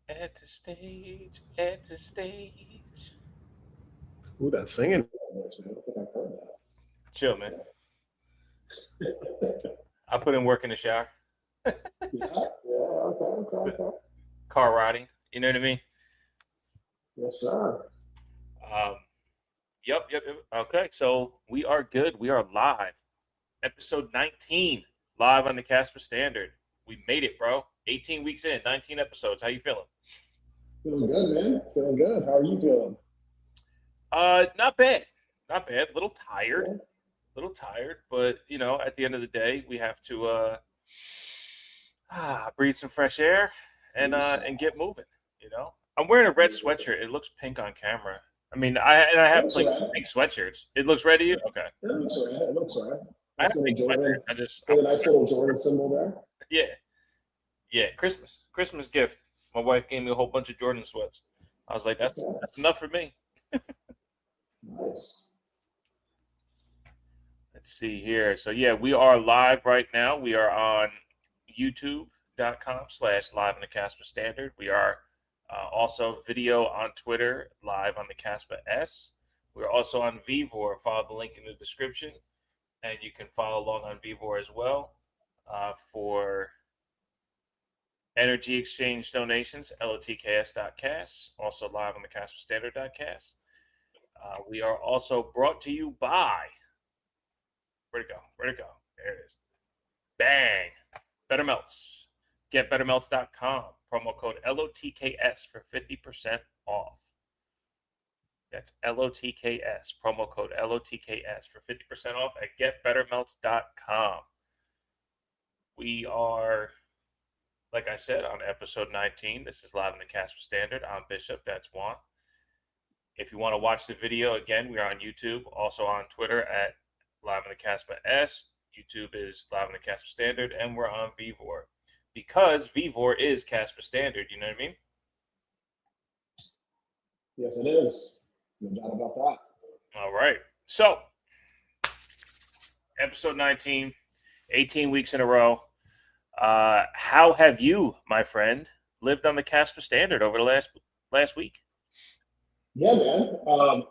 At the stage, at the stage. Ooh, that singing voice, man. I think I've heard Chill, man. I put in work in the shower. that. Yeah, okay. Car riding. You know what I mean? Yes, sir. Um, yep. Okay, so we are good. We are live. Episode 19, live on the Kaspa Standard. We made it, bro. 18 weeks in, 19 episodes. How you feeling? Feeling good, man. Feeling good. How are you feeling? Not bad. Not bad. A little tired. Yeah. Little tired, but at the end of the day, we have to breathe some fresh air and get moving. I'm wearing a red sweatshirt. It looks pink on camera. I mean, I It have looks like right. pink sweatshirts. It looks red to you? Okay. It looks right. It looks right. I have Nice little pink sweatshirts. Jordan. I just See the nice little Jordan symbol there? yeah, yeah. Christmas gift. My wife gave me a whole bunch of Jordan sweats. I was like, Okay. that's enough for me. Nice. Let's see here. So yeah, we are live right now. We are on youtube.com/live on the Kaspa Standard. We are also video on Twitter, live on the Kaspa.s. We're also on Vivor. Follow the link in the description, and you can follow along on Vivor as well for energy exchange donations. LOTKS.kas. Also live on the Kaspa Standard.kas. We are also brought to you by. Where'd it go? Where'd it go? There it is. Bang! Better Melts. GetBetterMelts.com. Promo code LOTKS for 50% off. That's LOTKS. Promo code LOTKS for 50% off at GetBetterMelts.com. We are, like I said, on episode 19. This is live in the Kaspa Standard. I'm Bishop. That's Juan. If you want to watch the video, again, we are on YouTube. Also on Twitter at Live on the Kaspa.s. YouTube is Live on the Kaspa Standard, and we're on Vivor because Vivor is Kaspa Standard. You know what I mean? Yes, it is. No doubt about that. All right. So, episode 19, 18 weeks in a row. How have you, my friend, lived on the Kaspa Standard over the last week? Yeah, man.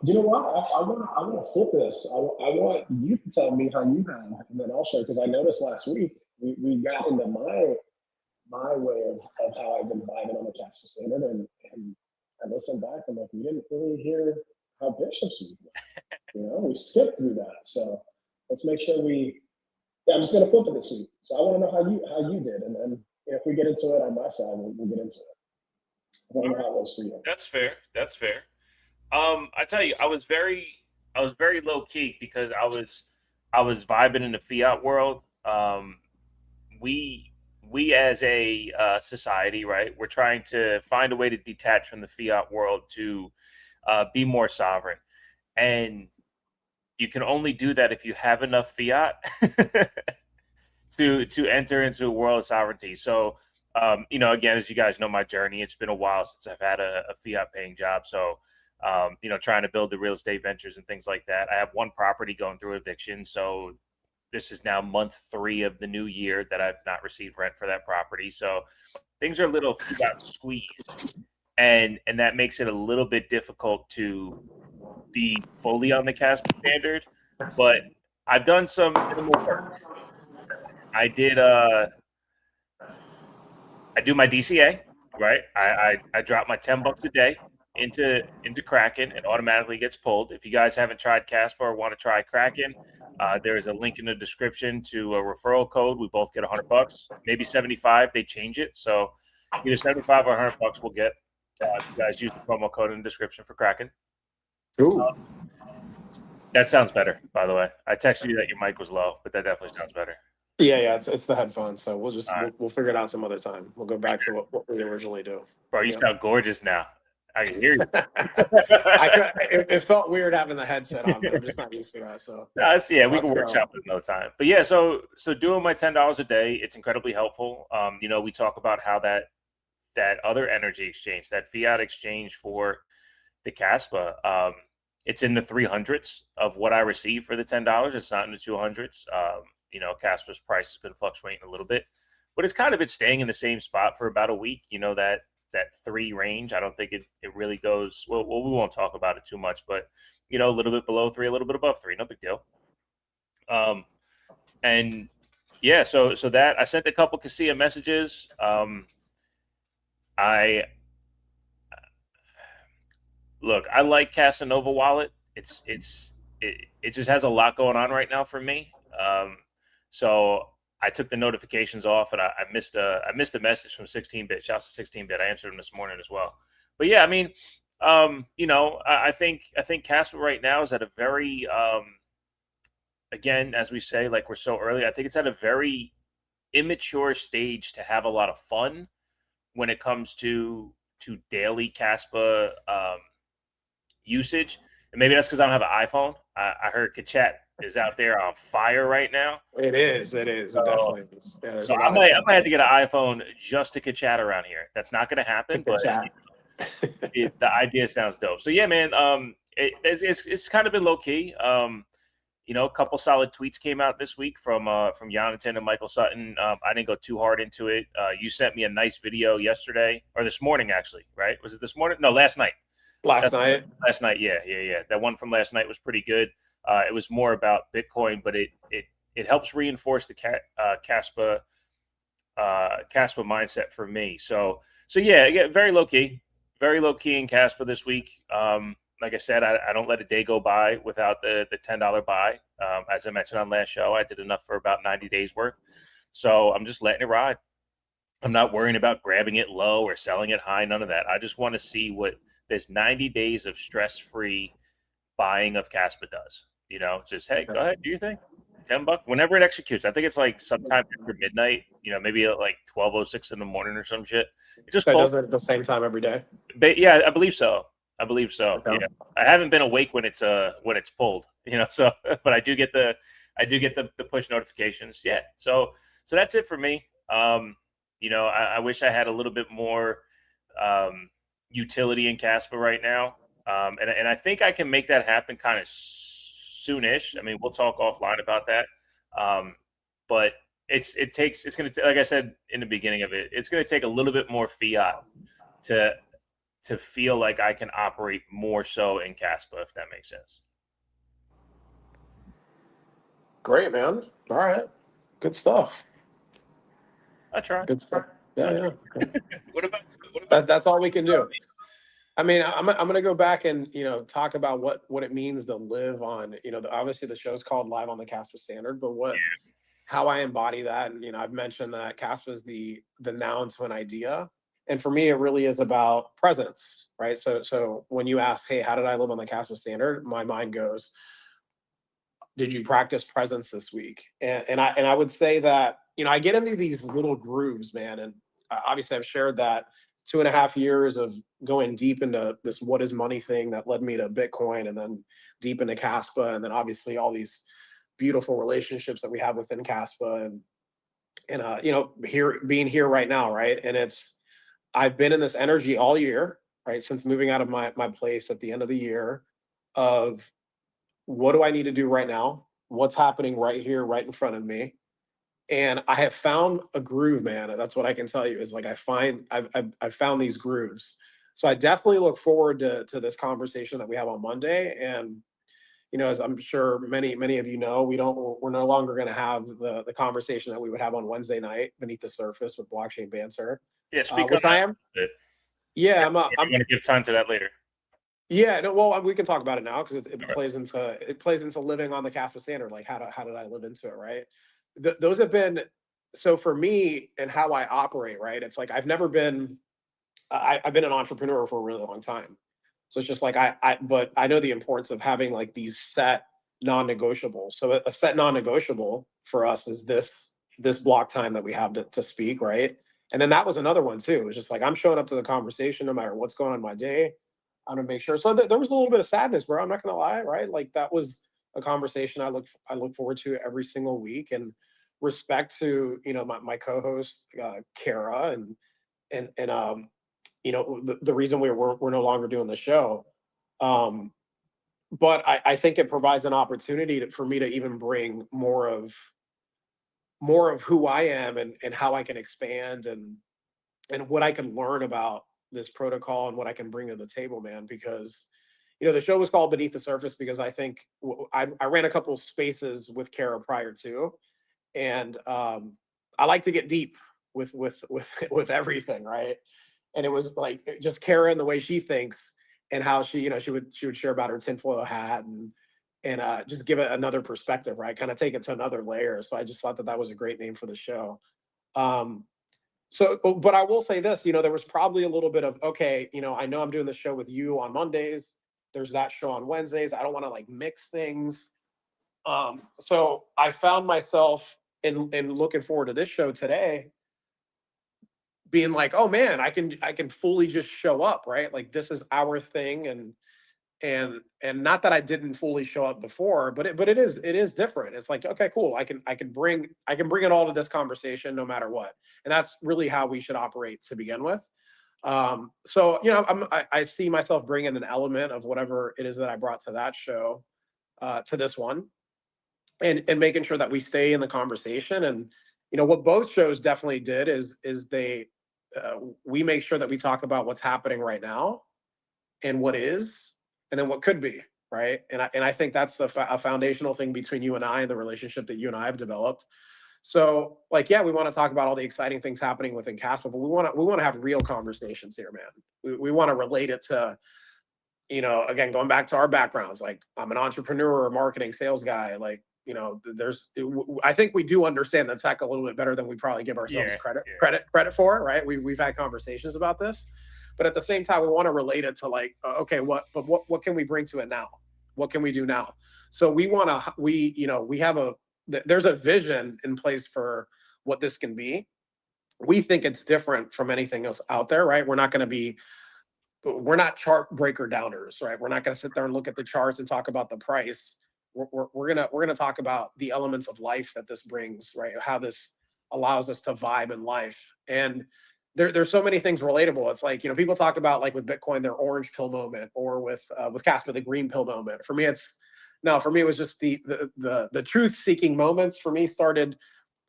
You know what? I want to flip this. I want you to tell me how you have, and then I'll share because I noticed last week we got into my way of how I've been vibing on the Casper Standard, and I listened back and like we didn't really hear how Bishop's week went. We skipped through that. So let's make sure we. Yeah, I'm just gonna flip it this week. So I want to know how you did, and then if we get into it on my side, we'll get into it. I want to know how it was for you. That's fair. That's fair. I tell you, I was very low key because I was vibing in the fiat world. We as a society, right? We're trying to find a way to detach from the fiat world to be more sovereign, and you can only do that if you have enough fiat to enter into a world of sovereignty. So, again, as you guys know, my journey, it's been a while since I've had a fiat paying job. So, trying to build the real estate ventures and things like that. I have one property going through eviction. So this is now month 3 of the new year that I've not received rent for that property. So things are a little fiat squeezed. And that makes it a little bit difficult to be fully on the Casper standard. But I've done some minimal work. I did I do my DCA, right? I drop my $10 a day into Kraken. It automatically gets pulled. If you guys haven't tried Kaspa or want to try Kraken, there is a link in the description to a referral code. We both get $100, maybe 75. They change it, so either 75 or $100 we'll get. If you guys use the promo code in the description for Kraken. Ooh. That sounds better, by the way. I texted you that your mic was low, but that definitely sounds better. Yeah, it's the headphones. So we'll just All we'll figure it out some other time. We'll go back to what we originally do. Bro, you sound gorgeous now. I can hear you. It felt weird having the headset on, but I'm just not used to that. So we can workshop it another time. But yeah, so doing my $10 a day, it's incredibly helpful. We talk about how that other energy exchange, that fiat exchange for the Kaspa, it's in the 300s of what I receive for the $10. It's not in the 200s. Kaspa's price has been fluctuating a little bit, but it's kind of been staying in the same spot for about a week. That that 3 range. I don't think it really goes well. We won't talk about it too much, but a little bit below 3, a little bit above 3, no big deal. And yeah, so that I sent a couple Casilla messages. I Look, I like Casanova Wallet. It just has a lot going on right now for me. So I took the notifications off, and I missed a message from 16-bit. Shouts to 16-bit. I answered him this morning as well. But yeah, I mean, I think Casper right now is at a very again, as we say, like we're so early. I think it's at a very immature stage to have a lot of fun when it comes to daily Caspa usage. And maybe that's because I don't have an iPhone. I heard Kachat is out there on fire right now. It is. It definitely is. Yeah, so I might have to get an iPhone just to Kachat around here. That's not going to happen, but the idea sounds dope. So yeah, man. It's kind of been low key. A couple solid tweets came out this week from Jonathan and Michael Sutton. I didn't go too hard into it. You sent me a nice video yesterday, or this morning, actually, right? Was it this morning? No, last night. Last night, yeah. That one from last night was pretty good. It was more about Bitcoin, but it helps reinforce the Kaspa mindset for me. So yeah, very low key in Kaspa this week. Like I said, I don't let a day go by without the $10 buy. As I mentioned on last show, I did enough for about 90 days worth. So I'm just letting it ride. I'm not worrying about grabbing it low or selling it high. None of that. I just want to see what this 90 days of stress-free buying of Kaspa does. Just, hey, go ahead, do your thing. $10 whenever it executes. I think it's like sometime after midnight, maybe at like 12:06 in the morning or some shit. It just does it at the same time every day. But yeah, I believe so. Okay. Yeah. I haven't been awake when it's pulled, so but I do get the push notifications. Yeah. So that's it for me. I wish I had a little bit more utility in Kaspa right now. And I think I can make that happen kind of soonish. I mean, we'll talk offline about that. But it's going to, like I said in the beginning of it, it's going to take a little bit more fiat to feel like I can operate more so in Kaspa, if that makes sense. Great, man. All right. Good stuff. I try. Good stuff. Yeah. What about that's all we can do. I mean, I'm going to go back and, talk about what it means to live on, obviously the show's called Live on the Kaspa Standard, but how I embody that. And, I've mentioned that Kaspa is the noun to an idea. And for me, it really is about presence, right? So when you ask, hey, how did I live on the Kaspa Standard? My mind goes, did you practice presence this week? And I would say that, I get into these little grooves, man. And obviously I've shared that 2.5 years of going deep into this what is money thing that led me to Bitcoin, and then deep into Kaspa, and then obviously all these beautiful relationships that we have within Kaspa, and being here right now, right? And I've been in this energy all year, right? Since moving out of my place at the end of the year, of what do I need to do right now? What's happening right here, right in front of me? And I have found a groove, man. And that's what I can tell you is like I've found these grooves. So I definitely look forward to this conversation that we have on Monday. And as I'm sure many of you know, we're no longer going to have the conversation that we would have on Wednesday night beneath the surface with blockchain banter. Yeah, speak on that. I am. Yeah, I'm going to give time to that later. Yeah, no, well, we can talk about it now because it plays into living on the Kaspa Standard. Like, how did I live into it, right? Those have been, so for me and how I operate, right? It's like I've been an entrepreneur for a really long time. So it's just like but I know the importance of having like these set non-negotiables. So a set non-negotiable for us is this block time that we have to speak, right? And then that was another one too. It was just like I'm showing up to the conversation no matter what's going on in my day. I'm gonna make sure. So there was a little bit of sadness, bro. I'm not gonna lie, right? Like that was a conversation I look forward to every single week, and respect to my co-host Kara and the reason we're no longer doing the show. But I think it provides an opportunity for me to even bring more of who I am and how I can expand and what I can learn about this protocol and what I can bring to the table, man, because, you know, the show was called Beneath the Surface because I think I ran a couple of spaces with Kara prior to, and I like to get deep with everything, right? And it was like just Kara and the way she thinks and how she, you know, she would share about her tinfoil hat and just give it another perspective, right? Kind of take it to another layer. So I just thought that that was a great name for the show. Um, but I will say this, you know, there was probably a little bit of, okay, you know, I know I'm doing the show with you on Mondays. There's that show on Wednesdays. I don't want to like mix things. So I found myself in looking forward to this show today, being like, oh man, I can fully just show up, right? Like this is our thing, and not that I didn't fully show up before, but it is different. It's like, okay, cool. I can bring it all to this conversation no matter what, and that's really how we should operate to begin with. So you know, I see myself bringing an element of whatever it is that I brought to that show to this one, and making sure that we stay in the conversation. And you know what both shows definitely did is they we make sure that we talk about what's happening right now and what is, and then what could be, right? And I think that's a foundational thing between you and I and the relationship that you and I have developed. So like, yeah, we want to talk about all the exciting things happening within Kaspa, but we want to have real conversations here, man. We want to relate it to, you know, again, going back to our backgrounds, like I'm an entrepreneur, a marketing sales guy, like, you know, I think we do understand the tech a little bit better than we probably give ourselves credit for, right? We've had conversations about this, but at the same time, we want to relate it to like, okay, what can we bring to it now? What can we do now? So we have there's a vision in place for what this can be. We think it's different from anything else out there, right? We're not chart breaker downers, right? We're not going to sit there and look at the charts and talk about the price. We're gonna talk about the elements of life that this brings, right? How this allows us to vibe in life. And there's so many things relatable. It's like, you know, people talk about like with Bitcoin, their orange pill moment, or with Kaspa, the green pill moment. For me, it was just the truth seeking moments for me started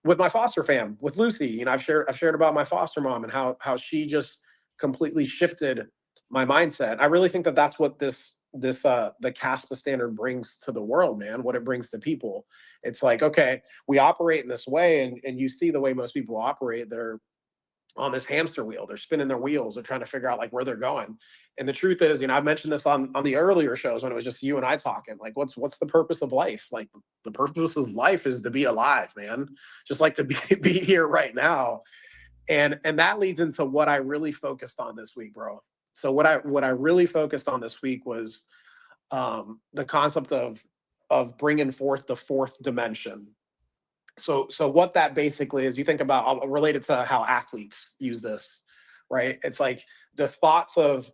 with my foster fam, with Lucy. You know, I've shared about my foster mom and how she just completely shifted my mindset. I really think that that's what the Kaspa standard brings to the world, man. What it brings to people. It's like, okay, we operate in this way, and you see the way most people operate. They're on this hamster wheel. They're spinning their wheels. They're trying to figure out like where they're going. And the truth is, you know, I've mentioned this on the earlier shows when it was just you and I talking. Like, what's the purpose of life? Like, the purpose of life is to be alive, man. Just like to be here right now. And that leads into what I really focused on this week, bro. So what I really focused on this week was the concept of bringing forth the fourth dimension. So what that basically is, you think about, related to how athletes use this, right? It's like the thoughts of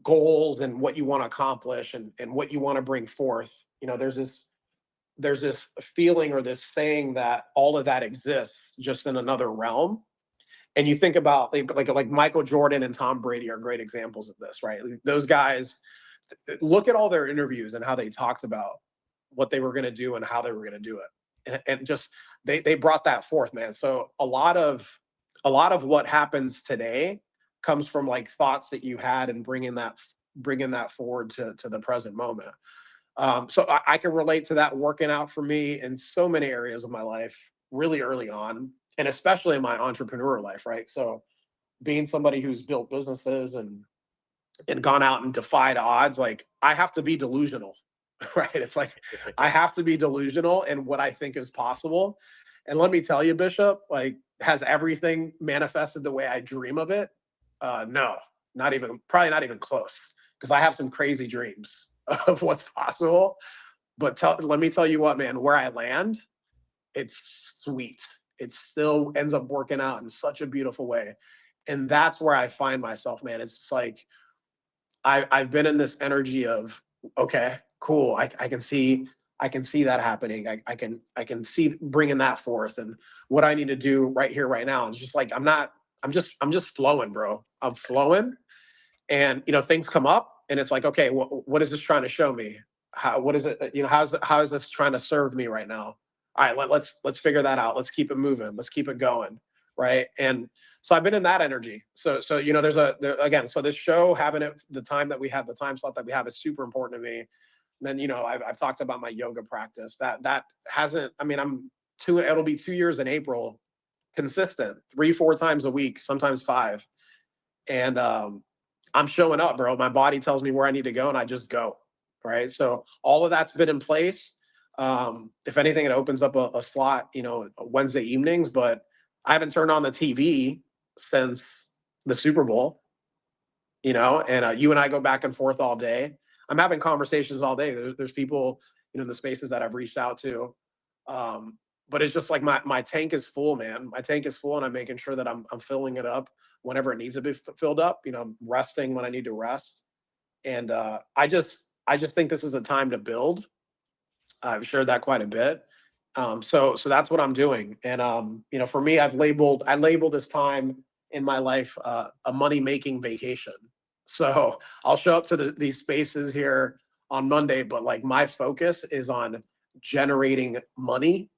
goals and what you want to accomplish and what you want to bring forth. You know, there's this feeling or this saying that all of that exists just in another realm. And you think about like Michael Jordan and Tom Brady are great examples of this, right? Those guys, look at all their interviews and how they talked about what they were going to do and how they were going to do it, and just they brought that forth, man. So a lot of what happens today comes from like thoughts that you had and bringing that forward to the present moment. So I can relate to that working out for me in so many areas of my life really early on, and especially in my entrepreneur life, right? So being somebody who's built businesses and gone out and defied odds, like I have to be delusional, right? It's like I have to be delusional in what I think is possible. And let me tell you, Bishop, like, has everything manifested the way I dream of it? No, probably not even close, because I have some crazy dreams of what's possible. But let me tell you what, man, where I land, it's sweet. It still ends up working out in such a beautiful way. And that's where I find myself, man. It's just like, I've been in this energy of, okay, cool. I can see that happening. I can see bringing that forth, and what I need to do right here, right now. It's just like, I'm just flowing, bro. I'm flowing, and you know, things come up, and it's like, okay, what is this trying to show me? What is it? You know, how is this trying to serve me right now? All right, let's figure that out. Let's keep it moving. Let's keep it going. right? And so I've been in that energy. So you know, again, so this show, having it the time that we have, the time slot that we have, is super important to me. And then, you know, I've talked about my yoga practice. That hasn't, I mean, it'll be 2 years in April, consistent, 3-4 times a week, sometimes 5. And I'm showing up, bro. My body tells me where I need to go, and I just go. Right. So all of that's been in place. If anything, it opens up a slot, you know, Wednesday evenings, but I haven't turned on the TV since the Super Bowl, you know, and you and I go back and forth all day. I'm having conversations all day. There's people, you know, in the spaces that I've reached out to. But it's just like my tank is full, man. My tank is full, and I'm making sure that I'm filling it up whenever it needs to be filled up. You know, I'm resting when I need to rest. And I just think this is a time to build. I've shared that quite a bit. So that's what I'm doing. And you know, for me, I labeled this time in my life a money making vacation. So I'll show up to these spaces here on Monday, but like my focus is on generating money.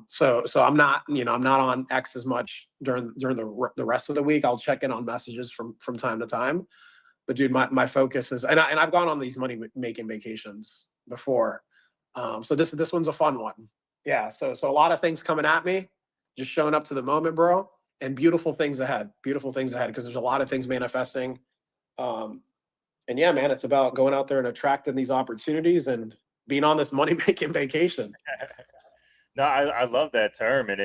So I'm not, you know, I'm not on X as much during the rest of the week. I'll check in on messages from time to time. But dude, my focus is, and I've gone on these money making vacations before. So this one's a fun one. Yeah. So a lot of things coming at me, just showing up to the moment, bro, and beautiful things ahead. Beautiful things ahead, because there's a lot of things manifesting. And yeah, man, it's about going out there and attracting these opportunities and being on this money making vacation. No, I love that term, and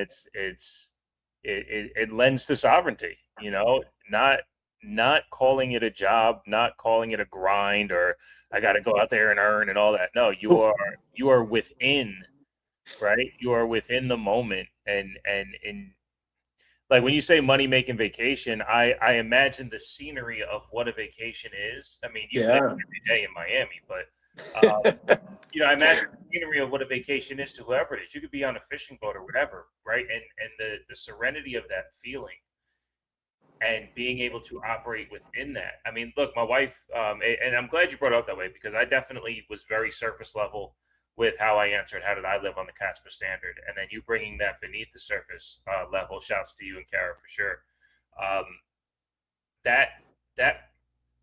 it lends to sovereignty. You know, not calling it a job, not calling it a grind, or I got to go out there and earn and all that. No, you are within, right? You are within the moment, and in, like, when you say money making vacation, I imagine the scenery of what a vacation is. I mean, you live every day in Miami, but you know, I imagine the scenery of what a vacation is to whoever it is. You could be on a fishing boat or whatever, right? And the serenity of that feeling, and being able to operate within that. I mean, look, my wife, and I'm glad you brought it up that way, because I definitely was very surface level with how I answered, how did I live on the Kaspa standard? And then you bringing that beneath the surface level, shouts to you and Kara for sure. That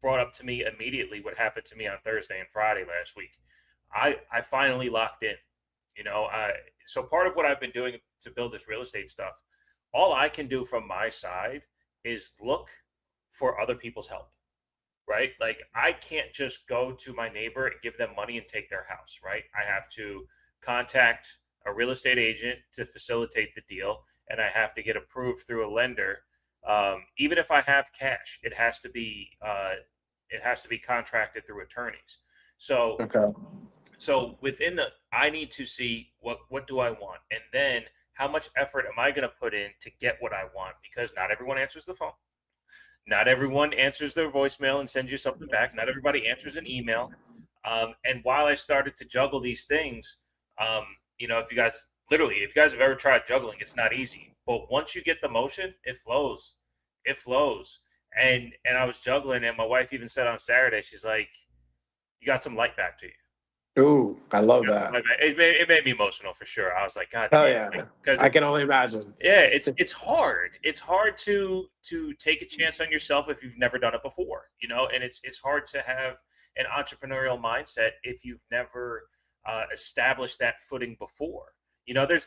brought up to me immediately what happened to me on Thursday and Friday last week. I finally locked in, you know. So part of what I've been doing to build this real estate stuff, all I can do from my side is look for other people's help, right? Like, I can't just go to my neighbor and give them money and take their house, right? I have to contact a real estate agent to facilitate the deal, and I have to get approved through a lender. Even if I have cash, it has to be contracted through attorneys. So Okay. So within I need to see what do I want, and then how much effort am I going to put in to get what I want, because not everyone answers the phone. Not everyone answers their voicemail and sends you something back. Not everybody answers an email. And while I started to juggle these things, you know, if you guys have ever tried juggling, it's not easy. But once you get the motion, it flows. It flows. And I was juggling, and my wife even said on Saturday, she's like, "You got some light back to you." Ooh, I love that. It made me emotional for sure. I was like, God Oh damn. yeah, Because I can only imagine. yeah, it's hard. It's hard to take a chance on yourself if you've never done it before, you know, and it's hard to have an entrepreneurial mindset if you've never established that footing before. You know, it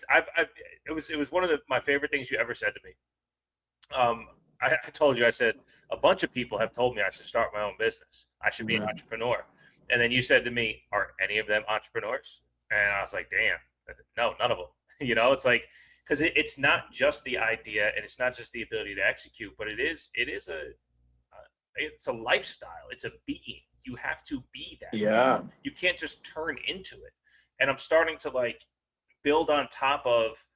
was one of my favorite things you ever said to me. I told you, I said, a bunch of people have told me I should start my own business. I should be an entrepreneur. And then you said to me, are any of them entrepreneurs? And I was like, damn, no, none of them. You know, it's like, because it's not just the idea, and it's not just the ability to execute, but it's a lifestyle. It's a being. You have to be that. Yeah. You can't just turn into it. And I'm starting to like build on top of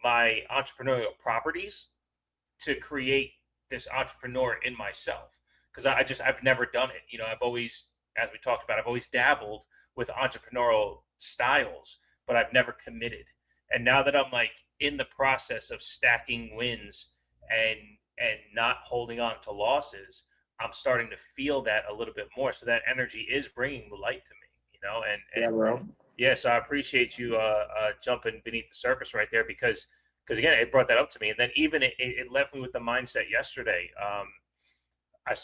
my entrepreneurial properties to create this entrepreneur in myself, because I've never done it. You know, I've always, as we talked about, I've always dabbled with entrepreneurial styles, but I've never committed. And now that I'm like in the process of stacking wins and not holding on to losses, I'm starting to feel that a little bit more. So that energy is bringing the light to me, you know. And yeah, bro. Yeah, so I appreciate you jumping beneath the surface right there, because because again, it brought that up to me, and then even it left me with the mindset yesterday. I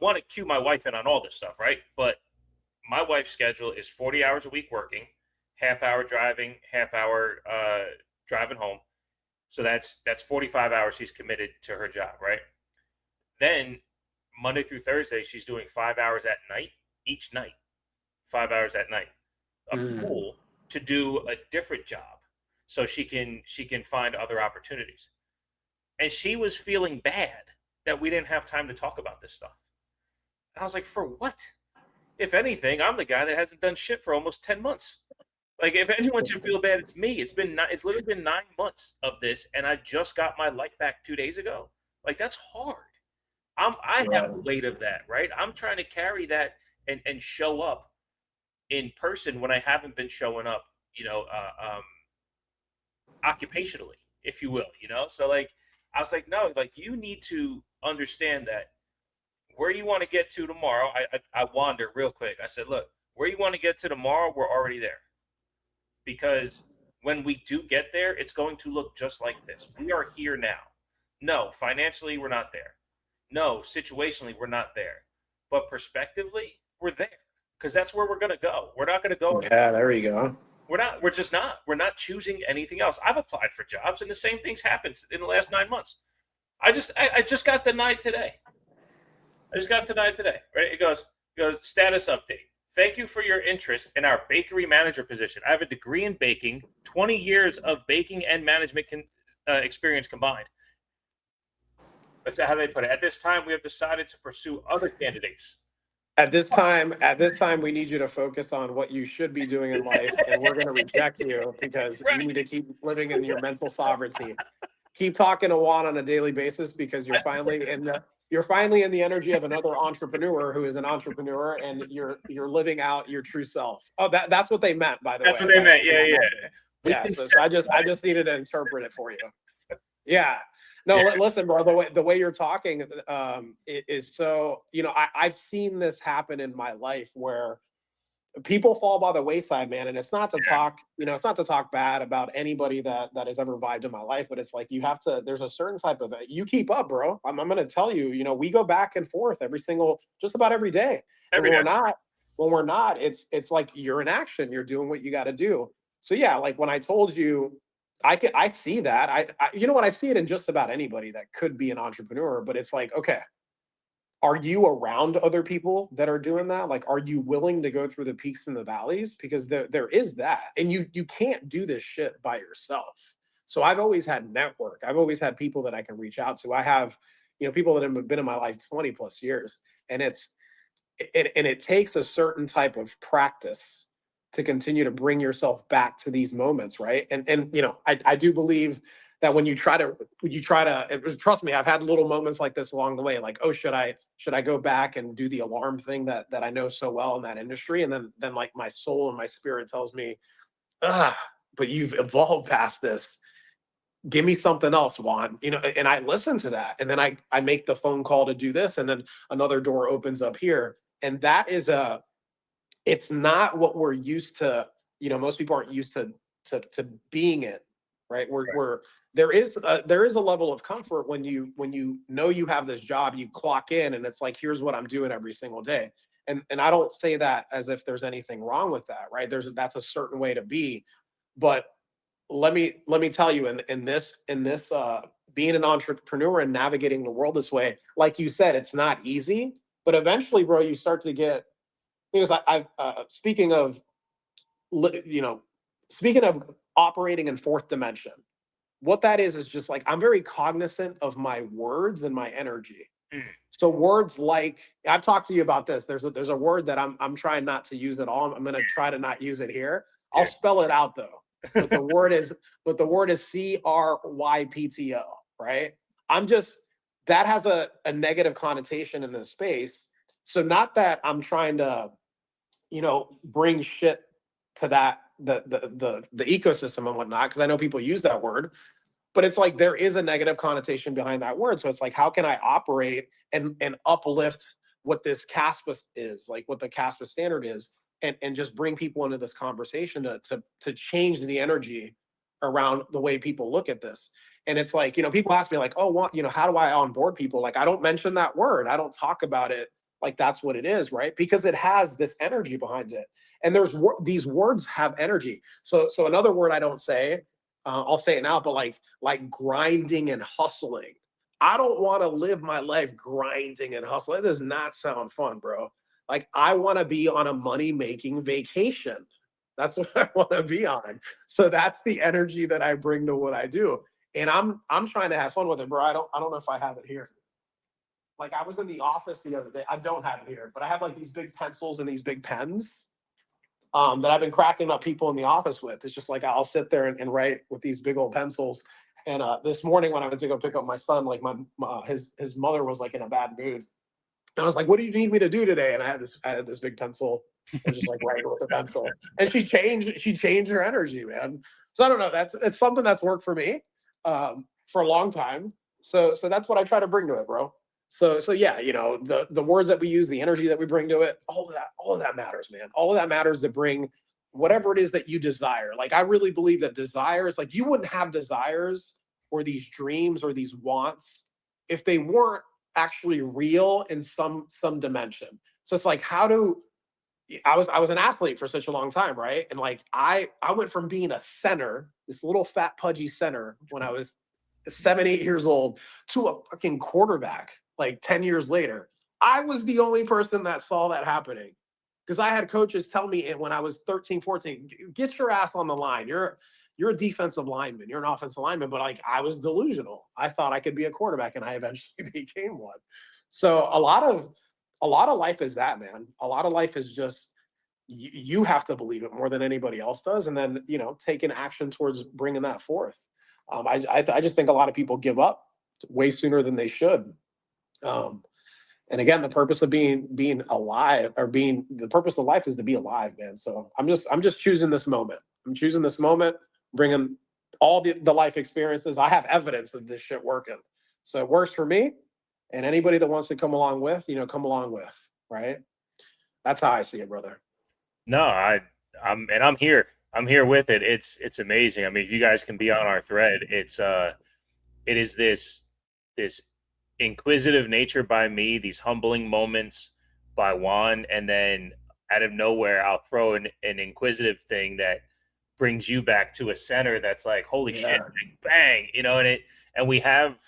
want to cue my wife in on all this stuff, right? But my wife's schedule is 40 hours a week working, half hour driving, half hour driving home. So that's 45 hours she's committed to her job, right? Then Monday through Thursday, she's doing 5 hours at night, each night, 5 hours at night, a pool to do a different job, so she can find other opportunities. And she was feeling bad that we didn't have time to talk about this stuff. And I was like, for what? If anything, I'm the guy that hasn't done shit for almost 10 months. Like, if anyone should feel bad, it's me. It's literally been 9 months of this, and I just got my light back 2 days ago. Like, that's hard. I have the weight of that, right? I'm trying to carry that and show up in person when I haven't been showing up, occupationally, if you will, So like, I was like, no, like, you need to understand that where you want to get to tomorrow. I wander real quick. I said, look, where you want to get to tomorrow, we're already there. Because when we do get there, it's going to look just like this. We are here now. No, financially, we're not there. No, situationally, we're not there. But prospectively, we're there. Because that's where we're going to go. We're not going to go. Yeah, there you go. We're just not. We're not choosing anything else. I've applied for jobs, and the same thing's happened in the last 9 months. I just got denied today. Right? It goes, status update. Thank you for your interest in our bakery manager position. I have a degree in baking, 20 years of baking and management experience combined. That's how they put it. At this time, we have decided to pursue other candidates. At this time, we need you to focus on what you should be doing in life, and we're going to reject you because you need to keep living in your mental sovereignty. Keep talking to Juan on a daily basis because you're finally in the energy of another entrepreneur who is an entrepreneur, and you're living out your true self. Oh, that's what they meant, by the way. That's what they meant. Yeah. Yeah. So I just needed to interpret it for you. Yeah. No, listen, bro, the way you're talking is so, I've seen this happen in my life where people fall by the wayside, man. And it's not to talk, it's not to talk bad about anybody that has ever vibed in my life, but it's like, there's a certain type of, you keep up, bro. I'm going to tell you, we go back and forth just about every day. When we're not, it's like you're in action, you're doing what you got to do. So yeah, like when I told you, I see that. I see it in just about anybody that could be an entrepreneur, but it's like, okay, are you around other people that are doing that? Like, are you willing to go through the peaks and the valleys? Because there is that, and you can't do this shit by yourself. So I've always had network. I've always had people that I can reach out to. I have, people that have been in my life 20 plus years, and it takes a certain type of practice to continue to bring yourself back to these moments, right? And I do believe that when you try to trust me, I've had little moments like this along the way, like, oh, should I go back and do the alarm thing that I know so well in that industry? And then like my soul and my spirit tells me, but you've evolved past this. Give me something else, Juan. And I listen to that. And then I make the phone call to do this, and then another door opens up here. And that is it's not what we're used to. Most people aren't used to being in, right? There is a level of comfort when you know you have this job, you clock in, and it's like, here's what I'm doing every single day. And I don't say that as if there's anything wrong with that, right? That's a certain way to be. But let me tell you, in this being an entrepreneur and navigating the world this way, like you said, it's not easy. But eventually, bro, you start to get things like speaking of operating in fourth dimension. What that is just like, I'm very cognizant of my words and my energy. So words like, I've talked to you about this. There's a word that I'm trying not to use at all. I'm going to try to not use it here. I'll spell it out though. But the word is CRYPTO, right? That has a negative connotation in this space. So not that I'm trying to, bring shit to that, the ecosystem and whatnot, because I know people use that word, but it's like there is a negative connotation behind that word. So it's like, how can I operate and uplift what this Kaspa is, like what the Kaspa standard is, and just bring people into this conversation to change the energy around the way people look at this. And it's like, people ask me like, oh, well, how do I onboard people? Like, I don't mention that word. I don't talk about it like that's what it is, right? Because it has this energy behind it. And these words have energy. So another word I don't say, I'll say it now, but like grinding and hustling. I don't want to live my life grinding and hustling. It does not sound fun, bro. Like, I want to be on a money-making vacation. That's what I want to be on. So that's the energy that I bring to what I do. And I'm trying to have fun with it, bro. I don't know if I have it here. Like, I was in the office the other day. I don't have it here, but I have like these big pencils and these big pens that I've been cracking up people in the office with. It's just like, I'll sit there and write with these big old pencils. And this morning when I went to go pick up my son, like his mother was like in a bad mood. And I was like, what do you need me to do today? And I had this big pencil and just like writing with the pencil. And she changed her energy, man. So I don't know. It's something that's worked for me for a long time. So that's what I try to bring to it, bro. So yeah, the words that we use, the energy that we bring to it, all of that matters, man. All of that matters to bring whatever it is that you desire. Like, I really believe that desires, like, you wouldn't have desires or these dreams or these wants if they weren't actually real in some dimension. So it's like, I was an athlete for such a long time, right? And like, I went from being a center, this little fat pudgy center when I was 7, 8 years old, to a fucking quarterback like 10 years later. I was the only person that saw that happening, because I had coaches tell me when I was 13, 14, get your ass on the line. You're a defensive lineman. You're an offensive lineman. But like, I was delusional. I thought I could be a quarterback, and I eventually became one. So a lot of life is that, man. A lot of life is just, you have to believe it more than anybody else does, and then taking action towards bringing that forth. I just think a lot of people give up way sooner than they should. And again, the purpose of being alive, or the purpose of life is to be alive, man. So I'm just choosing this moment. I'm choosing this moment, bringing all the life experiences. I have evidence of this shit working. So it works for me, and anybody that wants to come along with, come along with, right? That's how I see it, brother. No, I'm here. I'm here with it. It's amazing. I mean, if you guys can be on our thread, it is this inquisitive nature by me, these humbling moments by Juan, and then out of nowhere I'll throw an inquisitive thing that brings you back to a center that's like, holy shit, bang, and we have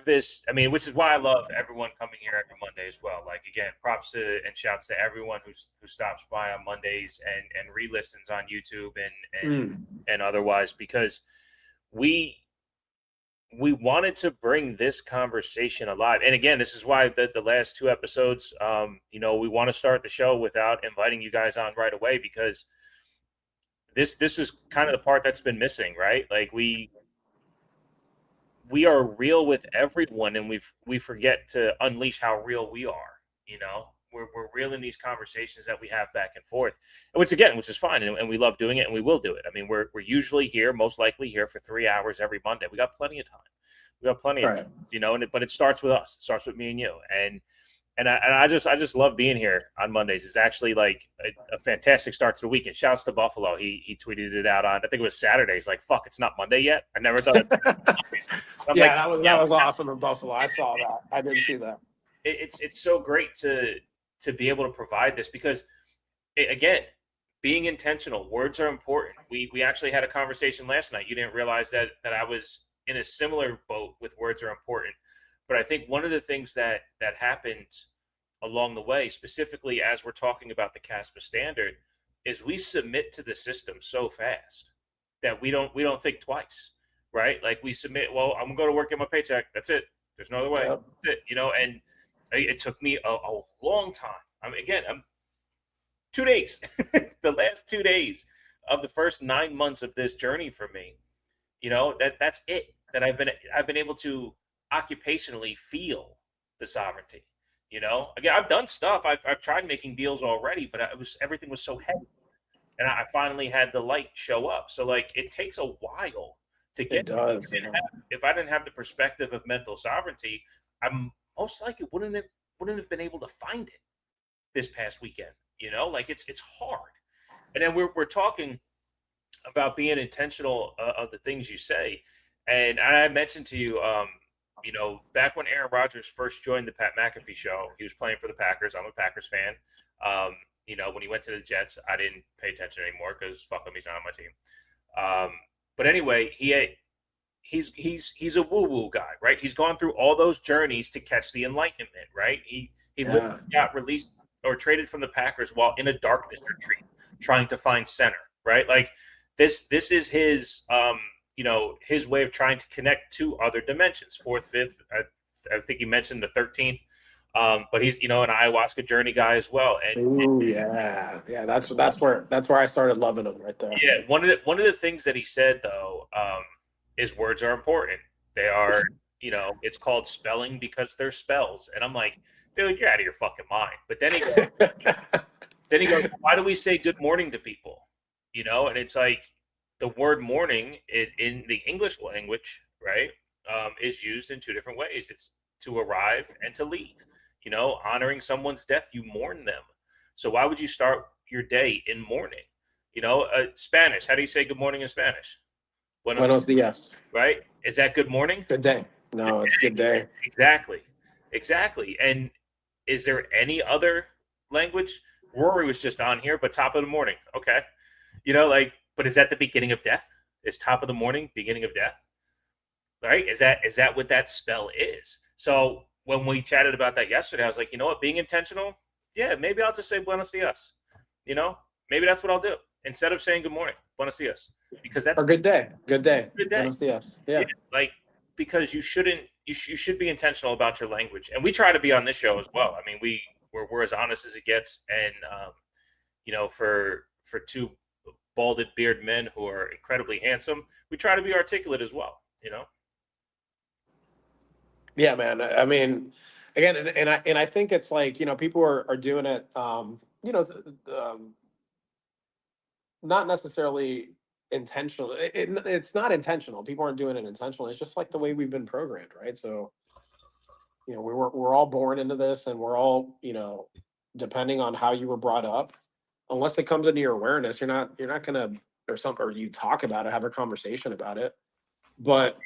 this, I mean, which is why I love everyone coming here every Monday as well. Like, again, props to and shouts to everyone who stops by on Mondays and re-listens on YouTube and otherwise, because we wanted to bring this conversation alive. And again, this is why the last 2 episodes, we want to start the show without inviting you guys on right away, because this is kind of the part that's been missing, right? Like, we are real with everyone, and we forget to unleash how real we are. We're real in these conversations that we have back and forth, which is fine, and we love doing it, and we will do it. I mean, we're usually here, most likely here for 3 hours every Monday. We got plenty of time. Of time, but it starts with us. It starts with me and you, and I just love being here on Mondays. It's actually like a fantastic start to the weekend. Shouts to Buffalo. He tweeted it out on, I think it was Saturday. He's like, fuck, it's not Monday yet. I never thought that was awesome in Buffalo. I saw that. I didn't see that. It's so great to be able to provide this, because again, being intentional, words are important. We actually had a conversation last night. You didn't realize that I was in a similar boat with words are important. But I think one of the things that happened along the way, specifically as we're talking about the Kaspa standard, is we submit to the system so fast that we don't think twice, right? Like, we submit, well, I'm gonna go to work, get my paycheck. That's it. There's no other way. Yep. That's it. And it took me a long time. I'm 2 days, the last 2 days of the first 9 months of this journey for me. That's it. That I've been able to occupationally feel the sovereignty. Again, I've done stuff. I've tried making deals already, but everything was so heavy, and I finally had the light show up. So like, it takes a while to get. It does. If I didn't have the perspective of mental sovereignty, I'm most likely wouldn't have been able to find it this past weekend. Like, it's hard. And then we're talking about being intentional of the things you say. And I mentioned to you, back when Aaron Rodgers first joined the Pat McAfee show, he was playing for the Packers. I'm a Packers fan. When he went to the Jets, I didn't pay attention anymore because fuck him, he's not on my team. But anyway, he's a woo woo guy, right? He's gone through all those journeys to catch the enlightenment, right? He literally got released or traded from the Packers while in a darkness retreat, trying to find center, right? Like this is his his way of trying to connect to other dimensions, fourth, fifth. I think he mentioned the 13th. But he's an ayahuasca journey guy as well. And Ooh, yeah. That's where I started loving him right there. yeah, one of the things that he said though, is words are important. They are, it's called spelling because they're spells. And I'm like, dude, you're out of your fucking mind. But then he goes, why do we say good morning to people? And it's like the word morning in the English language, right, is used in two different ways. It's to arrive and to leave. Honoring someone's death, you mourn them. So why would you start your day in mourning? Spanish. How do you say good morning in Spanish? Buenos dias. Right? Is that good morning? Good day. No, it's good day. Exactly. And is there any other language? Rory was just on here, but top of the morning. Okay. But is that the beginning of death? Is top of the morning beginning of death? Right? Is that what that spell is? So when we chatted about that yesterday, I was like, you know what, being intentional, yeah, maybe I'll just say buenos dias. Maybe that's what I'll do. Instead of saying good morning, buenos dias. Because that's or good day. Good day. Good day. Buenos dias. Yeah. Because you should be intentional about your language. And we try to be on this show as well. I mean, we're as honest as it gets. And for two balded beard men who are incredibly handsome, we try to be articulate as well, Yeah, man. I mean, again, and I think it's like, people are doing it, not necessarily intentional. It's not intentional. People aren't doing it intentionally. It's just like the way we've been programmed, right? So, we're all born into this, and we're all, depending on how you were brought up, unless it comes into your awareness, you're not gonna, or you talk about it, have a conversation about it. But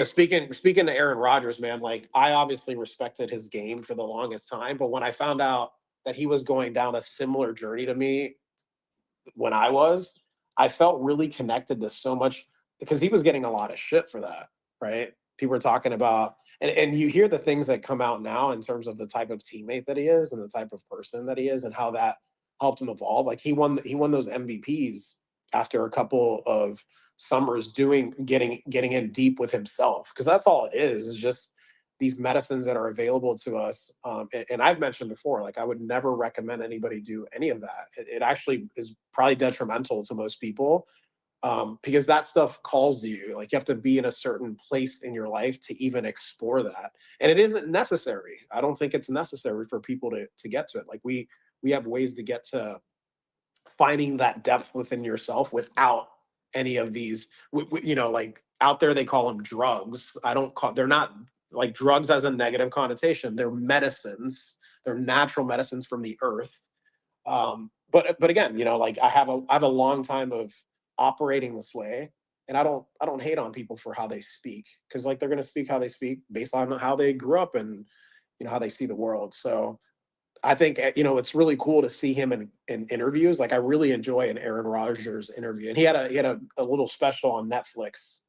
speaking to Aaron Rodgers, man, like I obviously respected his game for the longest time, but when I found out that he was going down a similar journey to me when I felt really connected to so much, because he was getting a lot of shit for that, right? People were talking about, and you hear the things that come out now in terms of the type of teammate that he is and the type of person that he is and how that helped him evolve. Like he won those MVPs after a couple of summers getting in deep with himself, because that's all it is just these medicines that are available to us. And I've mentioned before, like I would never recommend anybody do any of that. It actually is probably detrimental to most people, because that stuff calls to you. Like you have to be in a certain place in your life to even explore that. And it isn't necessary. I don't think it's necessary for people to get to it. Like we have ways to get to finding that depth within yourself without any of these, like out there, they call them drugs. They're not like drugs as a negative connotation. They're medicines. They're natural medicines from the earth. But again, like I have a long time of operating this way, and I don't hate on people for how they speak, because like they're going to speak how they speak based on how they grew up and how they see the world. So I think it's really cool to see him in interviews. Like I really enjoy an Aaron Rodgers interview, and he had a little special on Netflix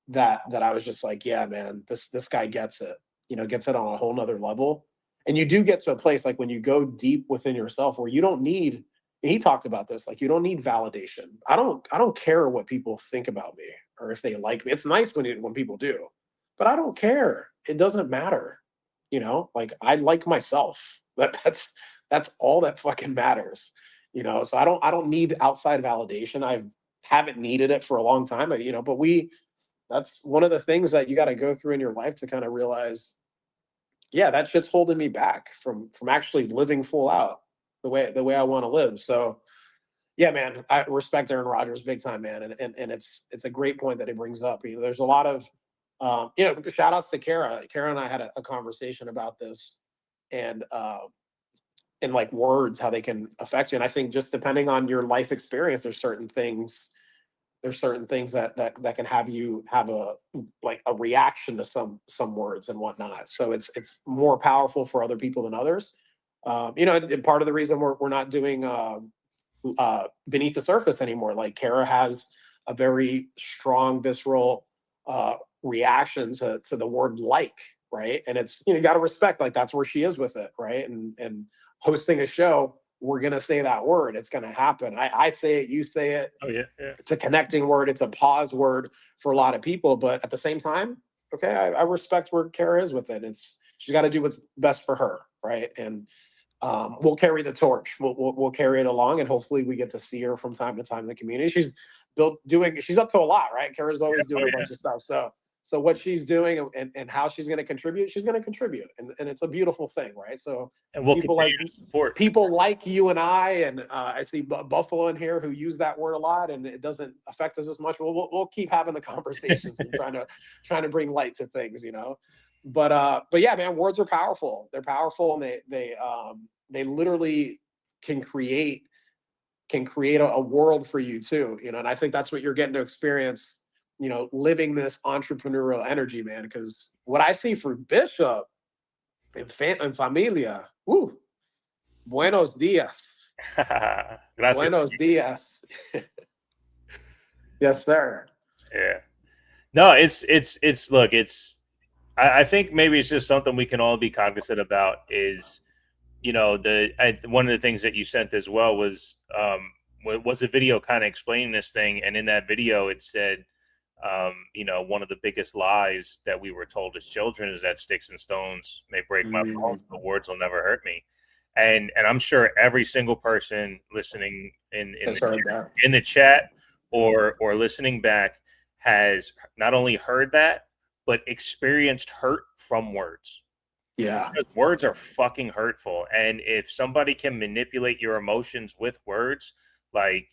that I was just like, yeah, man, this guy gets it. Gets it on a whole nother level. And you do get to a place like when you go deep within yourself where you don't need. And he talked about this, like you don't need validation. I don't care what people think about me or if they like me. It's nice when people do, but I don't care. It doesn't matter. Like I like myself. That's all that fucking matters. So I don't need outside validation. I haven't needed it for a long time, but that's one of the things that you got to go through in your life to kind of realize, yeah, that shit's holding me back from actually living full out the way I want to live. So yeah, man, I respect Aaron Rodgers big time, man. And it's a great point that he brings up. There's a lot of, shout outs to Kara. Kara and I had a conversation about this, and like words, how they can affect you. And I think just depending on your life experience, there's certain things there's certain things that can have you have a reaction to some words and whatnot. So it's more powerful for other people than others. And part of the reason we're not doing beneath the surface anymore. Like Kara has a very strong visceral reaction to the word like, right? And it's, you got to respect, like, that's where she is with it, right? And hosting a show, we're going to say that word. It's going to happen. I say it, you say it. Oh, yeah, yeah. It's a connecting word. It's a pause word for a lot of people. But at the same time, okay, I respect where Kara is with it. She's got to do what's best for her, right? And we'll carry the torch. We'll carry it along, and hopefully we get to see her from time to time in the community. She's up to a lot, right? Kara's always doing a bunch of stuff. So what she's doing and how she's going to contribute, and it's a beautiful thing, right? So And we'll people continue to support people like you and I, and I see Buffalo in here who use that word a lot, and it doesn't affect us as much. We'll keep having the conversations and trying to bring light to things, But yeah, man, words are powerful. They're powerful, and they literally can create a world for you too, And I think that's what you're getting to experience, living this entrepreneurial energy, man. Because what I see for Bishop and Familia, woo, buenos dias. Buenos dias. Yes, sir. Yeah. No, look, I think maybe it's just something we can all be cognizant about is, one of the things that you sent as well was a video kind of explaining this thing. And in that video, it said, one of the biggest lies that we were told as children is that sticks and stones may break my bones, but words will never hurt me. And I'm sure every single person listening in the chat or listening back has not only heard that, but experienced hurt from words. Yeah. Because words are fucking hurtful. And if somebody can manipulate your emotions with words, like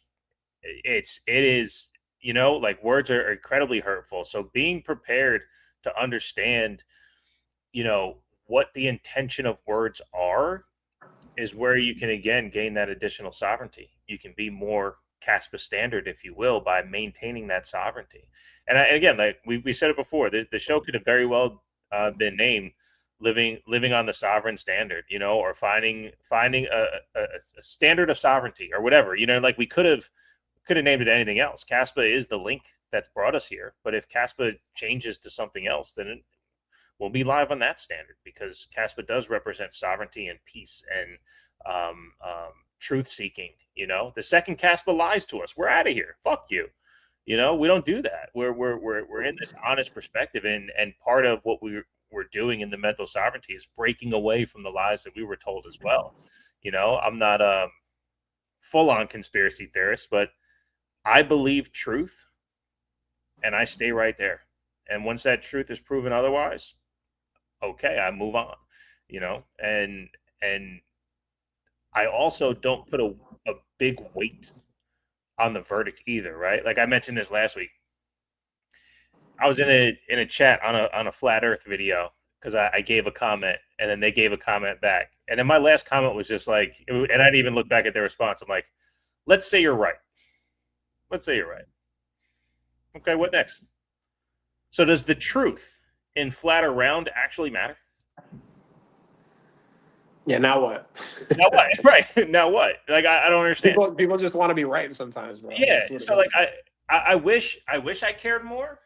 it is, like words are incredibly hurtful. So being prepared to understand, what the intention of words are is where you can, again, gain that additional sovereignty. You can be more Kaspa standard, if you will, by maintaining that sovereignty. And again, like we said it before, the show could have very well been named "Living on the Sovereign Standard," or finding a standard of sovereignty or whatever. Like we could have named it anything else. Kaspa is the link that's brought us here, but if Kaspa changes to something else, then we'll be live on that standard, because Kaspa does represent sovereignty and peace and truth seeking. The second Kaspa lies to us, we're out of here. Fuck you. We don't do that. We're in this honest perspective, and part of what we're doing in the mental sovereignty is breaking away from the lies that we were told as well. I'm not a full-on conspiracy theorist, but I believe truth, and I stay right there. And once that truth is proven otherwise, okay, I move on. And I also don't put a big weight on the verdict either, right? Like I mentioned this last week. I was in a chat on a flat Earth video because I gave a comment, and then they gave a comment back, and then my last comment was just like, and I didn't even look back at their response. I'm like, let's say you're right. Let's say you're right. Okay, what next? So does the truth in flat or round actually matter? Yeah, now what? Now what? Right. Now what? Like I don't understand. People just want to be right sometimes, bro. Yeah. So like I wish I cared more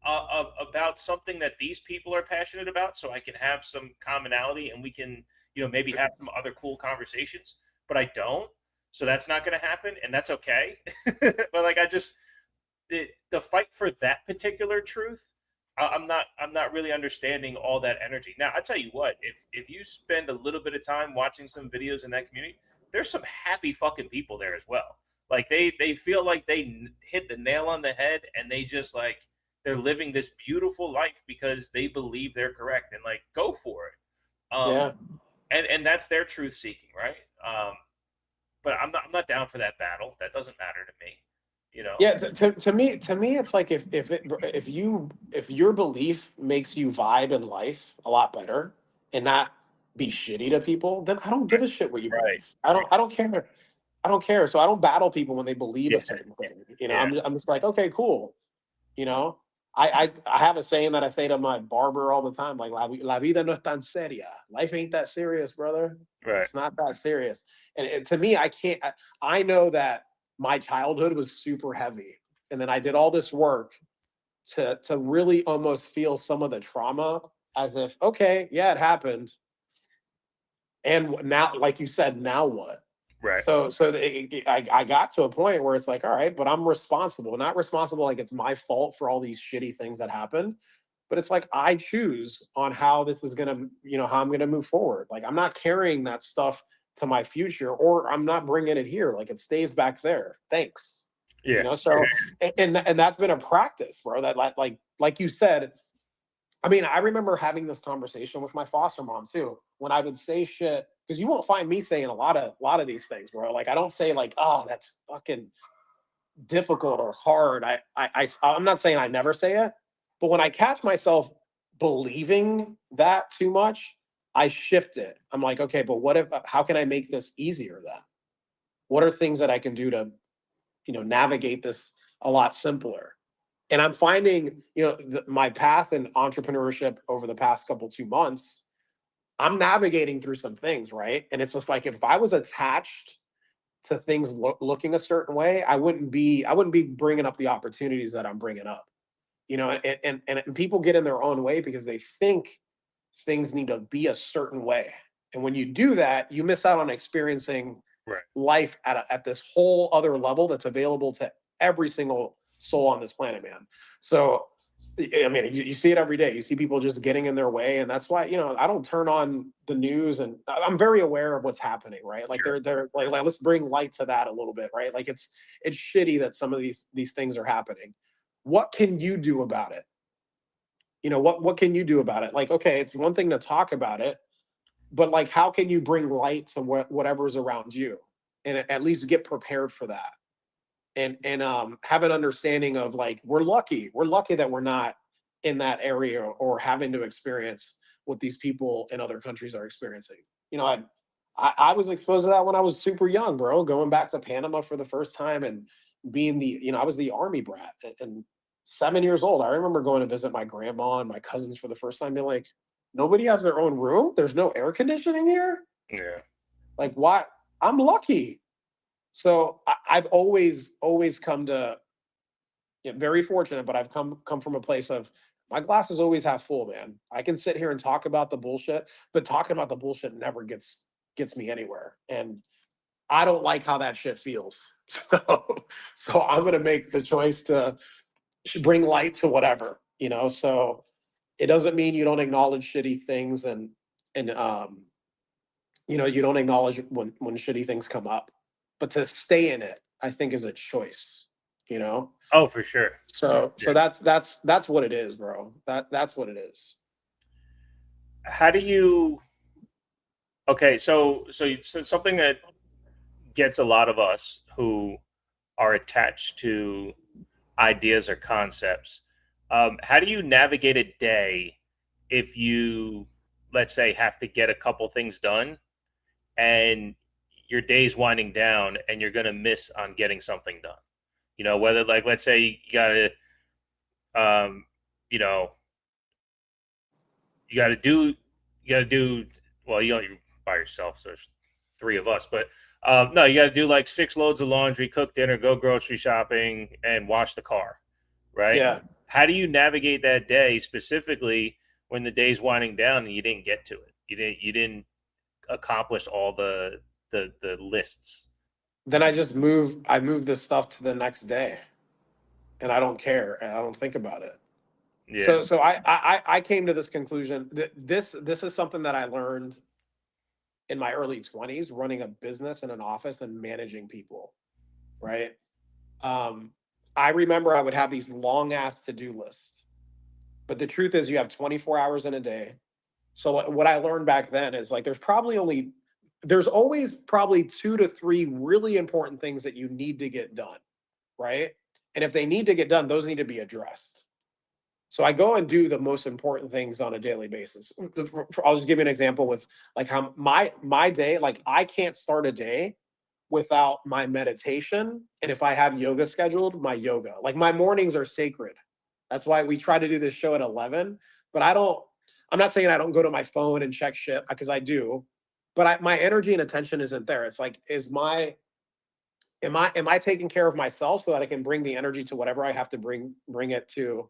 about something that these people are passionate about, so I can have some commonality and we can, maybe have some other cool conversations. But I don't. So that's not going to happen, and that's okay. But like the fight for that particular truth, I'm not really understanding all that energy. Now, I tell you what, if you spend a little bit of time watching some videos in that community, there's some happy fucking people there as well. Like they feel like they hit the nail on the head, and they just like they're living this beautiful life because they believe they're correct, and like go for it. Yeah. And that's their truth seeking, right? But I'm not down for that battle. That doesn't matter to me. Yeah, to me, it's like if your belief makes you vibe in life a lot better and not be shitty to people, then I don't give a shit what you believe. I don't care. I don't care. So I don't battle people when they believe a certain thing. You know, Yeah. I'm just like, okay, cool. You know, I have a saying that I say to my barber all the time, like la vida no es tan seria. Life ain't that serious, brother. Right. It's not that serious. And to me, I know that my childhood was super heavy. And then I did all this work to really almost feel some of the trauma as if, okay, yeah, it happened. And now, like you said, now what? Right. I got to a point where it's like, all right, but I'm responsible. Not responsible like it's my fault for all these shitty things that happened, but it's like I choose on how this is gonna, how I'm gonna move forward. Like I'm not carrying that stuff to my future, or I'm not bringing it here. Like it stays back there. Thanks. Yeah. So and that's been a practice, bro. That like you said. I mean, I remember having this conversation with my foster mom too, when I would say shit, because you won't find me saying a lot of these things, bro. Like I don't say like, oh, that's fucking difficult or hard. I'm not saying I never say it, but when I catch myself believing that too much, I shift it. I'm like, okay, but how can I make this easier then? What are things that I can do to, navigate this a lot simpler? And I'm finding, my path in entrepreneurship over the past 2 months, I'm navigating through some things, right? And it's just like if I was attached to things looking a certain way, I wouldn't be bringing up the opportunities that I'm bringing up. And people get in their own way because they think things need to be a certain way. And when you do that, you miss out on experiencing Right. life at this whole other level that's available to every single soul on this planet, man. So, I mean, you see it every day. You see people just getting in their way, and that's why I don't turn on the news, and I'm very aware of what's happening, right? Like Sure. they're like let's bring light to that a little bit, right? Like it's shitty that some of these things are happening. What can you do about it? What can you do about it? Like, okay, it's one thing to talk about it, but like how can you bring light to whatever's around you, and at least get prepared for that, and have an understanding of like we're lucky that we're not in that area or having to experience what these people in other countries are experiencing. I was exposed to that when I was super young, bro, going back to Panama for the first time and being I was the army brat, and 7 years old. I remember going to visit my grandma and my cousins for the first time, being like, nobody has their own room. There's no air conditioning here. Yeah. Like, why? I'm lucky. So I've always come to very fortunate, but I've come from a place of my glass is always half full, man. I can sit here and talk about the bullshit, but talking about the bullshit never gets me anywhere. And I don't like how that shit feels. So I'm gonna make the choice to bring light to whatever. So it doesn't mean you don't acknowledge shitty things and you don't acknowledge when shitty things come up, but to stay in it, I think, is a choice. Oh, for sure. So that's what it is, bro. That's what it is. How do you? Okay, so something that gets a lot of us who are attached to ideas or concepts. How do you navigate a day if you, let's say, have to get a couple things done and your day's winding down and you're going to miss on getting something done? Whether like, let's say you got to, um, you know, you got to do, well, you're by yourself, so there's three of us, but no, you got to do like 6 loads of laundry, cook dinner, go grocery shopping, and wash the car, right? Yeah. How do you navigate that day specifically when the day's winding down and you didn't get to it? You didn't accomplish all the lists. Then I move this stuff to the next day, and I don't care, and I don't think about it. Yeah. So I came to this conclusion that this is something that I learned in my early 20s, running a business in an office and managing people, right? I remember I would have these long ass to-do lists, but the truth is you have 24 hours in a day. So what I learned back then is like there's always probably 2 to 3 really important things that you need to get done, right? And if they need to get done, those need to be addressed. So I go and do the most important things on a daily basis. I'll just give you an example with like how my day, like I can't start a day without my meditation. And if I have yoga scheduled, my yoga. Like my mornings are sacred. That's why we try to do this show at 11. But I'm not saying I don't go to my phone and check shit, because I do. But my energy and attention isn't there. It's like, am I taking care of myself so that I can bring the energy to whatever I have to bring it to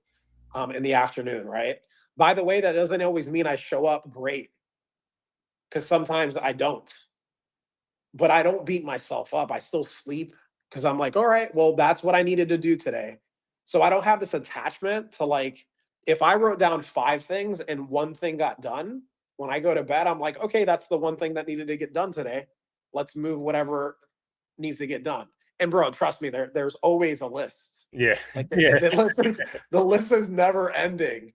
in the afternoon, right? By the way, that doesn't always mean I show up great, because sometimes I don't. But I don't beat myself up. I still sleep because I'm like, all right, well, that's what I needed to do today. So I don't have this attachment to, like, if I wrote down 5 things and one thing got done, when I go to bed, I'm like, okay, that's the one thing that needed to get done today. Let's move whatever needs to get done. And bro, trust me, there's always a list. Yeah. Like Yeah. the list is never ending.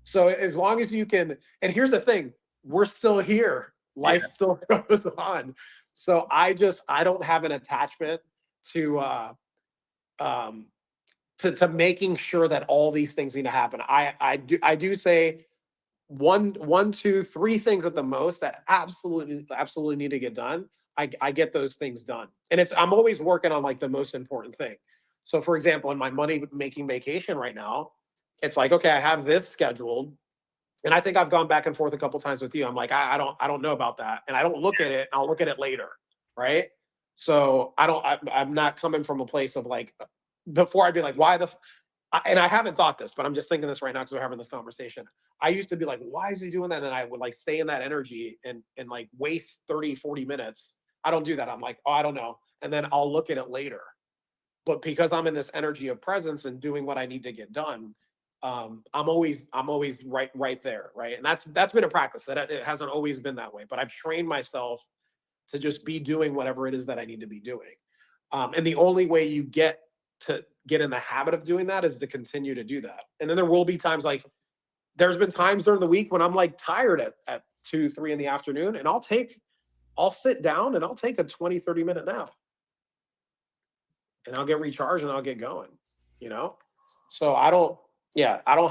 So as long as you can, and here's the thing, we're still here. Life still goes on. So I don't have an attachment to to making sure that all these things need to happen. I do say one, 2, 3 things at the most that absolutely need to get done. I get those things done. And I'm always working on like the most important thing. So for example, in my money making vacation right now, it's like, okay, I have this scheduled. And I think I've gone back and forth a couple times with you. I'm like, I don't know about that. And I don't look at it. I'll look at it later. Right. So I'm not coming from a place of like, before I'd be like, why and I haven't thought this, but I'm just thinking this right now because we're having this conversation. I used to be like, why is he doing that? And I would like stay in that energy and like waste 30, 40 minutes. I don't do that. I'm like, oh, I don't know. And then I'll look at it later. But because I'm in this energy of presence and doing what I need to get done, I'm always right there, right? And that's been a practice. That it hasn't always been that way, but I've trained myself to just be doing whatever it is that I need to be doing. And the only way you get in the habit of doing that is to continue to do that. And then there will be times, like there's been times during the week when I'm like tired at 2, 3 in the afternoon, and I'll sit down and I'll take a 20, 30-minute nap. And I'll get recharged and I'll get going, you know? So I don't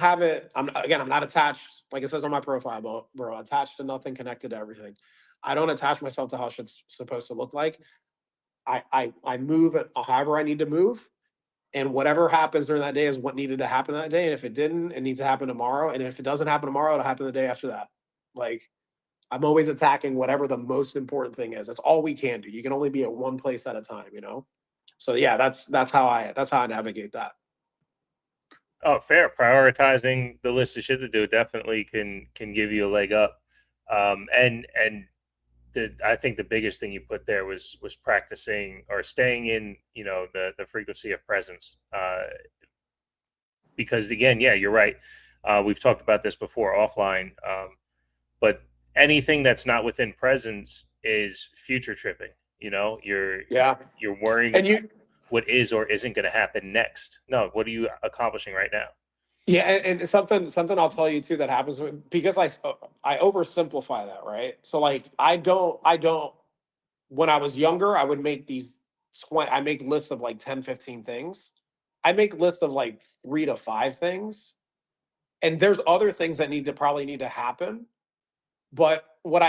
have it. I'm not attached, like it says on my profile, bro, attached to nothing, connected to everything. I don't attach myself to how shit's supposed to look like. I move it however I need to move. And whatever happens during that day is what needed to happen that day. And if it didn't, it needs to happen tomorrow. And if it doesn't happen tomorrow, it'll happen the day after that. Like, I'm always attacking whatever the most important thing is. That's all we can do. You can only be at one place at a time, you know? So yeah, that's how I navigate that. Oh, fair. Prioritizing the list of shit to do definitely can give you a leg up. And I think the biggest thing you put there was practicing or staying in, the frequency of presence. Because again, yeah, you're right. We've talked about this before offline. But anything that's not within presence is future tripping. You're worrying And what is or isn't going to happen next. No, what are you accomplishing right now? Yeah, and something I'll tell you too that happens because I oversimplify that, right? So like I don't when I was younger, I would make I make lists of like 10, 15 things. I make lists of like 3 to 5 things. And there's other things that probably need to happen. But what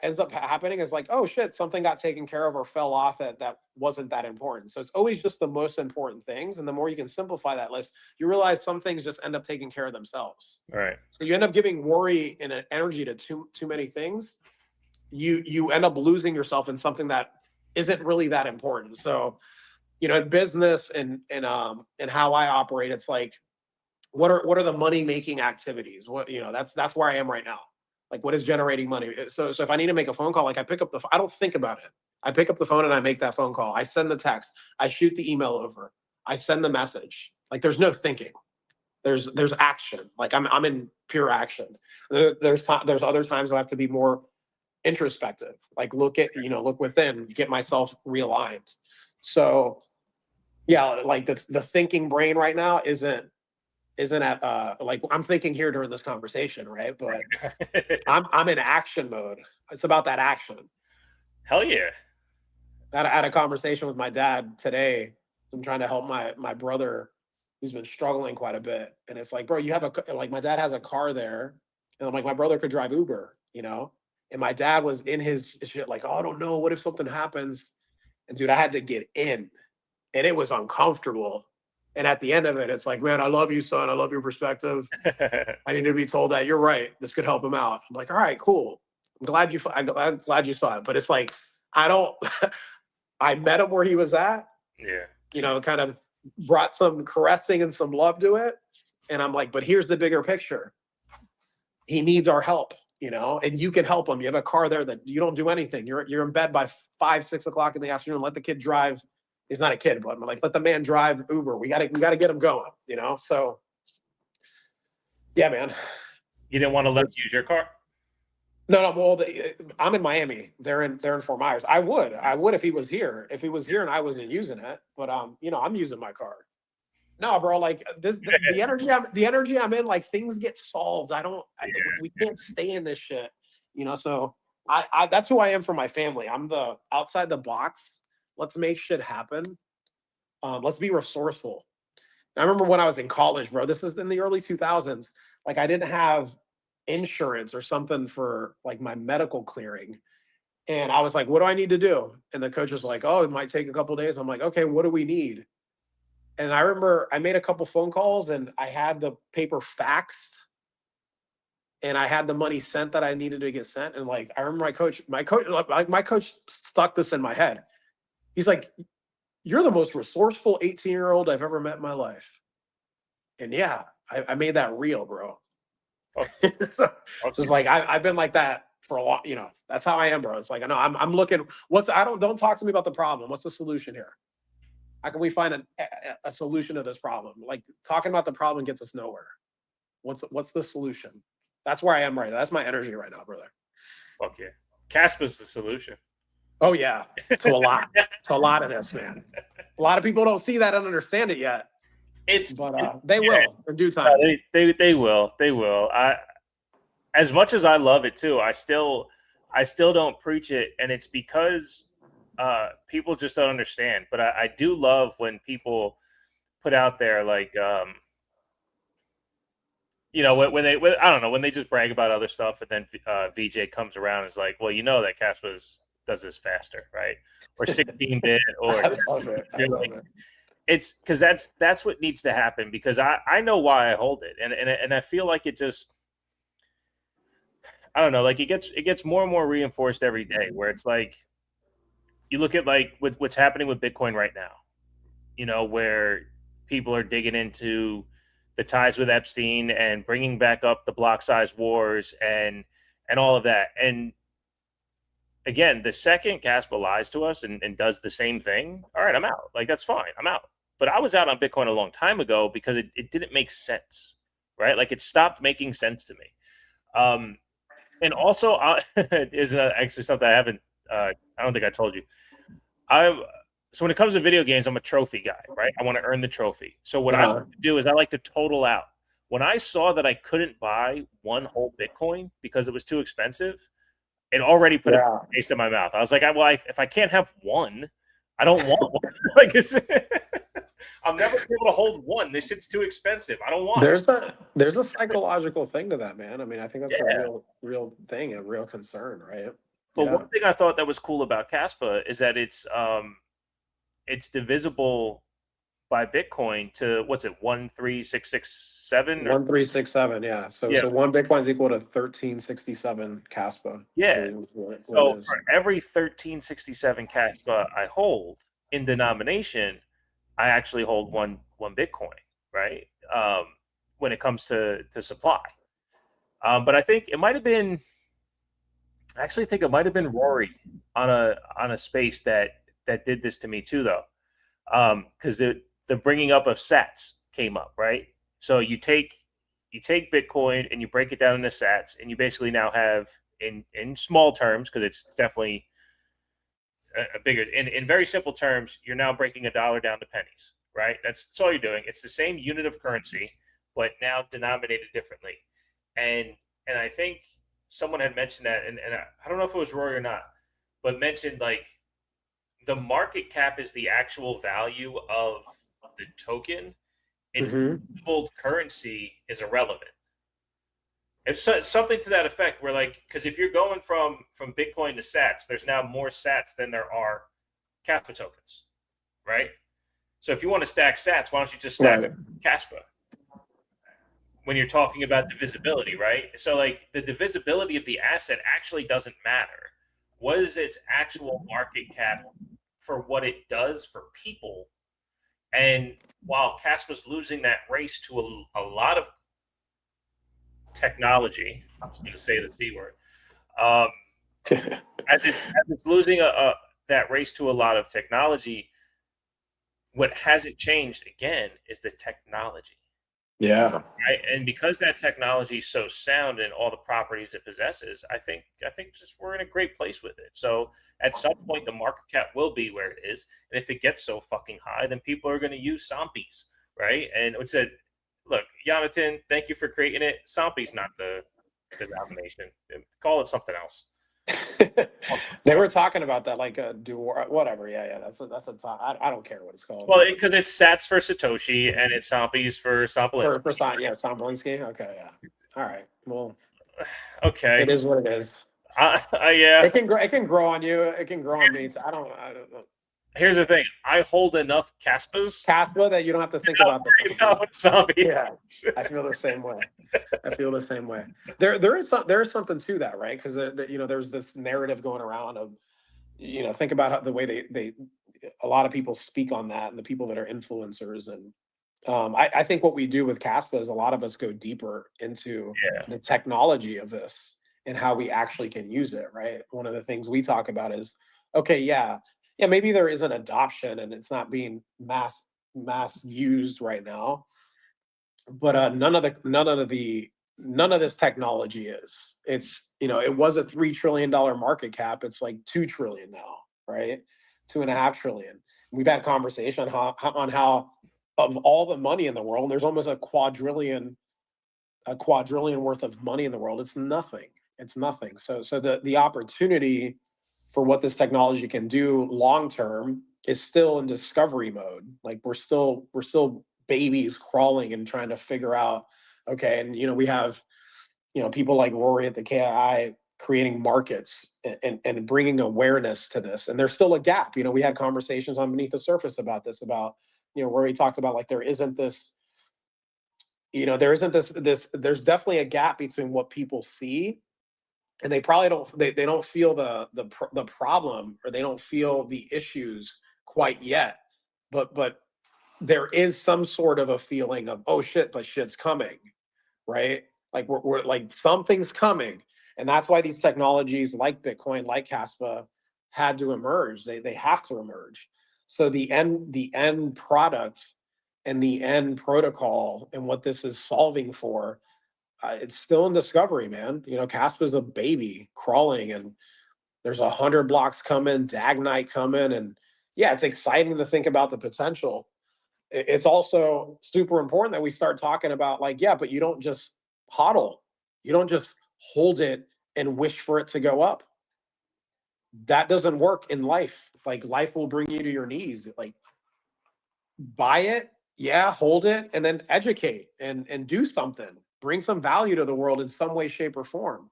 ends up happening is like, oh shit, something got taken care of or fell off that wasn't that important. So it's always just the most important things. And the more you can simplify that list, you realize some things just end up taking care of themselves. All right. So you end up giving worry and energy to too many things. You end up losing yourself in something that isn't really that important. So, in business and how I operate, it's like, what are the money making activities? That's where I am right now. Like, what is generating money? So if I need to make a phone call, like I don't think about it. I pick up the phone and I make that phone call. I send the text. I shoot the email over. I send the message. Like, there's no thinking. There's action. Like I'm in pure action. There's other times I have to be more introspective. Like look within, get myself realigned. So yeah, like the thinking brain right now isn't at like I'm thinking here during this conversation, right? But I'm in action mode. It's about that action. Hell yeah. I had a conversation with my dad today. I'm trying to help my brother who's been struggling quite a bit. And it's like, bro, you have my dad has a car there. And I'm like, my brother could drive Uber, And my dad was in his shit like, oh, I don't know. What if something happens? And dude, I had to get in, and it was uncomfortable. And at the end of it, it's like, man, I love you, son. I love your perspective. I need to be told that you're right. This could help him out. I'm like, all right, cool. I'm glad you saw it. But it's like, I don't, I met him where he was at, Yeah. Kind of brought some caressing and some love to it. And I'm like, but here's the bigger picture. He needs our help, and you can help him. You have a car there that you don't do anything. You're in bed by 5, 6 o'clock in the afternoon. Let the kid drive. He's not a kid, but I'm like, let the man drive Uber. We gotta get him going, So yeah, man. You didn't want to let him use your car? No. Well, I'm in Miami. They're in Fort Myers. I would if he was here. If he was here and I wasn't using it, but I'm using my car. No, bro. Like the energy I'm in. Like things get solved. We can't stay in this shit. So I that's who I am for my family. I'm the outside the box. Let's make shit happen. Let's be resourceful. I remember when I was in college, bro. This is in the early 2000s. Like I didn't have insurance or something for like my medical clearing. And I was like, what do I need to do? And the coach was like, oh, it might take a couple of days. I'm like, okay, what do we need? And I remember I made a couple phone calls and I had the paper faxed and I had the money sent that I needed to get sent. And like, I remember my coach stuck this in my head. He's like, you're the most resourceful 18-year-old I've ever met in my life. And yeah, I made that real, bro. Okay. So it's like I've been like that for a lot. That's how I am, bro. It's like I know I'm looking. Don't talk to me about the problem. What's the solution here? How can we find a solution to this problem? Like talking about the problem gets us nowhere. What's the solution? That's where I am right now. That's my energy right now, brother. Fuck yeah. Kaspa's the solution. Oh yeah, to a lot. To a lot of this, man. A lot of people don't see that and understand it yet. They will in due time. They will. They will. As much as I love it too, I still don't preach it, and it's because people just don't understand. But I do love when people put out there like I don't know, when they just brag about other stuff, and then VJ comes around and is like, well, that Kaspa does this faster, right? Or 16-bit, or I love it. It. It's because that's what needs to happen, because I know why I hold it, and I feel like it just, I don't know, like it gets more and more reinforced every day, where it's like you look at like what's happening with Bitcoin right now, where people are digging into the ties with Epstein and bringing back up the block size wars and all of that. And again, the second Kaspa lies to us and does the same thing, all right, I'm out. Like, that's fine. I'm out. But I was out on Bitcoin a long time ago because it didn't make sense, right? Like, it stopped making sense to me. And also, is actually something I haven't, I don't think I told you. So when it comes to video games, I'm a trophy guy, right? I want to earn the trophy. So what I like to do is I like to total out. When I saw that I couldn't buy one whole Bitcoin because it was too expensive, it already put a taste in my mouth. I was like, well, if I can't have one, I don't want one. Like, I'm never able to hold one. This shit's too expensive. I don't want it. There's a psychological thing to that, man. I mean, I think that's a real thing, a real concern, right? But one thing I thought that was cool about Kaspa is that it's divisible by Bitcoin to, what's it, 13667? 13667, yeah. So one Bitcoin's equal to 1367 Kaspa. Yeah. So for every 1367 Kaspa I hold in denomination, I actually hold one Bitcoin, right? When it comes to supply. But I think it might have been, Rory on a space that did this to me too, though. Because the bringing up of sats came up, right? So you take Bitcoin and you break it down into sats, and you basically now have, in small terms, because it's definitely a bigger, in very simple terms, you're now breaking $1 down to pennies, right? That's all you're doing. It's the same unit of currency, but now denominated differently. And I think someone had mentioned that, and I don't know if it was Rory or not, but mentioned like the market cap is the actual value of the token. Its gold currency is irrelevant. It's something to that effect, where like, because if you're going from Bitcoin to sats, there's now more sats than there are Kaspa tokens, right? So if you want to stack sats, why don't you just stack Kaspa? When you're talking about divisibility, right? So like the divisibility of the asset actually doesn't matter. What is its actual market cap for what it does for people? And while Kaspa's losing that race to a lot of technology, I was going to say the C word, as it's losing that race to a lot of technology, what hasn't changed again is the technology. Yeah. Right? And because that technology is so sound and all the properties it possesses, I think just we're in a great place with it. So at some point, the market cap will be where it is, and if it gets so fucking high, then people are going to use Sompies, right? And it said, look, Jonathan, thank you for creating it. Sompi's not the denomination. Call it something else. They were talking about that, like a whatever. Yeah. That's a top. I don't care what it's called. Well, because it's Sats for Satoshi and it's Sompies for Sompolinski. Sompolinski. Okay, yeah. All right. Well, okay. It is what it is. Yeah. It can grow on you. It can grow on me. I don't know. Here's the thing: I hold enough Kaspa that you don't have to think about the zombies. Yeah, I feel the same way. There is something to that, right? Because there's this narrative going around of, think about the way they a lot of people speak on that, and the people that are influencers, and I think what we do with Kaspa is a lot of us go deeper into the technology of this and how we actually can use it, right? One of the things we talk about is, okay, maybe there is an adoption and it's not being mass used right now, but none of this technology is. It's it was a $3 trillion market cap. It's like 2 trillion now, right? 2.5 trillion. We've had conversation on how of all the money in the world, there's almost a quadrillion worth of money in the world. It's nothing. So the opportunity for what this technology can do long term is still in discovery mode. Like we're still babies crawling and trying to figure out, okay, and we have people like Rory at the KII creating markets and bringing awareness to this, and there's still a gap. We had conversations on Beneath the Surface about this, about where he talks about, like, there's definitely a gap between what people see, and they probably don't feel the problem, or they don't feel the issues quite yet, but there is some sort of a feeling of, oh shit, but shit's coming, right? Like we're like, something's coming, and that's why these technologies like Bitcoin, like Kaspa, had to emerge. They have to emerge. So the end product and the end protocol and what this is solving for, it's still in discovery, man. Kaspa's a baby crawling, and there's 100 blocks coming, DAG Night coming, and yeah, it's exciting to think about the potential. It's also super important that we start talking about, like, yeah, but you don't just hodl. You don't just hold it and wish for it to go up. That doesn't work in life. Like, life will bring you to your knees. Like, buy it, hold it, and then educate and do something. Bring some value to the world in some way, shape, or form.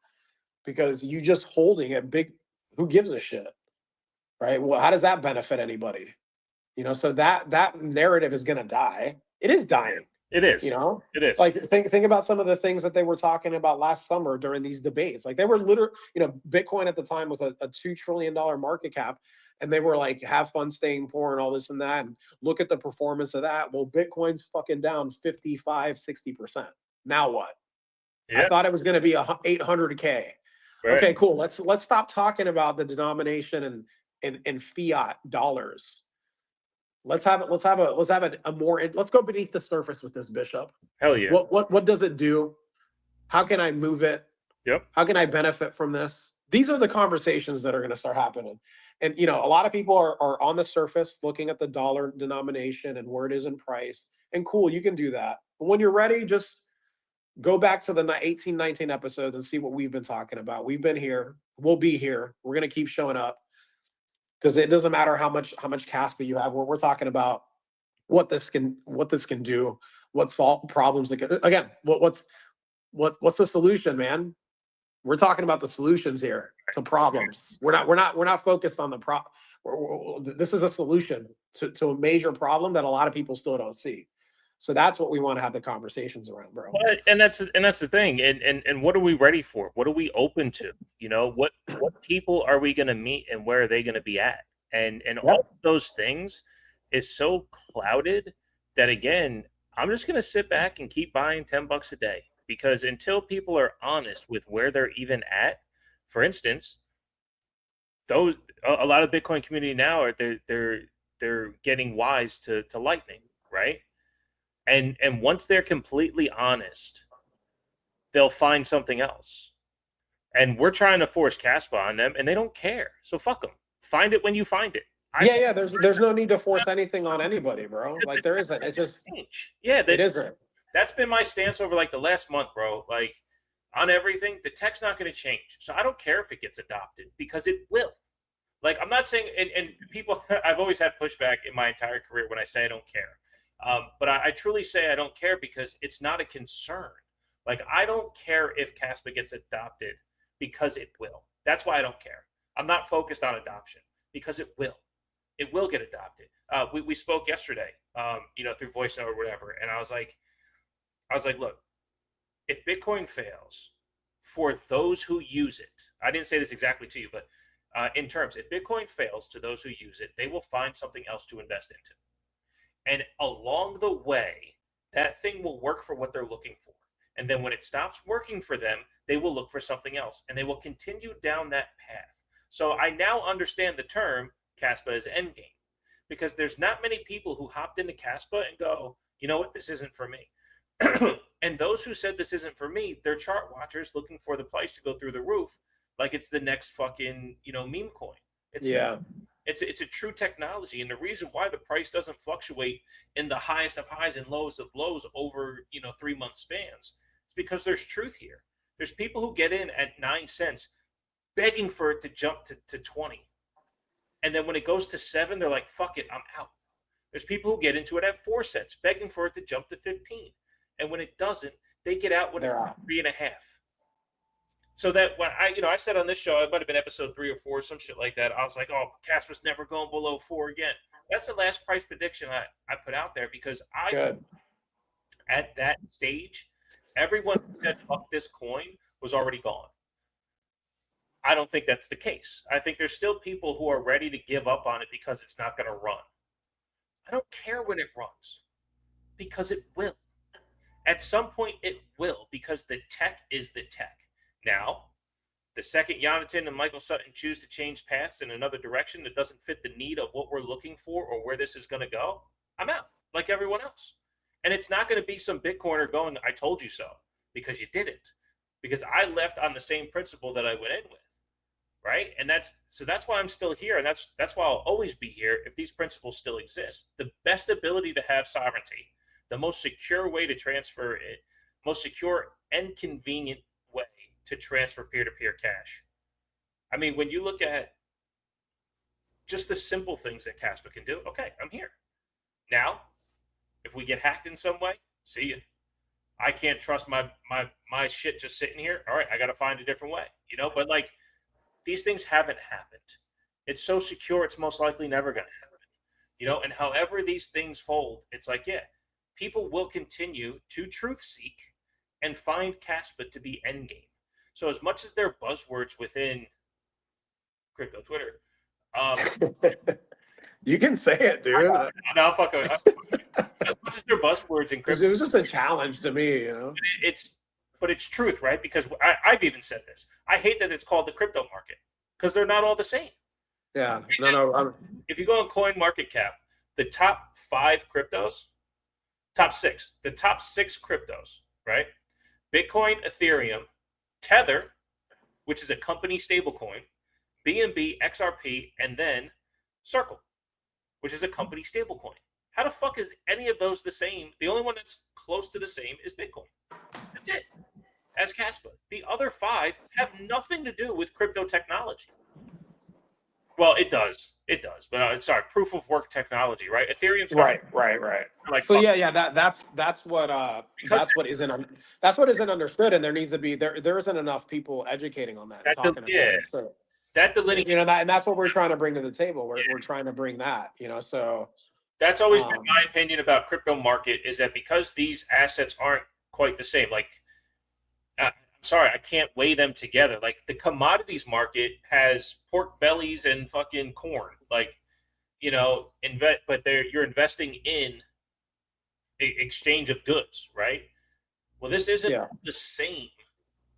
Because you just holding it big, who gives a shit, right? Well, how does that benefit anybody? So that narrative is going to die. It is dying. It is. It is. Like, think about some of the things that they were talking about last summer during these debates. Like, they were literally, Bitcoin at the time was a $2 trillion market cap. And they were like, have fun staying poor and all this and that. And look at the performance of that. Well, Bitcoin's fucking down 55, 60%. Now what? I thought it was going to be 800K. Right. Okay, cool. Let's stop talking about the denomination and fiat dollars. Let's go beneath the surface with this, Bishop. Hell yeah. What does it do? How can I move it? Yep. How can I benefit from this? These are the conversations that are going to start happening. And, a lot of people are on the surface looking at the dollar denomination and where it is in price. And cool, you can do that. But when you're ready, just go back to the 18, 19 episodes and see what we've been talking about. We've been here. We'll be here. We're going to keep showing up. Because it doesn't matter how much Kaspa you have. We're talking about what this can do, what solve problems. Again, what's the solution, man? We're talking about the solutions here to problems. We're not focused on the This is a solution to a major problem that a lot of people still don't see. So that's what we want to have the conversations around, bro. And that's the thing. And what are we ready for? What are we open to? You know, what people are we going to meet, and where are they going to be at? And all of those things is so clouded that, again, I'm just going to sit back and keep buying $10 a day, because until people are honest with where they're even at, for instance, a lot of Bitcoin community now are they're getting wise to Lightning, right? And once they're completely honest, they'll find something else. And we're trying to force Kaspa on them, and they don't care. So fuck them. Find it when you find it. Yeah. There's no need to force anything on anybody, bro. Like, there isn't. It's just it isn't. That's been my stance over like the last month, bro. Like, on everything, the tech's not going to change. So I don't care if it gets adopted, because it will. Like, I'm not saying, and people, I've always had pushback in my entire career when I say I don't care. But I truly say I don't care, because it's not a concern. Like, I don't care if Kaspa gets adopted, because it will. That's why I don't care. I'm not focused on adoption, because it will. It will get adopted. We spoke yesterday, through voice note or whatever, and I was like, look, if Bitcoin fails, for those who use it, I didn't say this exactly to you, but in terms, if Bitcoin fails to those who use it, they will find something else to invest into. And along the way, that thing will work for what they're looking for. And then when it stops working for them, they will look for something else, and they will continue down that path. So I now understand the term Kaspa is endgame, because there's not many people who hopped into Kaspa and go, you know what, this isn't for me. And those who said this isn't for me, they're chart watchers looking for the price to go through the roof, like it's the next fucking, meme coin. It's a true technology, and the reason why the price doesn't fluctuate in the highest of highs and lowest of lows over 3-month spans, it's because there's truth here. There's people who get in at 9 cents begging for it to jump to 20, and then when it goes to 7, they're like, fuck it, I'm out. There's people who get into it at 4 cents begging for it to jump to 15, and when it doesn't, they get out with 3.5. So that when I said on this show, it might have been episode 3 or 4, some shit like that, I was like, oh, Kaspa's never going below 4 again. That's the last price prediction I put out there, because at that stage, everyone who said fuck this coin was already gone. I don't think that's the case. I think there's still people who are ready to give up on it because it's not going to run. I don't care when it runs, because it will. At some point, it will, because the tech is the tech. Now, the second Jonathan and Michael Sutton choose to change paths in another direction that doesn't fit the need of what we're looking for or where this is going to go, I'm out, like everyone else. And it's not going to be some Bitcoiner going, I told you so, because you didn't. Because I left on the same principle that I went in with, right? And that's why I'm still here, and that's why I'll always be here if these principles still exist. The best ability to have sovereignty, the most secure way to transfer it, most secure and convenient way to transfer peer-to-peer cash. I mean, when you look at just the simple things that Kaspa can do, okay, I'm here. Now, if we get hacked in some way, see you. I can't trust my shit just sitting here. All right, I got to find a different way, But like, these things haven't happened. It's so secure, it's most likely never going to happen, And however these things fold, it's like, yeah, people will continue to truth seek and find Kaspa to be endgame. So as much as they're buzzwords within crypto Twitter, you can say it, dude. No, fuck it. As much as they're buzzwords in crypto, it was just a challenge to me, But it's truth, right? Because I've even said this. I hate that it's called the crypto market, because they're not all the same. Yeah, If you go on CoinMarketCap, the top 5 cryptos, top 6, the top 6 cryptos, right? Bitcoin, Ethereum, Tether, which is a company stablecoin, BNB, XRP, and then Circle, which is a company stablecoin. How the fuck is any of those the same? The only one that's close to the same is Bitcoin. That's it. As Kaspa. The other 5 have nothing to do with crypto technology. Well, it does. It does. But sorry, proof of work technology, right? Ethereum's right. Like, so that's what isn't understood, and there needs to be there isn't enough people educating on that. And talking about it. So that delineation, you know, and that's what we're trying to bring to the table. We're trying to bring that, you know, so that's always been my opinion about crypto market, is that because these assets aren't quite the same, like, I'm sorry, I can't weigh them together. Like, the commodities market has pork bellies and fucking corn, like, you know, but you're investing in exchange of goods, right? Well, this isn't the same.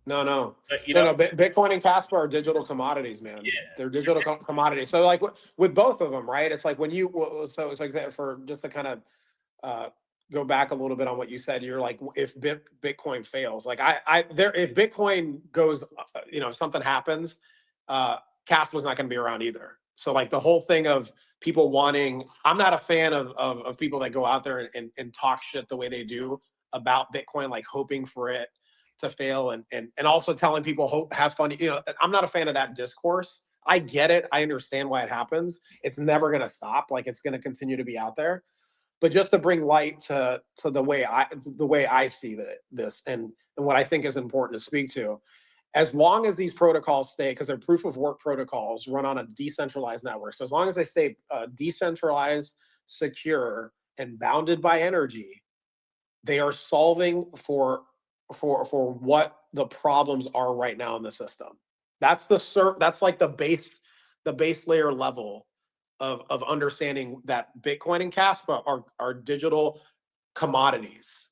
No. But, you know, Bitcoin and Kaspa are digital commodities, man. Yeah. They're digital commodities. So like with both of them, right? It's like when so it's like that, for just to kind of go back a little bit on what you said. You're like, if Bitcoin fails, like if Bitcoin goes, you know, if something happens, Kaspa's not going to be around either. So like the whole thing of people wanting, I'm not a fan of people that go out there and talk shit the way they do about Bitcoin, like hoping for it to fail and also telling people have fun. You know, I'm not a fan of that discourse. I get it. I understand why it happens. It's never going to stop. Like, it's going to continue to be out there. But just to bring light to the way I see this and what I think is important to speak to, as long as these protocols stay, because they're proof of work protocols, run on a decentralized network. So as long as they stay decentralized, secure, and bounded by energy, they are solving for what the problems are right now in the system. That's like the base layer level of understanding that Bitcoin and Kaspa are digital commodities.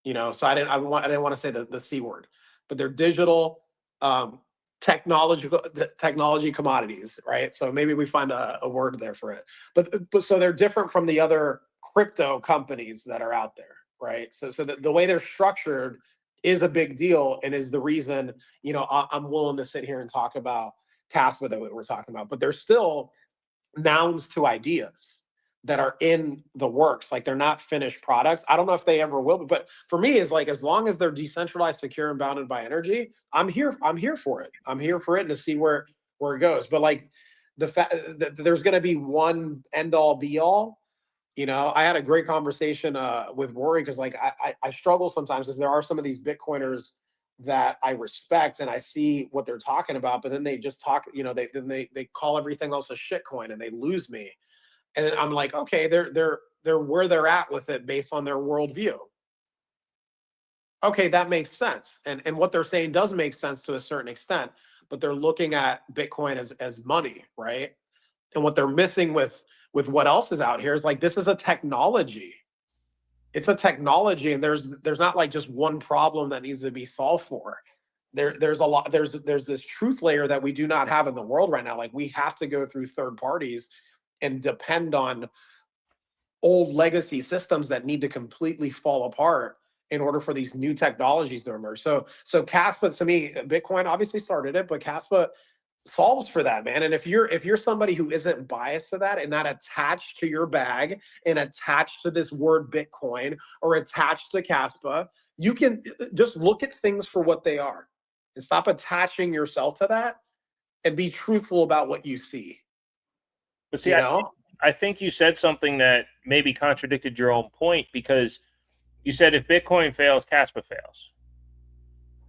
You know, so I didn't want to say the C word, but they're digital technology commodities, right? So maybe we find a word there for it. But so they're different from the other crypto companies that are out there, right? So the way they're structured is a big deal and is the reason, you know, I'm willing to sit here and talk about Kaspa that we're talking about, but they're still nouns to ideas that are in the works. Like, they're not finished products. I don't know if they ever will be, but for me, is like, as long as they're decentralized, secure, and bounded by energy, I'm here for it. I'm here for it and to see where it goes. But like, the fact that there's going to be one end all be all, you know, I had a great conversation with Rory, because like I struggle sometimes, because there are some of these Bitcoiners that I respect and I see what they're talking about, but then they just talk, you know, they call everything else a shitcoin and they lose me. And I'm like, okay, they're where they're at with it based on their worldview. Okay, that makes sense. And what they're saying does make sense to a certain extent, but they're looking at Bitcoin as money, right? And what they're missing with what else is out here is like, this is a technology. It's a technology, and there's not like just one problem that needs to be solved for. There's a lot, there's this truth layer that we do not have in the world right now. Like, we have to go through third parties and depend on old legacy systems that need to completely fall apart in order for these new technologies to emerge. So Kaspa, to me, Bitcoin obviously started it, but Kaspa solves for that, man. And if you're somebody who isn't biased to that and not attached to your bag and attached to this word Bitcoin or attached to Kaspa, you can just look at things for what they are and stop attaching yourself to that and be truthful about what you see. But see, you know, I think you said something that maybe contradicted your own point, because you said if Bitcoin fails, Kaspa fails,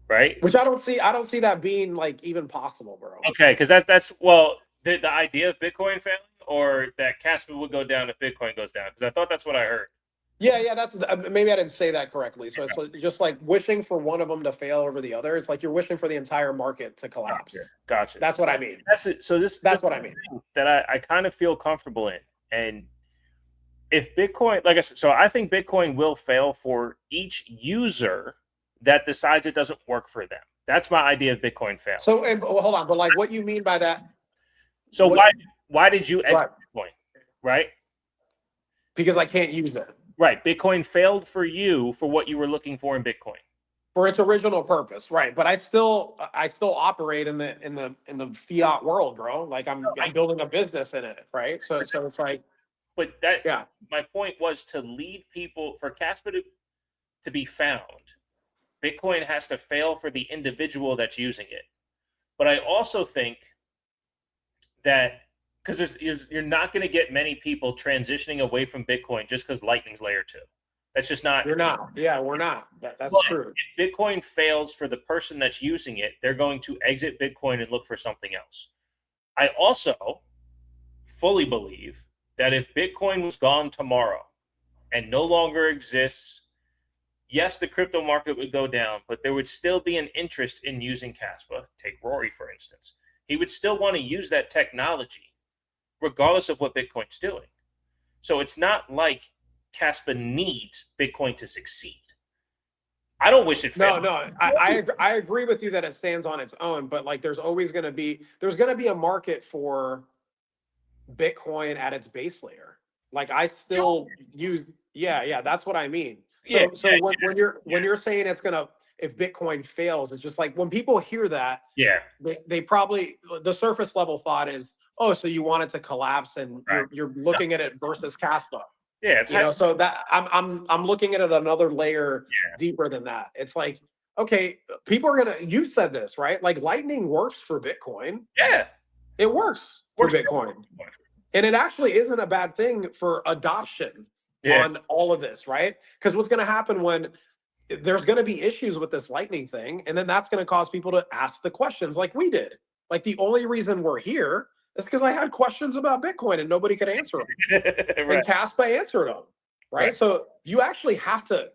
right? which I don't see that being like even possible, bro. Okay, because that's well, the idea of Bitcoin failing, or that Kaspa would go down if Bitcoin goes down, because I thought that's what I heard. Yeah, that's maybe I didn't say that correctly. So it's just like wishing for one of them to fail over the other. It's like you're wishing for the entire market to collapse. Gotcha. That's what I mean. That's it. So that's what I mean. That I kind of feel comfortable in. And if Bitcoin, like I said, so I think Bitcoin will fail for each user that decides it doesn't work for them. That's my idea of Bitcoin fail. So hold on, but like, what you mean by that? So why did you exit Bitcoin? Right? Because I can't use it. Right. Bitcoin failed for you for what you were looking for in Bitcoin. For its original purpose, right? But I still operate in the fiat world, bro. Like, I'm building a business in it, right? So it's like, but my point was to lead people, for Kaspa to be found. Bitcoin has to fail for the individual that's using it. But I also think that, because you're not going to get many people transitioning away from Bitcoin just because Lightning's layer 2. That's just not. You're not. Yeah, we're not. That's true. If Bitcoin fails for the person that's using it, they're going to exit Bitcoin and look for something else. I also fully believe that if Bitcoin was gone tomorrow and no longer exists, yes, the crypto market would go down, but there would still be an interest in using Kaspa. Take Rory, for instance. He would still want to use that technology, regardless of what Bitcoin's doing. So it's not like Kaspa needs Bitcoin to succeed. I don't wish it failed. I agree with you that it stands on its own, but like there's going to be a market for Bitcoin at its base layer. Like I still use, that's what I mean. When you're saying if Bitcoin fails, it's just like when people hear that, they probably, the surface level thought is, oh, so you want it to collapse, and you're looking at it versus Kaspa. Yeah, it's so that I'm looking at it another layer deeper than that. It's like, okay, people are you've said this, right? Like Lightning works for Bitcoin. Yeah. It works for Bitcoin. And it actually isn't a bad thing for adoption on all of this, right? Because what's going to happen when there's going to be issues with this Lightning thing, and then that's going to cause people to ask the questions like we did. Like the only reason we're here is because I had questions about Bitcoin and nobody could answer them. And Kaspa answered them, right? So you actually have to,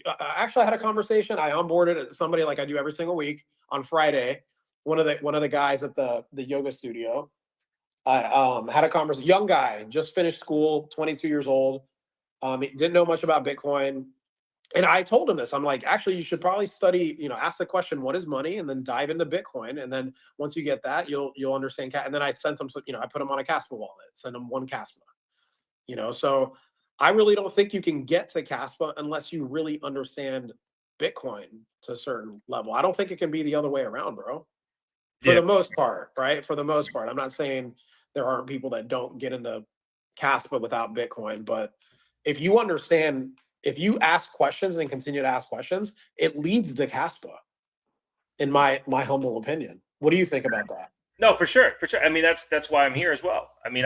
I actually had a conversation. I onboarded somebody like I do every single week on Friday. One of the guys at the yoga studio. I had a conversation, young guy, just finished school, 22 years old. He didn't know much about Bitcoin. And I told him this. I'm like, actually, you should probably study, ask the question, what is money? And then dive into Bitcoin. And then once you get that, you'll understand. And then I sent him, I put him on a Kaspa wallet, send him one Kaspa, so I really don't think you can get to Kaspa unless you really understand Bitcoin to a certain level. I don't think it can be the other way around, bro. For the most part, right? For the most part, I'm not saying there aren't people that don't get into Kaspa without Bitcoin, but if you understand, if you ask questions and continue to ask questions, it leads to Kaspa, in my humble opinion. What do you think about that? No, for sure. I mean, that's why I'm here as well. I mean,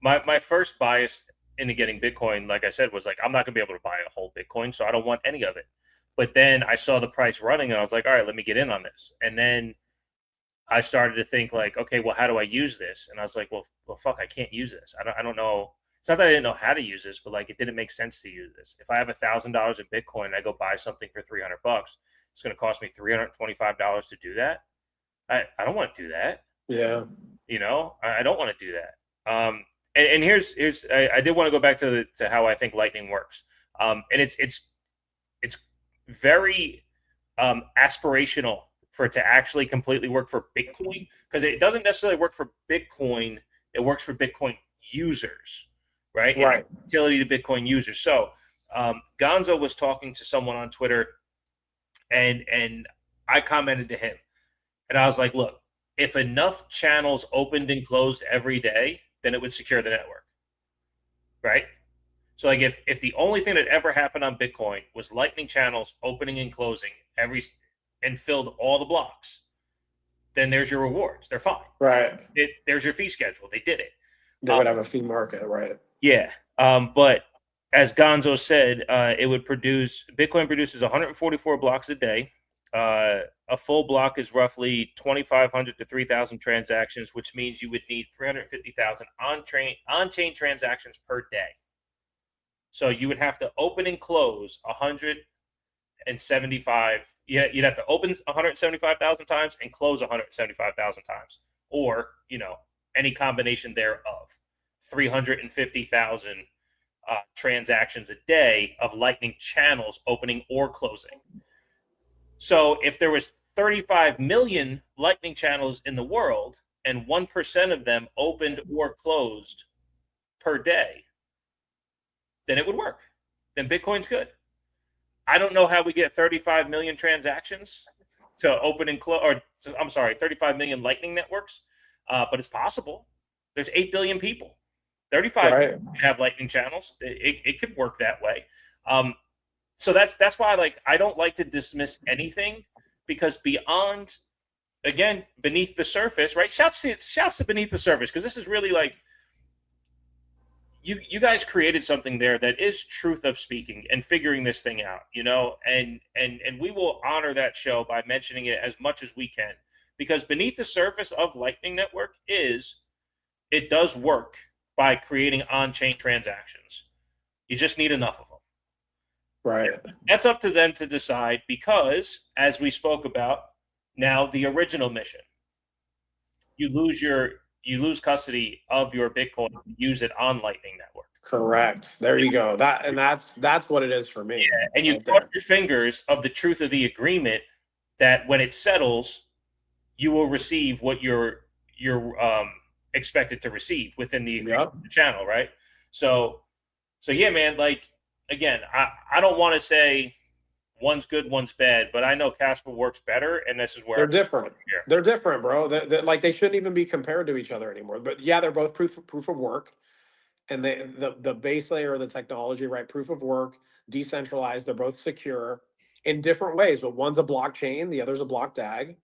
my first bias into getting Bitcoin, like I said, was like, I'm not gonna be able to buy a whole Bitcoin, so I don't want any of it. But then I saw the price running, and I was like, all right, let me get in on this. And then I started to think like, okay, well, how do I use this? And I was like, well, fuck, I can't use this. I don't know. It's not that I didn't know how to use this, but like it didn't make sense to use this. If I have $1,000 in Bitcoin and I go buy something for $300, it's going to cost me $325 to do that. I don't want to do that. Yeah. I don't want to do that. And here's I did want to go back to how I think Lightning works. And it's very aspirational for it to actually completely work for Bitcoin, because it doesn't necessarily work for Bitcoin. It works for Bitcoin users, right? Right. Utility to Bitcoin users. So Gonzo was talking to someone on Twitter, and I commented to him, and I was like, look, if enough channels opened and closed every day, then it would secure the network, right? So like if the only thing that ever happened on Bitcoin was Lightning channels opening and closing and filled all the blocks, then there's your rewards. They're fine. Right. There's your fee schedule. They did it. They would have a fee market, right? Yeah. But as Gonzo said, Bitcoin produces 144 blocks a day. A full block is roughly 2,500 to 3,000 transactions, which means you would need 350,000 on-chain transactions per day. So you would have to open and close 175. You'd have to open 175,000 times and close 175,000 times, or any combination thereof. 350,000 transactions a day of Lightning channels opening or closing. So if there was 35 million Lightning channels in the world and 1% of them opened or closed per day, then it would work. Then Bitcoin's good. I don't know how we get 35 million transactions to open and close, 35 million Lightning networks, but it's possible. There's 8 billion people. 35 have Lightning channels. It could work that way. So that's why I don't like to dismiss anything, because beyond, again, beneath the surface, right? Shouts to beneath the surface, because this is really like, you guys created something there that is truth of speaking and figuring this thing out, and we will honor that show by mentioning it as much as we can. because beneath the surface of Lightning Network is it does work by creating on-chain transactions. You just need enough of them. Right. That's up to them to decide because, as we spoke about, now the original mission, you lose custody of your Bitcoin, use it on Lightning Network. Correct. There you go. That's what it is for me. Yeah, and you right cross there. your fingers of the truth of the agreement that when it settles, you will receive what you're expected to receive within the channel, right? So yeah, man. Like again, I don't want to say one's good, one's bad, but I know Kaspa works better, and this is where They're different. Yeah. They're different, bro. Like they shouldn't even be compared to each other anymore. But yeah, they're both proof of work, and the base layer of the technology, right? Proof of work, decentralized. They're both secure in different ways, but one's a blockchain, the other's a block DAG.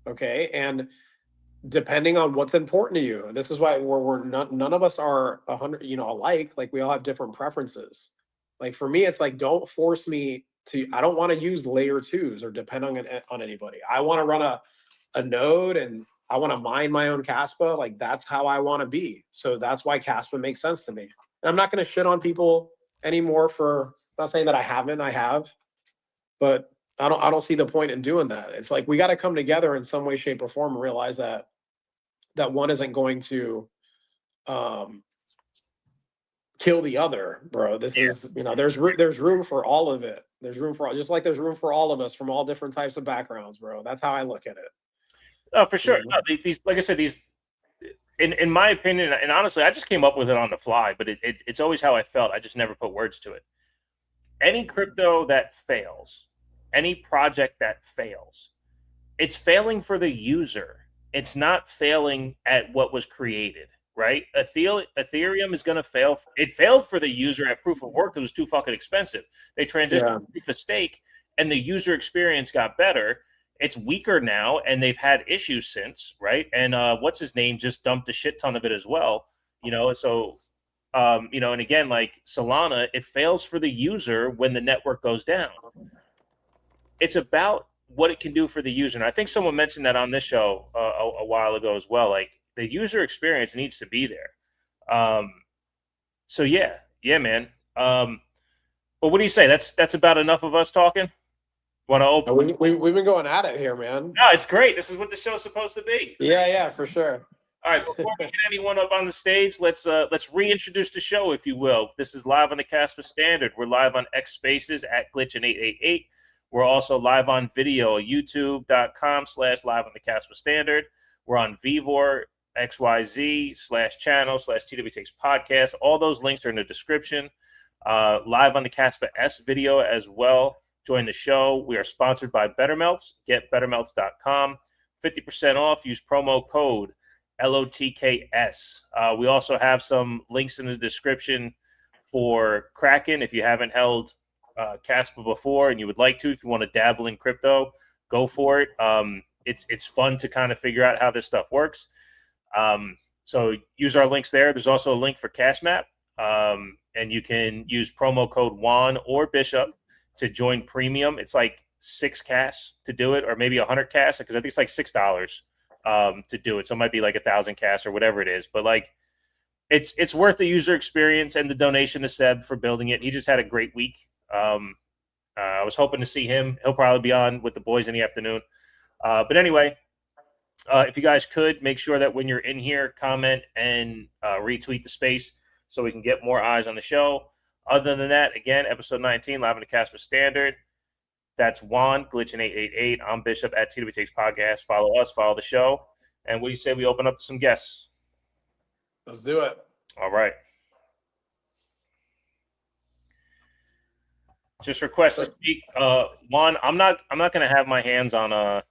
Okay, and depending on what's important to you, this is why we're none of us are 100, alike. Like we all have different preferences. Like for me, it's like don't force me to. I don't want to use layer 2s or depend on anybody. I want to run a node and I want to mine my own Kaspa. Like that's how I want to be. So that's why Kaspa makes sense to me. And I'm not going to shit on people anymore for. I'm not saying that I haven't. I have, but I don't see the point in doing that. It's like we got to come together in some way, shape, or form and realize that one isn't going to kill the other, bro. This is there's room for all of it. There's room for just like there's room for all of us from all different types of backgrounds, bro. That's how I look at it. Oh, for sure. No, these like I said, these in my opinion, and honestly, I just came up with it on the fly, but it's always how I felt. I just never put words to it. Any crypto that fails, any project that fails, it's failing for the user. It's not failing at what was created, right? Ethereum is going to fail. It failed for the user at proof of work because it was too fucking expensive. They transitioned to proof of stake, and the user experience got better. It's weaker now, and they've had issues since, right? And what's his name just dumped a shit ton of it as well, So, and again, like Solana, it fails for the user when the network goes down. It's about what it can do for the user. And I think someone mentioned that on this show a while ago as well. Like the user experience needs to be there. So yeah, man. But what do you say? That's about enough of us talking. Want to open? We've been going at it here, man. No, it's great. This is what the show's supposed to be. Yeah, for sure. All right, before we get anyone up on the stage, let's reintroduce the show, if you will. This is live on the Kaspa Standard. We're live on X Spaces at Glitchin888. We're also live on video, youtube.com/live on the Kaspa Standard. We're on Vivor, XYZ/channel/TWTX podcast. All those links are in the description. Live on the Kaspa video as well. Join the show. We are sponsored by Bettermelts. Get bettermelts.com. 50% off. Use promo code LOTKS. We also have some links in the description for Kraken. If you haven't held Kaspa before and you would like to, if you want to dabble in crypto, go for it. It's fun to kind of figure out how this stuff works. So use our links there. There's also a link for CashMap, and you can use promo code Juan or Bishop to join premium. It's like 6 CAS to do it, or maybe 100 CAS, because I think it's like $6 to do it. So it might be like 1,000 CAS or whatever it is. But like, it's worth the user experience and the donation to Seb for building it. He just had a great week. I was hoping to see him. He'll probably be on with the boys in the afternoon. But anyway, if you guys could make sure that when you're in here, comment and retweet the space so we can get more eyes on the show. Other than that, again, episode 19, live on the Kaspa Standard. That's Juan, Glitchin888. I'm Bishop at TWTX podcast. Follow us, follow the show. And what do you say we open up to some guests? Let's do it. All right. Just request to speak. Juan, I'm not going to have my hands on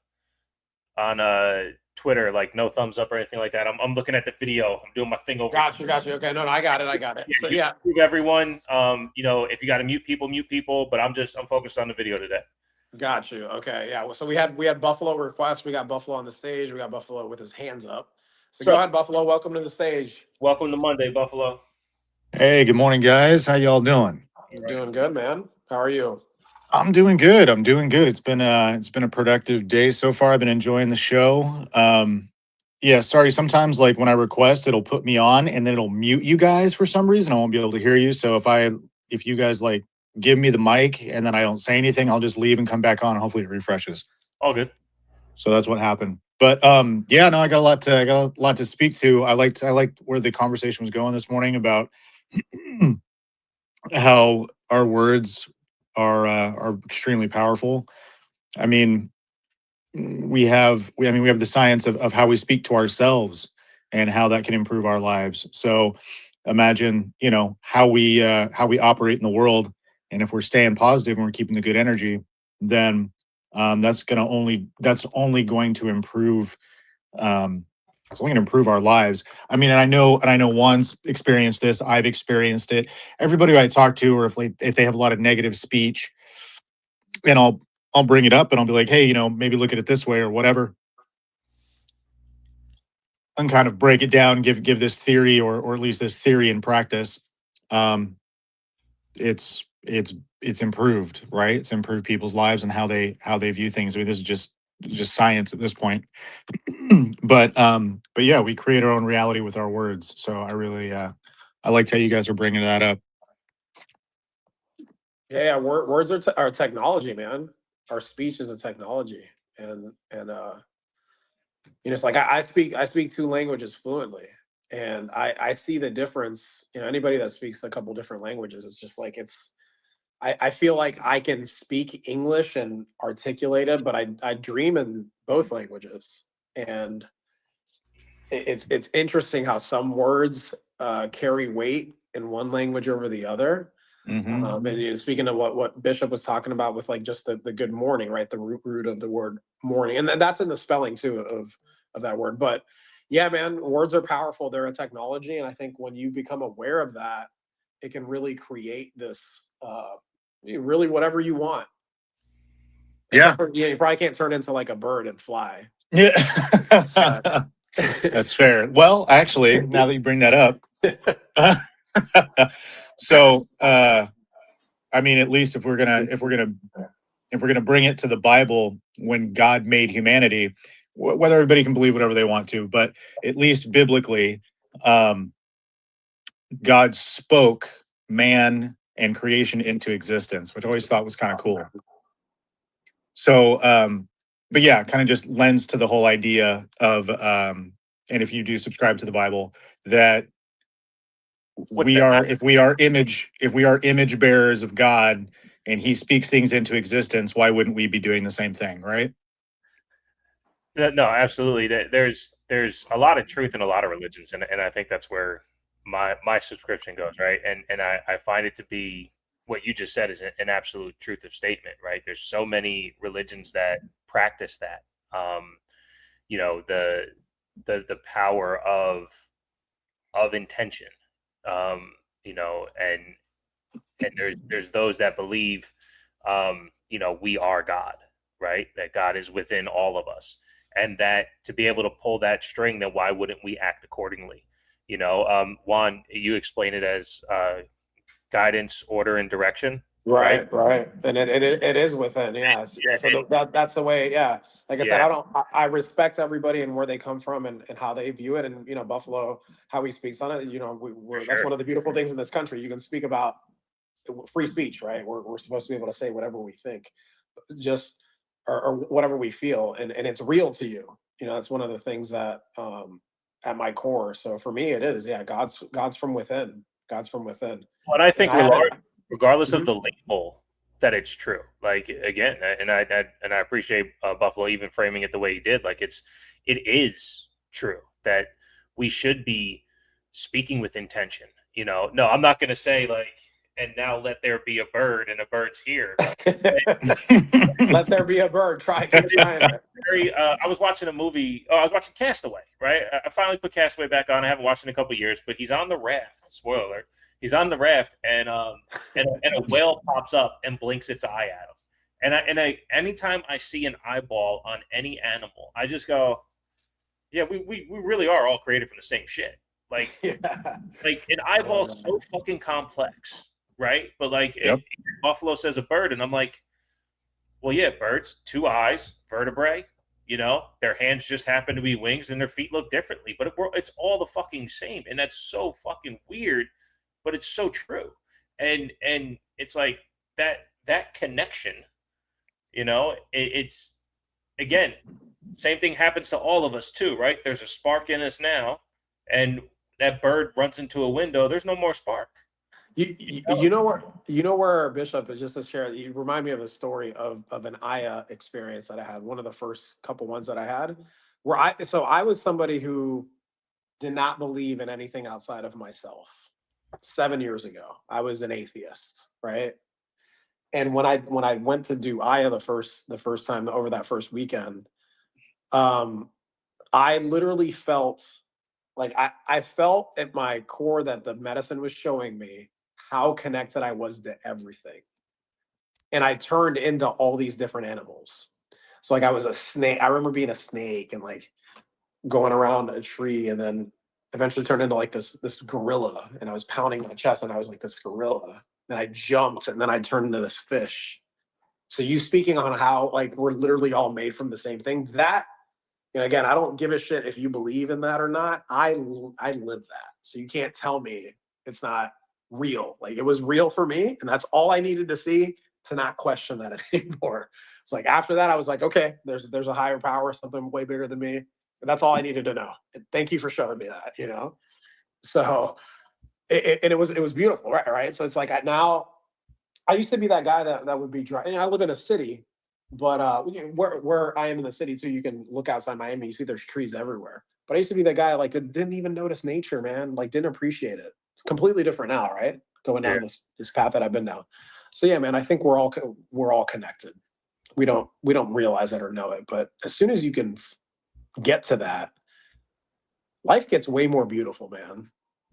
Twitter, like no thumbs up or anything like that. I'm looking at the video. I'm doing my thing over. Got you. Okay, no, I got it. Yeah, so, yeah. Prove everyone. If you got to mute people. But I'm focused on the video today. Got you. Okay, yeah. So we had Buffalo requests. We got Buffalo on the stage. We got Buffalo with his hands up. So go ahead, Buffalo. Welcome to the stage. Welcome to Monday, Buffalo. Hey, good morning, guys. How y'all doing? You're doing good, man. How are you? I'm doing good. I'm doing good. It's been a productive day so far. I've been enjoying the show. Yeah, sorry. Sometimes like when I request, it'll put me on and then it'll mute you guys for some reason. I won't be able to hear you. So if you guys like give me the mic and then I don't say anything, I'll just leave and come back on. And hopefully it refreshes. All good. So that's what happened. But yeah, no, I got a lot to speak to. I liked where the conversation was going this morning about how our words are extremely powerful. I mean, we have the science of how we speak to ourselves and how that can improve our lives. So imagine, how we operate in the world. And if we're staying positive and we're keeping the good energy, then that's only going to improve it's only going to improve our lives. I mean, and I know Juan's experienced this. I've experienced it. Everybody who I talk to, or if they have a lot of negative speech, and I'll bring it up and I'll be like, hey, maybe look at it this way or whatever, and kind of break it down, give this theory or at least this theory in practice. Um, it's improved, right? It's improved people's lives and how they view things. I mean, this is just science at this point. But yeah, we create our own reality with our words. So I liked how you guys are bringing that up. Yeah, words are technology, man. Our speech is a technology, and it's like I speak two languages fluently, and I see the difference. Anybody that speaks a couple different languages, it's just like I feel like I can speak English and articulate it, but I dream in both languages, and it's interesting how some words carry weight in one language over the other. And speaking of what Bishop was talking about with like just the good morning, right? The root of the word morning, and that's in the spelling too of that word. But yeah, man, words are powerful. They're a technology, and I think when you become aware of that, it can really create this really whatever you want. Yeah. You probably can't turn into like a bird and fly. Yeah. That's fair. Well, actually, now that you bring that up, so I mean, at least if we're gonna bring it to the Bible, when God made humanity, whether everybody can believe whatever they want to, but at least biblically, um, God spoke man and creation into existence, which I always thought was kind of cool. So, but yeah, kind of just lends to the whole idea of, and if you do subscribe to the Bible, that What's that? if we are image bearers of God and he speaks things into existence, why wouldn't we be doing the same thing, right? No, absolutely. There's a lot of truth in a lot of religions, and I think that's where my subscription goes, right? And I find it to be what you just said is an absolute truth of statement, right? There's so many religions that practice that. You know, the power of intention. And there's those that believe, we are God, right? That God is within all of us, and that to be able to pull that string, then why wouldn't we act accordingly? Juan, you explain it as guidance, order, and direction, right? Right, and it is within, yeah, yeah. So that's the way, yeah. Like I said, Yeah, I respect everybody and where they come from and how they view it, and Buffalo, how he speaks on it. for That's sure. one of the beautiful things in this country. You can speak about free speech, right? We're supposed to be able to say whatever we think, just or whatever we feel, and it's real to you. That's one of the things that at my core. So for me, it is, yeah. God's from within. God's from within, And I and think I haven't. regardless of Mhm. the label, that it's true. Like again, and I appreciate Buffalo even framing it the way he did. Like it is true that we should be speaking with intention. No, I'm not going to say like, and now let there be a bird, and a bird's here. Let there be a bird. Keep trying it. I was watching a movie. Oh, I was watching Castaway. Right. I finally put Castaway back on. I haven't watched it in a couple of years, but he's on the raft. Spoiler alert. He's on the raft, and a whale pops up and blinks its eye at him. Anytime I see an eyeball on any animal, I just go, yeah, we really are all created from the same shit. Like Yeah. like an eyeball's so fucking complex, right? But like Yep. Buffalo says a bird, and I'm like, Well, yeah, birds, 2 eyes, vertebrae. You know, their hands just happen to be wings, and their feet look differently, but it's all the fucking same, and that's so fucking weird, but it's so true. And it's like that connection. You know, it's again, same thing happens to all of us too, right? There's a spark in us now, and that bird runs into a window. There's no more spark. You know where Bishop is, just to share. You remind me of the story of an Aya experience that I had. One of the first couple ones that I had, where I was somebody who did not believe in anything outside of myself. 7 years ago, I was an atheist, right? And when I went to do Aya the first time over that first weekend, I literally felt like I felt at my core that the medicine was showing me how connected I was to everything. And I turned into all these different animals. So like I was a snake. I remember being a snake and like going around a tree, and then eventually turned into like this gorilla, and I was pounding my chest and I was like this gorilla. And I jumped, and then I turned into this fish. So you speaking on how like we're literally all made from the same thing, that, and again, I don't give a shit if you believe in that or not. I live that. So you can't tell me it's not real. Like it was real for me, and that's all I needed to see to not question that anymore. It's like after that, I was like, okay, there's a higher power, something way bigger than me. And that's all I needed to know. And thank you for showing me that, you know? So it was beautiful, right? Right. So it's like now I used to be that guy that would be dry. And I live in a city, but where I am in the city too, you can look outside Miami, you see there's trees everywhere. But I used to be that guy like that didn't even notice nature, man. Like didn't appreciate it. It's completely different now, right? Going down this path that I've been down. So yeah, man, I think we're all connected. We don't realize it or know it, but as soon as you can get to that, life gets way more beautiful, man.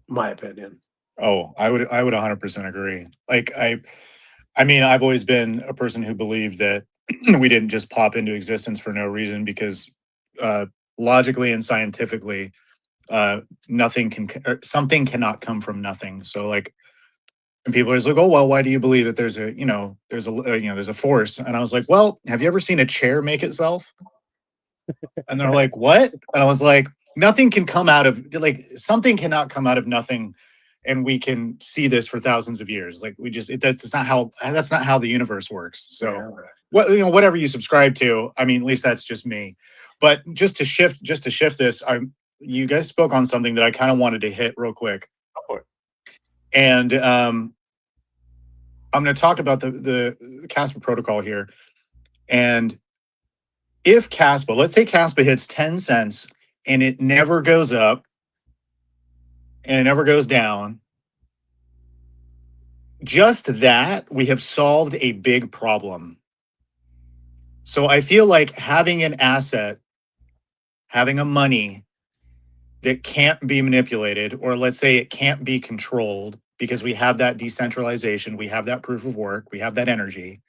In my opinion. Oh, I would 100% agree. Like I mean, I've always been a person who believed that we didn't just pop into existence for no reason, because logically and scientifically, something cannot come from nothing. So like, and people are just like, oh well, why do you believe that there's a force? And I was like, well, have you ever seen a chair make itself? And they're like, what? And I was like, nothing can come out of, like, something cannot come out of nothing. And we can see this for thousands of years. Like that's not how the universe works. So whatever you subscribe to, I mean, at least that's just me. But just to shift this, you guys spoke on something that I kind of wanted to hit real quick. And I'm going to talk about the Kaspa protocol here. And if Kaspa, let's say Kaspa hits 10 cents and it never goes up and it never goes down, just that, we have solved a big problem. So I feel like having an asset, having a money that can't be manipulated, or let's say it can't be controlled, because we have that decentralization, we have that proof of work, we have that energy,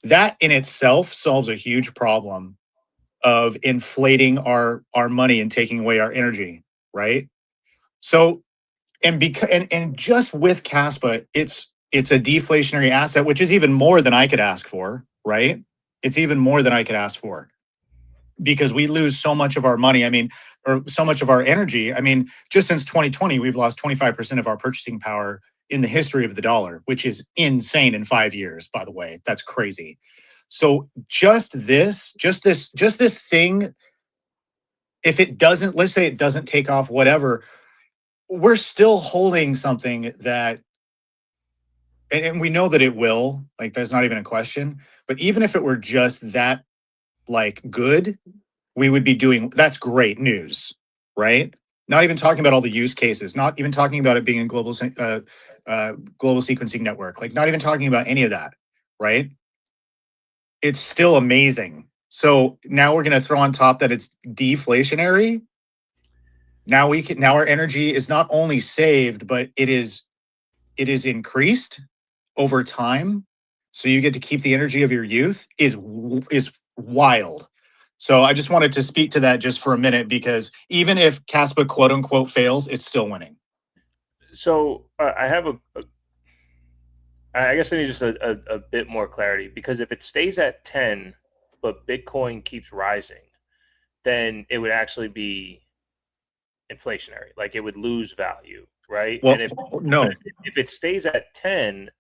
that in itself solves a huge problem of inflating our money and taking away our energy, right? So, and just with Kaspa, it's a deflationary asset, which is even more than I could ask for, right? It's even more than I could ask for, because we lose so much of our money. I mean, or so much of our energy. I mean, just since 2020, we've lost 25% of our purchasing power in the history of the dollar, which is insane in 5 years, by the way. That's crazy. So just this thing, if it doesn't, let's say it doesn't take off, whatever, we're still holding something that, and we know that it will, like, that's not even a question. But even if it were just that, like, good, we would be doing, that's great news, right? Not even talking about all the use cases, not even talking about it being a global sequencing network, like not even talking about any of that, right? It's still amazing. So now we're going to throw on top that it's deflationary. Now our energy is not only saved, but it is increased over time. So you get to keep the energy of your youth is wild. So I just wanted to speak to that just for a minute, because even if Kaspa quote unquote fails, it's still winning. So I have I guess I need just a bit more clarity, because if it stays at 10, but Bitcoin keeps rising, then it would actually be inflationary. Like it would lose value, right? Well, And no, if it stays at 10,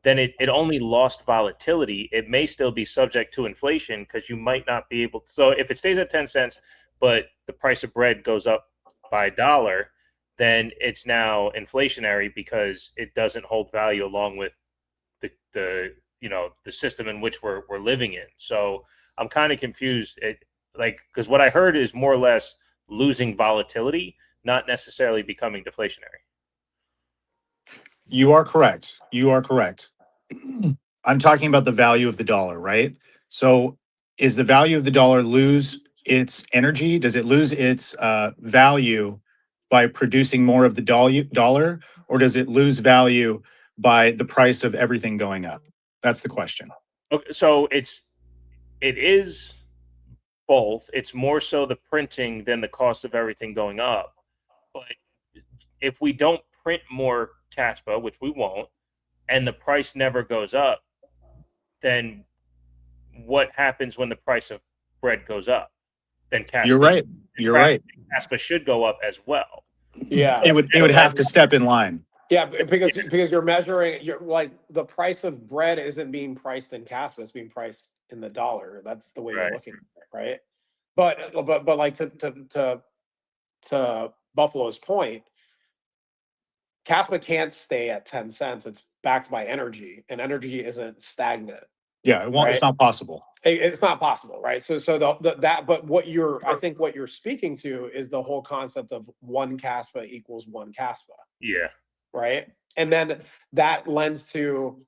then it only lost volatility. It may still be subject to inflation because you might not be able to. So if it stays at 10 cents, but the price of bread goes up by $1, then it's now inflationary because it doesn't hold value along with the the system in which we're living in. So I'm kind of confused. Because what I heard is more or less losing volatility, not necessarily becoming deflationary. you are correct. You are correct. I'm talking about the value of the dollar, right? So is the value of the dollar lose its energy? Does it lose its value by producing more of the dollar, or does it lose value by the price of everything going up? That's the question. Okay, so it is both. It's more so the printing than the cost of everything going up. But if we don't print more Kaspa, which we won't, and the price never goes up, then what happens when the price of bread goes up? Then You're right. You're right. Kaspa should go up as well. Yeah. It would have to step in line. Yeah, because you're measuring, you're like, the price of bread isn't being priced in Kaspa, it's being priced in the dollar. That's the way you're Right. looking at it, right? But like to Buffalo's point, Kaspa can't stay at 10 cents. It's backed by energy, and energy isn't stagnant. Yeah, it won't. Right. It's not possible. It's not possible, right? So but I think what you're speaking to is the whole concept of one Kaspa equals one Kaspa. Yeah. Right. And then that lends to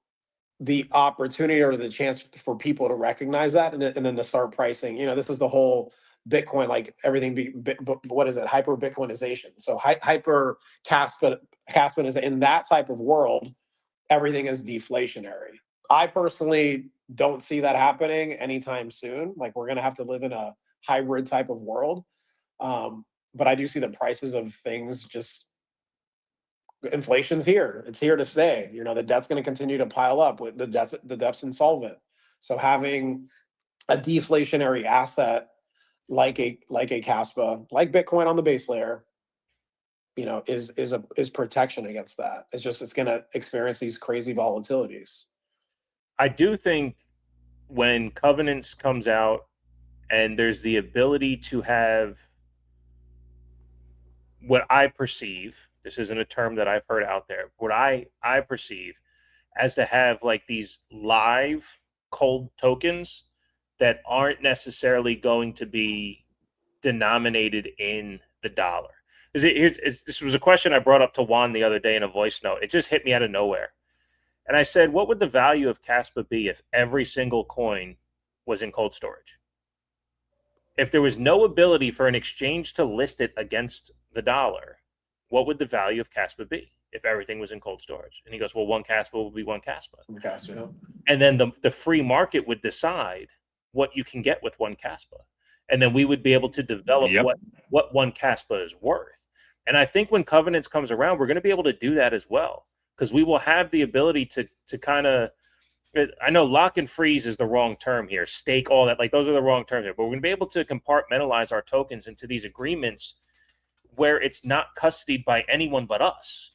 the opportunity or the chance for people to recognize that, and then to start pricing. This is the whole Bitcoin, like everything what is it? Hyper Bitcoinization. So hyper Kaspa is in that type of world, everything is deflationary. I personally don't see that happening anytime soon. Like, we're going to have to live in a hybrid type of world. But I do see the prices of things just, inflation's here. It's here to stay. The debt's going to continue to pile up. With the debt's insolvent. So having a deflationary asset like a Kaspa, like Bitcoin on the base layer, is protection against that. It's going to experience these crazy volatilities. I do think when Covenants comes out and there's the ability to have what I perceive, this isn't a term that I've heard out there, what I perceive as to have like these live cold tokens that aren't necessarily going to be denominated in the dollar. This was a question I brought up to Juan the other day in a voice note. It just hit me out of nowhere. And I said, what would the value of Kaspa be if every single coin was in cold storage? If there was no ability for an exchange to list it against the dollar, what would the value of Kaspa be if everything was in cold storage? And he goes, well, one Kaspa will be one Kaspa. And then the free market would decide what you can get with one Kaspa. And then we would be able to develop what one Kaspa is worth. And I think when Covenants comes around, we're going to be able to do that as well, because we will have the ability to kind of, I know lock and freeze is the wrong term here, stake, all that, like those are the wrong terms here, but we're going to be able to compartmentalize our tokens into these agreements where it's not custodied by anyone but us.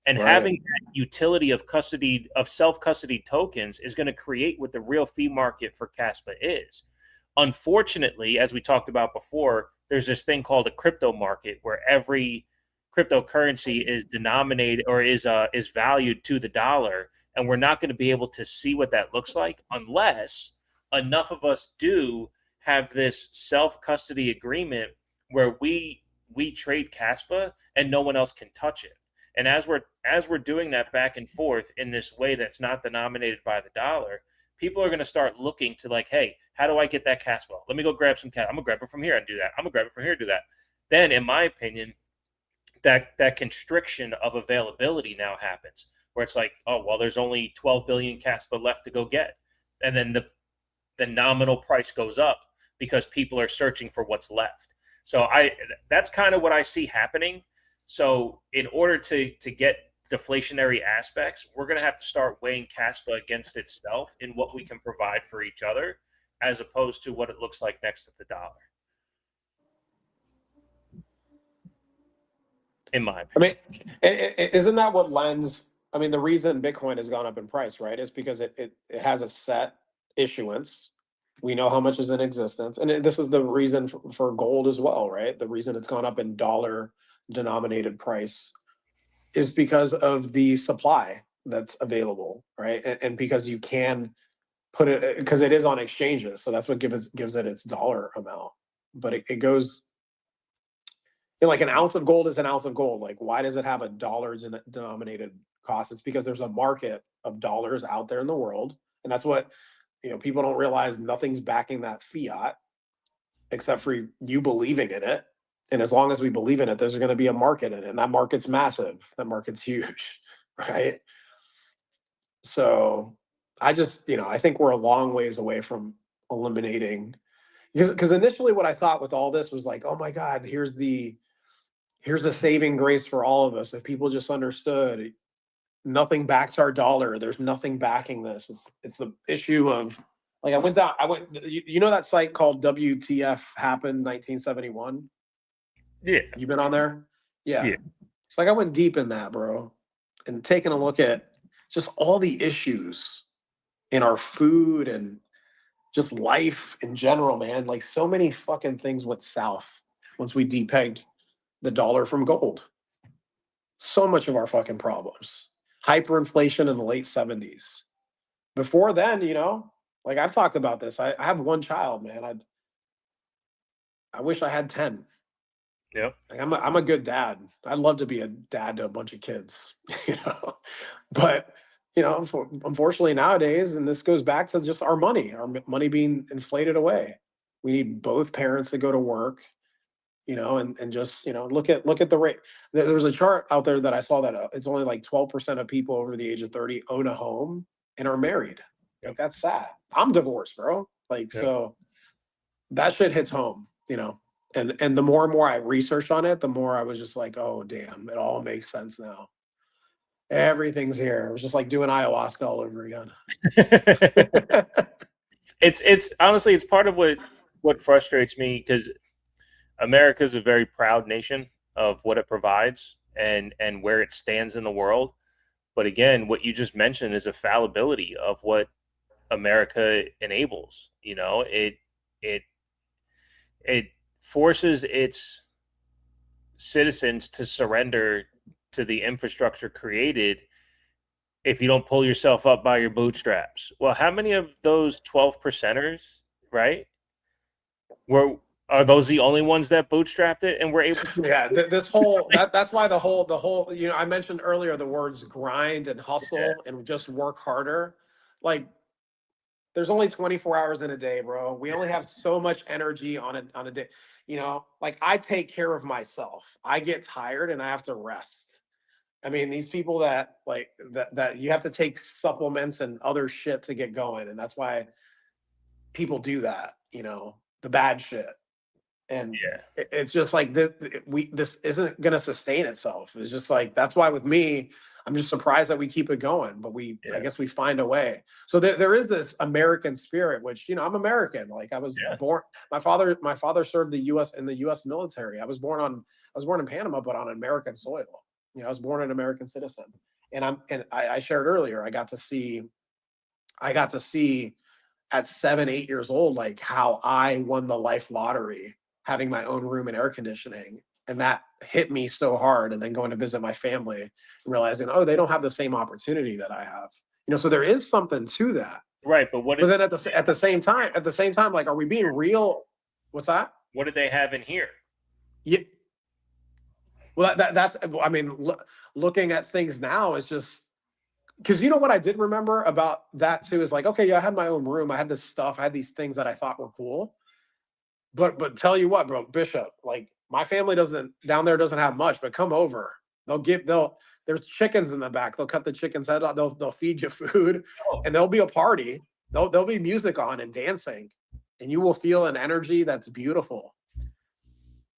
And having that utility of self-custody tokens is going to create what the real fee market for Kaspa is. Unfortunately, as we talked about before, there's this thing called a crypto market where every cryptocurrency is denominated or is valued to the dollar, and we're not going to be able to see what that looks like unless enough of us do have this self-custody agreement where we trade Kaspa and no one else can touch it. And as we're doing that back and forth in this way that's not denominated by the dollar, people are going to start looking to like, hey, how do I get that Kaspa? Let me go grab some Kaspa. I'm going to grab it from here and do that. I'm going to grab it from here and do that. Then, in my opinion, that constriction of availability now happens, where it's like, oh, well, there's only 12 billion Kaspa left to go get. And then the nominal price goes up because people are searching for what's left. So that's kind of what I see happening. So in order to get deflationary aspects, we're going to have to start weighing Kaspa against itself in what we can provide for each other, as opposed to what it looks like next to the dollar. In my opinion. I mean, isn't that what lends? I mean, the reason Bitcoin has gone up in price, right, is because it has a set issuance. We know how much is in existence. And this is the reason for gold as well, right? The reason it's gone up in dollar denominated price is because of the supply that's available, right? And because you can put it, because it is on exchanges. So that's what gives it its dollar amount. But it goes, like an ounce of gold is an ounce of gold. Like, why does it have a dollar denominated cost? It's because there's a market of dollars out there in the world. And that's what, people don't realize. Nothing's backing that fiat except for you believing in it. And as long as we believe in it, there's going to be a market in it. And that market's massive. That market's huge, right? So I just, I think we're a long ways away from eliminating, because initially what I thought with all this was like, oh my God, here's the saving grace for all of us. If people just understood, nothing backs our dollar. There's nothing backing this. It's the issue of, like, I went, you know that site called WTF happened 1971? Yeah. You been on there? Yeah. Yeah. It's like I went deep in that, bro, and taking a look at just all the issues in our food and just life in general, man. Like, so many fucking things went south once we depegged the dollar from gold. So much of our fucking problems. Hyperinflation in the late 70s. Before then, like I've talked about this. I have one child, man. I wish I had 10. Yep. Like, I'm a good dad. I'd love to be a dad to a bunch of kids, But, unfortunately nowadays, and this goes back to just our money being inflated away. We need both parents to go to work, and just, look at the rate. There's a chart out there that I saw that it's only like 12% of people over the age of 30 own a home and are married. Yep. Like, that's sad. I'm divorced, bro. Like, Yep. So that shit hits home, and the more and more I researched on it, the more I was just like, oh damn, it all makes sense now. Everything's here. It was just like doing ayahuasca all over again. It's honestly, it's part of what frustrates me, because America is a very proud nation of what it provides and where it stands in the world. But again, what you just mentioned is a fallibility of what America enables. It forces its citizens to surrender to the infrastructure created if you don't pull yourself up by your bootstraps. Well, how many of those 12%ers, right, are those the only ones that bootstrapped it and were able to? Yeah, this whole that's why the whole I mentioned earlier the words grind and hustle and just work harder. Like, there's only 24 hours in a day, bro. We only have so much energy on a day. Like, I take care of myself. I get tired and I have to rest. I mean, these people that you have to take supplements and other shit to get going, and that's why people do that. The bad shit. And it's just like this isn't going to sustain itself. It's just like, that's why with me, I'm just surprised that we keep it going, but I guess we find a way. So there is this American spirit, which, I'm American. Like, I was born, my father served the U.S. military. I was born in Panama, but on American soil. I was born an American citizen. And I shared earlier, I got to see at 7, 8 years old, like, how I won the life lottery, having my own room and air conditioning. And that hit me so hard. And then going to visit my family and realizing, oh, they don't have the same opportunity that I have. So there is something to that. Right. But then at the same time, like, are we being real? What's that? What did they have in here? Yeah. Well, that's, I mean, looking at things now is just, because what I did remember about that too is like, okay, yeah, I had my own room. I had this stuff. I had these things that I thought were cool. But tell you what, bro, Bishop, like, my family doesn't have much, but come over. There's chickens in the back. They'll cut the chicken's head off. They'll feed you food, and there'll be a party. There'll be music on and dancing, and you will feel an energy that's beautiful.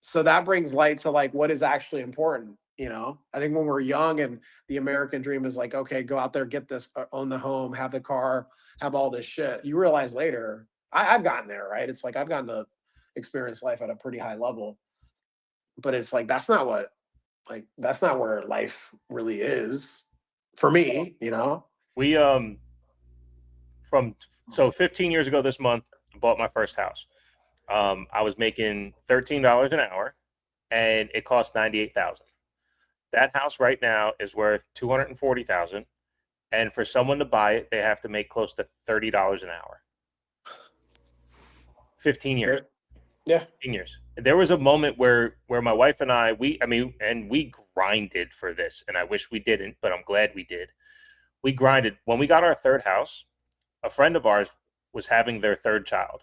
So that brings light to, like, what is actually important. You know, I think when we're young and the American dream is like, okay, go out there, get this, own the home, have the car, have all this shit. You realize later, I've gotten there, right? It's like I've gotten to experience life at a pretty high level, but it's like that's not where life really is for me, you know? We from so 15 years ago this month, I bought my first house. I was making $13 an hour, and it cost 98,000. That house right now is worth 240,000, and for someone to buy it, they have to make close to $30 an hour. 15 years. Yeah. 15 years. There was a moment where my wife and I, we grinded for this, and I wish we didn't, but I'm glad we did. We grinded. When we got our third house, a friend of ours was having their third child.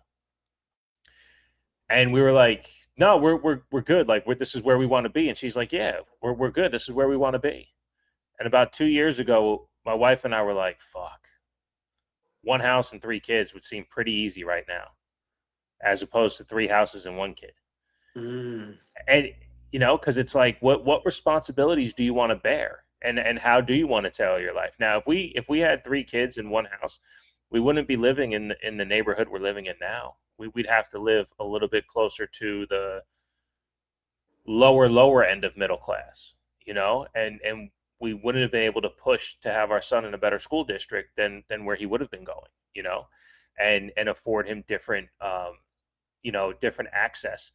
And we were like, no, we're good. Like, this is where we want to be. And she's like, yeah, we're good. This is where we want to be. And about 2 years ago, my wife and I were like, fuck, one house and 3 kids would seem pretty easy right now, as opposed to 3 houses and 1 kid. And, you know, because it's like, what responsibilities do you want to bear? And how do you want to tell your life? Now, if we had 3 kids in one house, we wouldn't be living in the neighborhood we're living in now. We'd have to live a little bit closer to the lower end of middle class, you know, and we wouldn't have been able to push to have our son in a better school district than where he would have been going, you know, and afford him different, different access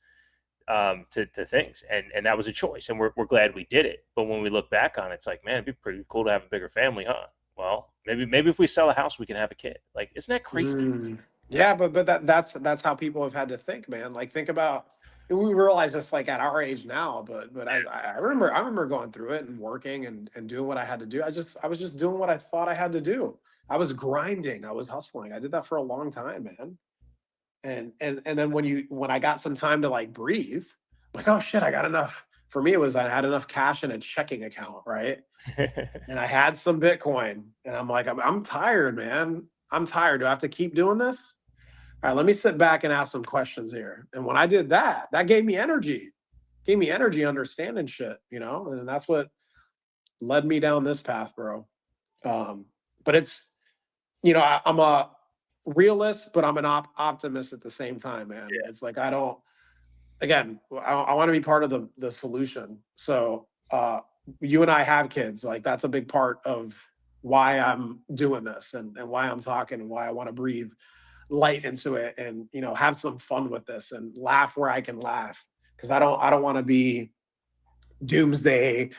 to things. And that was a choice, and we're glad we did it. But when we look back on it, it's like, man, it'd be pretty cool to have a bigger family, huh? Well, maybe if we sell a house, we can have a kid. Like, isn't that crazy? Yeah, but that's how people have had to think, man. Like, think about, we realize this like at our age now, but I remember going through it and working and doing what I had to do. I was just doing what I thought I had to do. I was grinding, I was hustling. I did that for a long time, man. And then when I got some time to like breathe, I'm like, oh shit, I got enough. For me, it was I had enough cash in a checking account, right? And I had some Bitcoin, and I'm like, I'm tired, man. I'm tired. Do I have to keep doing this? All right, let me sit back and ask some questions here. And when I did that, that gave me energy. Gave me energy understanding shit, you know? And that's what led me down this path, bro. But it's, you know, I'm a realist, but I'm an optimist at the same time, man. Yeah. It's like I want to be part of the solution. So you and I have kids. Like, that's a big part of why I'm doing this and why I'm talking and why I want to breathe light into it and, you know, have some fun with this and laugh where I can laugh. Cause I don't want to be doomsday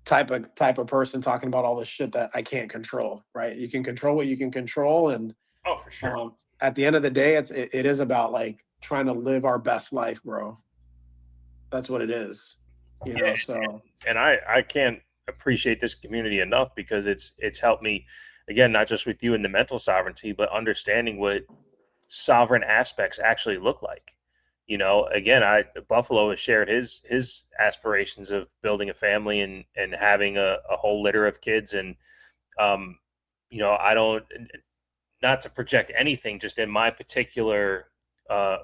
type of person talking about all this shit that I can't control, right? You can control what you can control. And Oh, for sure. at the end of the day, it is about like trying to live our best life, bro. That's what it is, you know? So, and I can't appreciate this community enough, because it's helped me, again, not just with you and the mental sovereignty, but understanding what sovereign aspects actually look like. You know, again, Buffalo has shared his aspirations of building a family and having a whole litter of kids. And, you know, I don't, not to project anything, just in my particular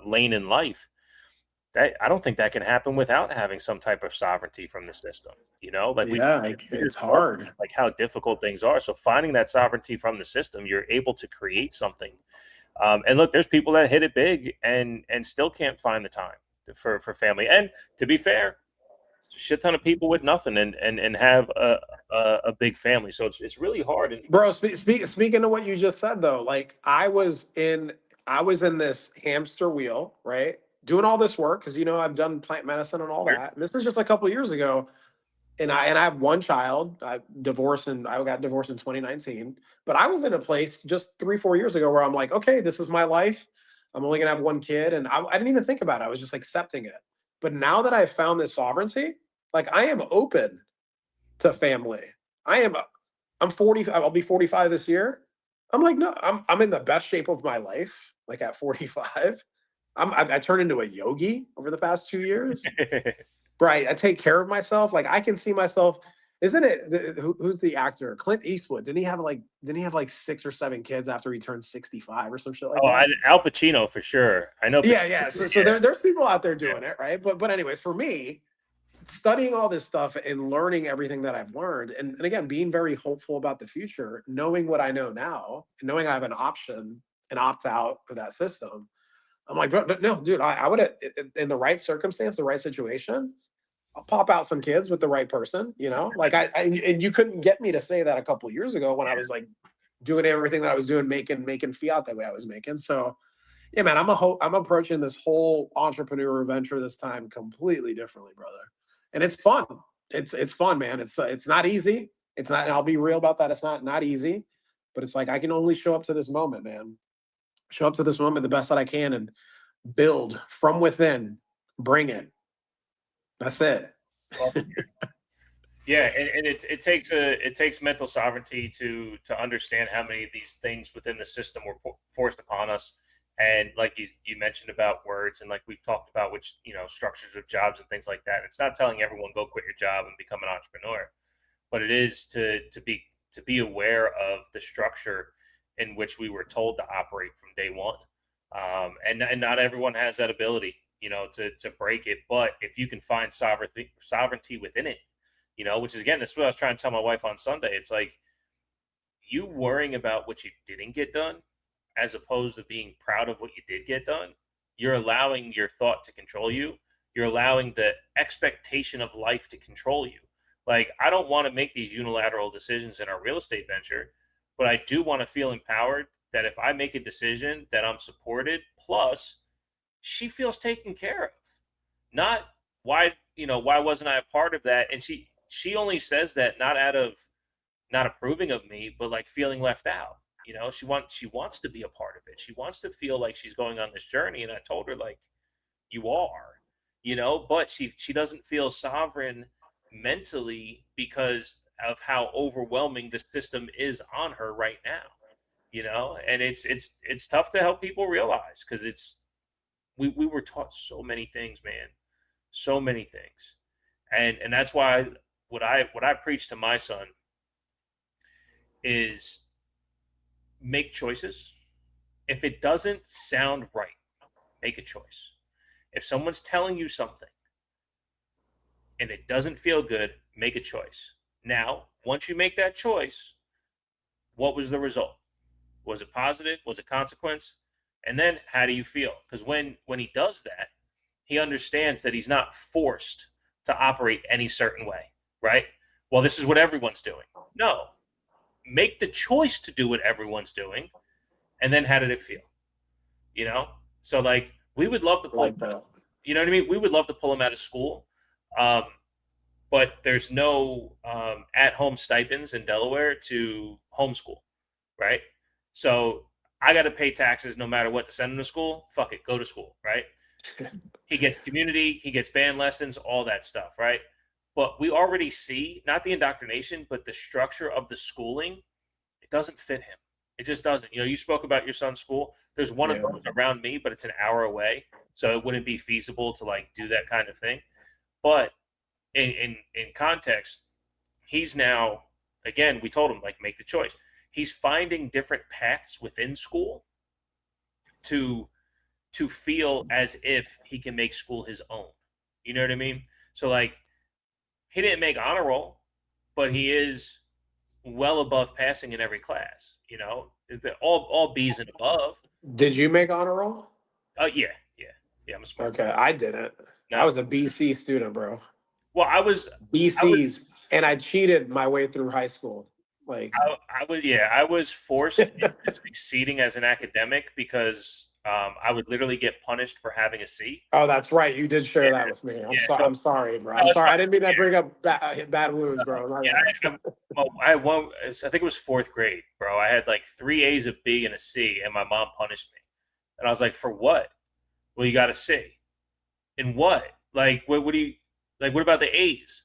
lane in life, that I don't think that can happen without having some type of sovereignty from the system. You know, like it's hard. Like how difficult things are. So finding that sovereignty from the system, you're able to create something. And look, there's people that hit it big and still can't find the time for family. And to be fair, a shit ton of people with nothing and have a big family. So it's really hard. Bro, speaking of what you just said though, like I was in this hamster wheel, right? Doing all this work because, you know, I've done plant medicine and all that. And this was just a couple of years ago, and I have one child. I got divorced in 2019. But I was in a place just 3-4 years ago where I'm like, okay, this is my life. I'm only gonna have one kid, and I didn't even think about it. I was just accepting it. But now that I've found this sovereignty, like I am open to family. I'm 40. I'll be 45 this year. I'm like, no, I'm in the best shape of my life. Like at 45. I turned into a yogi over the past 2 years. Right. I take care of myself. Like I can see myself. Isn't it? Who's the actor? Clint Eastwood. Didn't he have like 6 or 7 kids after he turned 65 or some shit like that? Al Pacino for sure. I know. Yeah. So there's people out there doing it, right? But anyways, for me, studying all this stuff and learning everything that I've learned, and again, being very hopeful about the future, knowing what I know now, and knowing I have an option, an opt out of that system. I'm like, but no, dude, I would, in the right circumstance, the right situation, I'll pop out some kids with the right person, like and you couldn't get me to say that a couple years ago when I was like doing everything that I was doing, making fiat the way I was making. So yeah, man, I'm approaching this whole entrepreneur venture this time completely differently, brother. And it's fun. It's fun, man. It's not easy. It's not, and I'll be real about that. It's not easy, but it's like I can only show up to this moment, man. Show up to this moment the best that I can and build from within, bring it. That's it. Well, yeah, and it takes mental sovereignty to understand how many of these things within the system were forced upon us, and like you mentioned about words, and like we've talked about, which structures of jobs and things like that. It's not telling everyone go quit your job and become an entrepreneur, but it is to be aware of the structure in which we were told to operate from day one, and not everyone has that ability, to break it. But if you can find sovereignty within it, which is, again, that's what I was trying to tell my wife on Sunday. It's like you worrying about what you didn't get done as opposed to being proud of what you did get done. You're allowing your thought to control you. You're allowing the expectation of life to control you. Like, I don't want to make these unilateral decisions in our real estate venture, but I do want to feel empowered that if I make a decision that I'm supported, plus she feels taken care of. Not why wasn't I a part of that? And she only says that not out of not approving of me, but like feeling left out. She wants to be a part of it. She wants to feel like she's going on this journey. And I told her, like, you are, but she doesn't feel sovereign mentally because of how overwhelming the system is on her right now. And it's tough to help people realize, because we were taught so many things, man, so many things. And that's why what I preach to my son is make choices. If it doesn't sound right, make a choice. If someone's telling you something and it doesn't feel good, make a choice. Now, once you make that choice, what was the result? Was it positive? Was it consequence? And then how do you feel? Because when he does that, he understands that he's not forced to operate any certain way, right? Well, this is what everyone's doing. No. Make the choice to do what everyone's doing, and then how did it feel? So like we would love to pull, Like that. you know what I mean? We would love to pull him out of school, but there's no at-home stipends in Delaware to homeschool, right? So I got to pay taxes no matter what to send him to school. Fuck it, go to school, right? He gets community, he gets band lessons, all that stuff, right? But we already see, not the indoctrination, but the structure of the schooling, it doesn't fit him. It just doesn't. You spoke about your son's school. There's one of those around me, but it's an hour away. So it wouldn't be feasible to like do that kind of thing. But in context, he's now, again, we told him, like, make the choice. He's finding different paths within school to feel as if he can make school his own. You know what I mean? So like, he didn't make honor roll, but he is well above passing in every class. All B's and above. Did you make honor roll? Yeah. I'm a smart. Okay, I didn't. No. I was a BC student, bro. Well, I was BCs, and I cheated my way through high school. Like I was forced into succeeding as an academic because I would literally get punished for having a C. Oh, that's right. You did share that with me. I'm sorry, bro. I'm sorry. I didn't mean to bring up bad wounds, bro. I had one. I think it was fourth grade, bro. I had like 3 A's, a B, and a C, and my mom punished me. And I was like, for what? Well, you got a C. In what? Like, what do you like? What about the A's?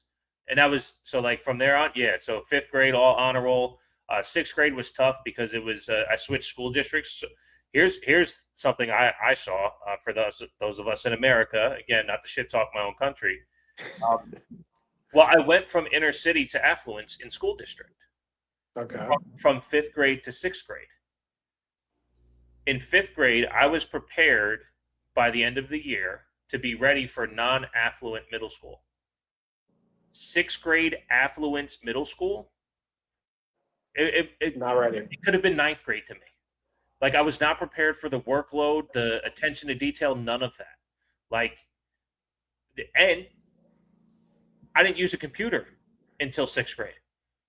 And that was so like from there on, yeah. So fifth grade, all honor roll. Sixth grade was tough because it was I switched school districts. So here's something I saw for those of us in America. Again, not to shit talk my own country. Well, I went from inner city to affluence in school district. Okay. From fifth grade to sixth grade. In fifth grade, I was prepared by the end of the year to be ready for non-affluent middle school. 6th grade affluence middle school. Not ready. It could have been 9th grade to me. Like, I was not prepared for the workload, the attention to detail, none of that. Like, and I didn't use a computer until 6th grade.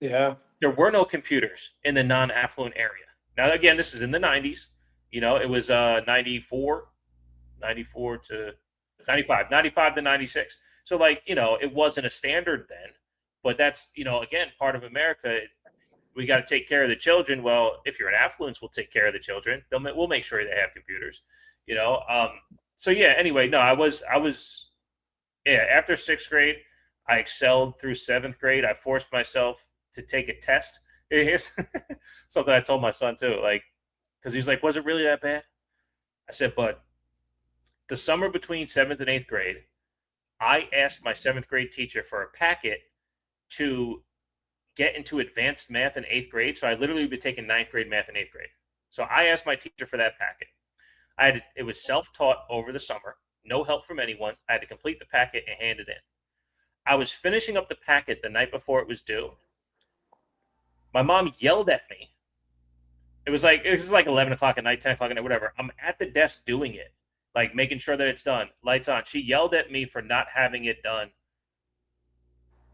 Yeah. There were no computers in the non-affluent area. Now, again, this is in the 90s. You know, it was 94 to 95, 95 to 96. So, like, you know, it wasn't a standard then. But that's, you know, again, part of America. We got to take care of the children. Well, if you're an affluence, we'll take care of the children. We'll make sure they have computers, you know? So yeah, anyway, no, yeah, after 6th grade, I excelled through 7th grade. I forced myself to take a test. Here's something I told my son too, like, cause he's like, was it really that bad? I said, but the summer between 7th and 8th grade, I asked my 7th grade teacher for a packet to get into advanced math in 8th grade. So I literally would be taking 9th grade math in 8th grade. So I asked my teacher for that packet. It was self-taught over the summer, no help from anyone. I had to complete the packet and hand it in. I was finishing up the packet the night before it was due. My mom yelled at me. It was like 11 o'clock at night, 10 o'clock at night, whatever. I'm at the desk doing it, like making sure that it's done, lights on. She yelled at me for not having it done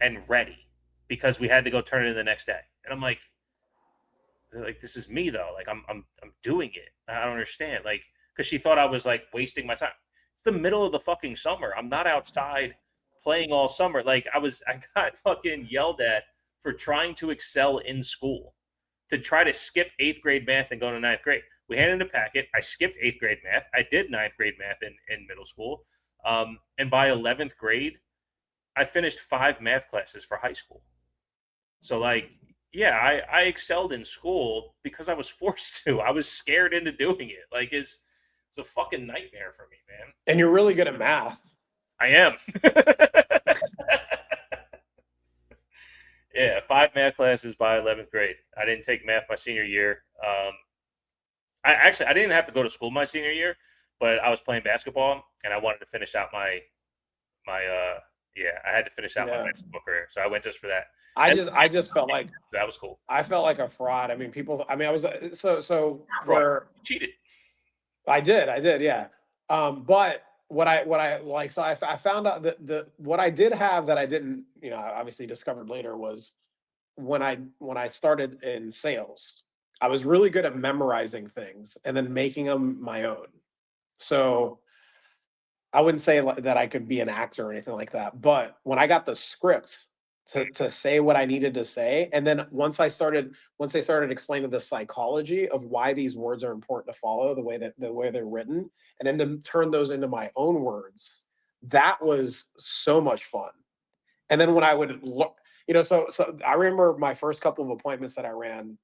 and ready, because we had to go turn it in the next day. And I'm like, this is me though. Like, I'm doing it. I don't understand. Like, because she thought I was like wasting my time. It's the middle of the fucking summer. I'm not outside playing all summer. Like, I got fucking yelled at for trying to excel in school, to try to skip 8th grade math and go to 9th grade. We handed a packet. I skipped 8th grade math. I did 9th grade math in middle school. And by 11th grade, I finished 5 math classes for high school. So, like, yeah, I excelled in school because I was forced to. I was scared into doing it. Like, it's a fucking nightmare for me, man. And you're really good at math. I am. Yeah, 5 math classes by 11th grade. I didn't take math my senior year. I didn't have to go to school my senior year, but I was playing basketball and I wanted to finish out I had to finish out my basketball career, so I went just for that. I just felt like that was cool. I felt like a fraud. I mean, I was so for cheated. I did, yeah. But what I like, so I found out that what I did have that I didn't, you know, obviously discovered later was when I started in sales, I was really good at memorizing things and then making them my own. So I wouldn't say that I could be an actor or anything like that, but when I got the script to say what I needed to say, and then once they started explaining the psychology of why these words are important to follow, the way they're written, and then to turn those into my own words, that was so much fun. And then when I would look, you know, so I remember my first couple of appointments that I ran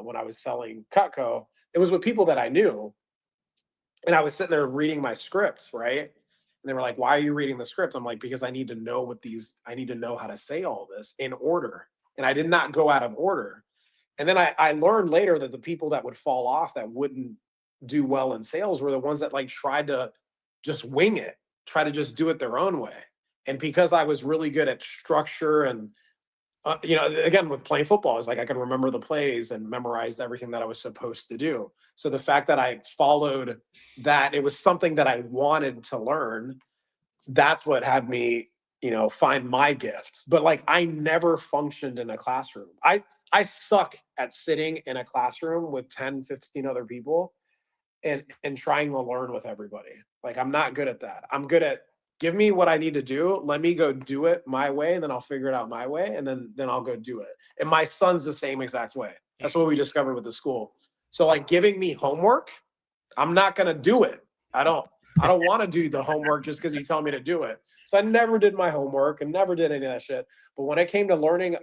when I was selling Cutco, it was with people that I knew, and I was sitting there reading my scripts, right? And they were like, why are you reading the script? I'm like, because I need to know I need to know how to say all this in order. And I did not go out of order. And then I learned later that the people that would fall off, that wouldn't do well in sales, were the ones that like tried to just wing it, try to just do it their own way. And because I was really good at structure and, you know, again, with playing football, it's like I could remember the plays and memorized everything that I was supposed to do. So the fact that I followed that, it was something that I wanted to learn. That's what had me, you know, find my gift. But like, I never functioned in a classroom. I suck at sitting in a classroom with 10, 15 other people and trying to learn with everybody. Like, I'm not good at that. I'm good at, give me what I need to do. Let me go do it my way, and then I'll figure it out my way, and then I'll go do it. And my son's the same exact way. That's what we discovered with the school. So like, giving me homework, I'm not going to do it. I don't want to do the homework just because you tell me to do it. So I never did my homework and never did any of that shit. But when it came to learning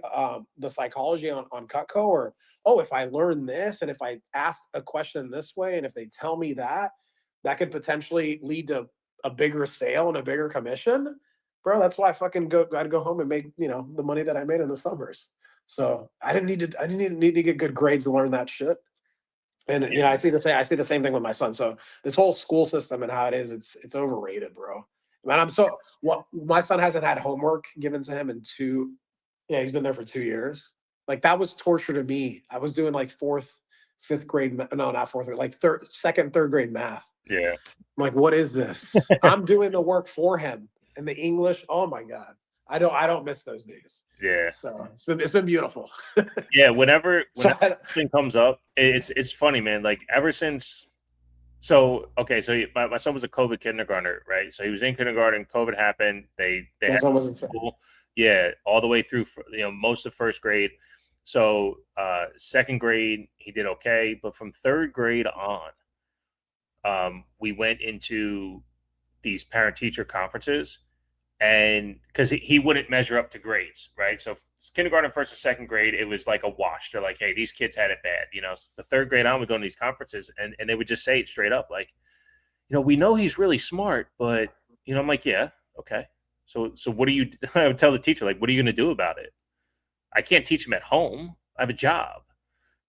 the psychology on Cutco, or, oh, if I learn this and if I ask a question this way and if they tell me that could potentially lead to a bigger sale and a bigger commission, bro, that's why I fucking I'd go home and make, you know, the money that I made in the summers. So I didn't need to get good grades to learn that shit. And you know, I see the same thing with my son. So this whole school system and how it is, it's overrated, bro. Man, my son hasn't had homework given to him in he's been there for 2 years. Like that was torture to me. I was doing like fifth grade, no, not fourth grade, like second, third grade math. Yeah. I'm like, what is this? I'm doing the work for him. And the English, oh my God. I don't miss those days. Yeah. So it's been beautiful. Yeah, whenever something comes up, it's funny, man. Like ever since, my son was a COVID kindergartner, right? So he was in kindergarten. COVID happened. They had school, yeah, all the way through, most of first grade. So second grade he did okay, but from third grade on, we went into these parent-teacher conferences. And because he wouldn't measure up to grades, right? So kindergarten, first and second grade, it was like a wash. They're like, hey, these kids had it bad. The third grade on, we go to these conferences, and they would just say it straight up, like, we know he's really smart, but I'm like, yeah, okay. So what do you? I would tell the teacher, like, what are you going to do about it? I can't teach him at home. I have a job.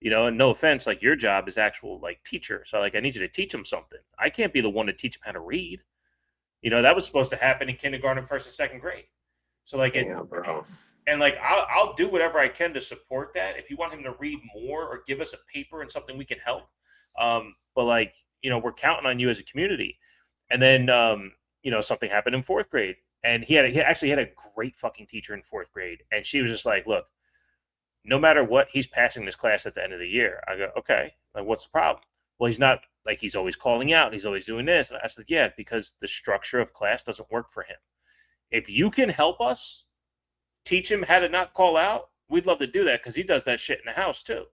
And no offense, like your job is actual like teacher. So like I need you to teach him something. I can't be the one to teach him how to read. That was supposed to happen in kindergarten, first and second grade. So like, bro. And like, I'll do whatever I can to support that. If you want him to read more or give us a paper and something we can help. But like, we're counting on you as a community. And then, something happened in fourth grade, and he actually had a great fucking teacher in fourth grade. And she was just like, look, no matter what, he's passing this class at the end of the year. I go, okay, like what's the problem? Well, he's not, like, he's always calling out. He's always doing this. And I said, yeah, because the structure of class doesn't work for him. If you can help us teach him how to not call out, we'd love to do that, because he does that shit in the house too.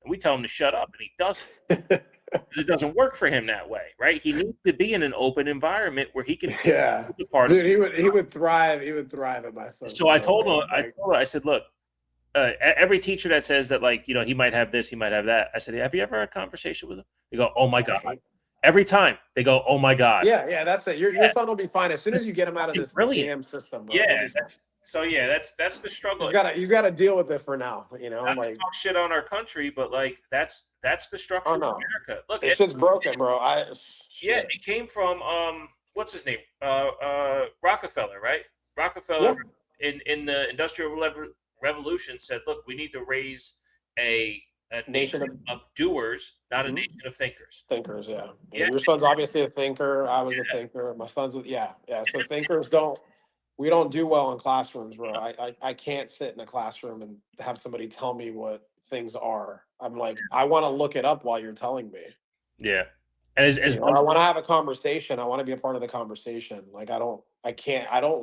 And we tell him to shut up, and he doesn't. Because it doesn't work for him that way, right? He needs to be in an open environment where he can be part of it. He would thrive. He would thrive at my son. So I told him, I said, look, every teacher that says that, like, he might have this, he might have that. I said, have you ever had a conversation with him? They go, oh my God. Every time they go, oh my God. Yeah, that's it. Your son will be fine as soon as you get him out of this damn system. Bro, that's the struggle. He's got to deal with it for now. Not like, to talk shit on our country, but like that's the structure of America. Look, it's just broken, bro. It came from what's his name? Rockefeller, right? Rockefeller in the Industrial Revolution said, look, we need to raise a nation of doers, not a nation of thinkers. Thinkers, yeah. Your son's obviously a thinker. I was a thinker. My son's So thinkers we don't do well in classrooms, bro. I can't sit in a classroom and have somebody tell me what things are. I'm like, I want to look it up while you're telling me. Yeah. And I want to have a conversation. I want to be a part of the conversation. Like I don't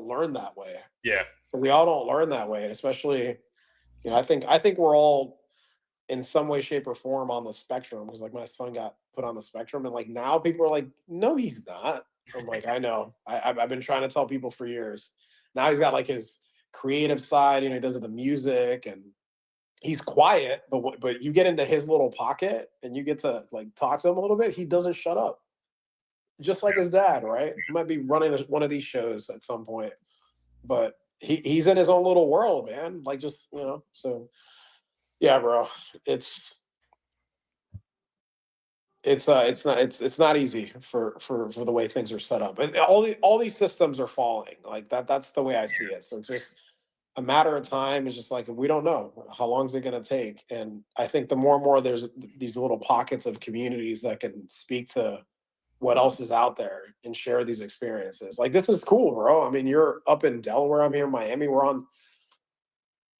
learn that way. Yeah. So we all don't learn that way. And especially, I think we're all in some way, shape, or form on the spectrum, because like my son got put on the spectrum, and like now people are like, no, he's not. I'm like, I know. I've been trying to tell people for years. Now he's got like his creative side, he does the music, and he's quiet, but you get into his little pocket and you get to like talk to him a little bit, he doesn't shut up. Just like his dad, right? He might be running one of these shows at some point, but he's in his own little world, man. Like just, so yeah, bro. It's not easy for the way things are set up, and all these systems are falling like that. That's the way I see it. So it's just a matter of time. It's just like, we don't know how long is it going to take. And I think the more and more there's these little pockets of communities that can speak to what else is out there and share these experiences. Like, this is cool, bro. I mean, you're up in Delaware. I'm here in Miami.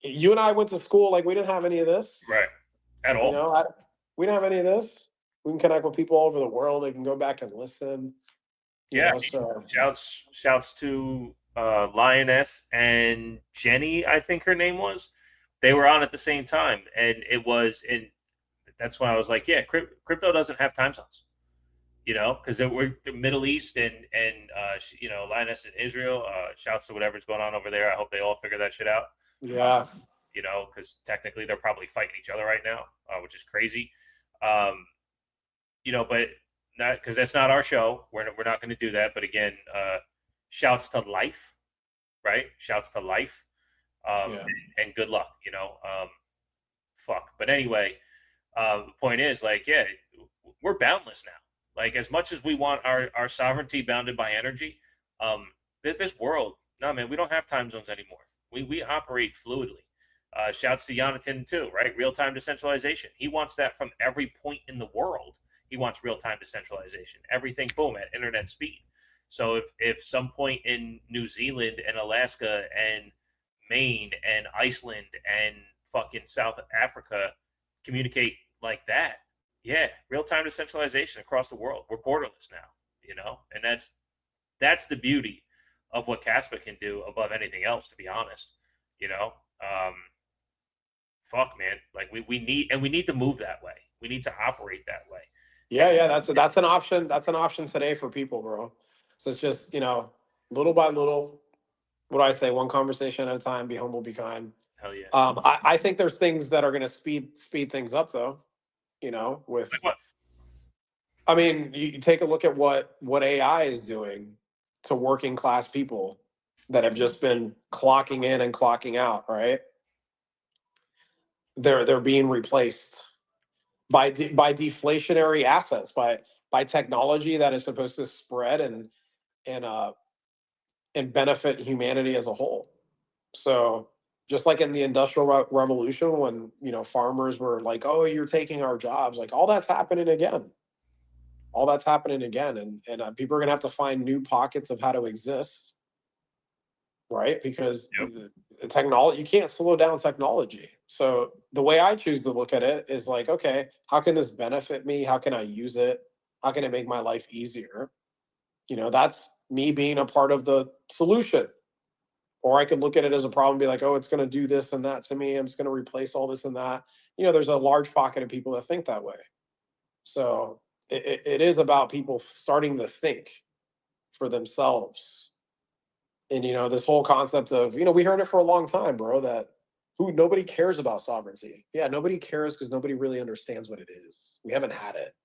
You and I went to school. Like, we didn't have any of this. Right. At all. We didn't have any of this. We can connect with people all over the world. They can go back and listen. So shouts to Lioness and Jenny, I think her name was. They were on at the same time, and that's when I was like, yeah, crypto doesn't have time zones, because we're the Middle East and Lioness in Israel. Shouts to whatever's going on over there. I hope they all figure that shit out. Yeah. Because technically they're probably fighting each other right now, which is crazy. But not, because that's not our show. We're not going to do that. But again, shouts to life, right? Shouts to life, and good luck. Fuck. But anyway, the point is, like, yeah, we're boundless now. Like, as much as we want our sovereignty bounded by energy, this world, no, man, we don't have time zones anymore. We operate fluidly. Shouts to Jonathan too, right? Real-time decentralization. He wants that from every point in the world. He wants real-time decentralization. Everything, boom, at internet speed. So if some point in New Zealand and Alaska and Maine and Iceland and fucking South Africa communicate like that, yeah, real-time decentralization across the world. We're borderless now, and that's the beauty of what Kaspa can do above anything else, to be honest. Fuck, man, like we need to move that way. We need to operate that way. Yeah, that's an option. That's an option today for people, bro. So it's just, little by little, what do I say? One conversation at a time, be humble, be kind. Hell yeah. I think there's things that are going to speed things up though, with, Like what? I mean, you take a look at what AI is doing to working class people that have just been clocking in and clocking out, right? They're being replaced by deflationary assets, by technology that is supposed to spread and benefit humanity as a whole. So just like in the industrial revolution, when farmers were like, "Oh, you're taking our jobs," like all that's happening again. All that's happening again, and people are gonna have to find new pockets of how to exist, right? Because Yep. the technology, you can't slow down technology. So the way I choose to look at it is like, okay, how can this benefit me? How can I use it? How can it make my life easier? That's me being a part of the solution. Or I could look at it as a problem and be like, oh, it's going to do this and that to me. I'm just going to replace all this and that. There's a large pocket of people that think that way. So it is about people starting to think for themselves. And, this whole concept of, we heard it for a long time, bro, that nobody cares about sovereignty. Yeah, nobody cares because nobody really understands what it is. We haven't had it.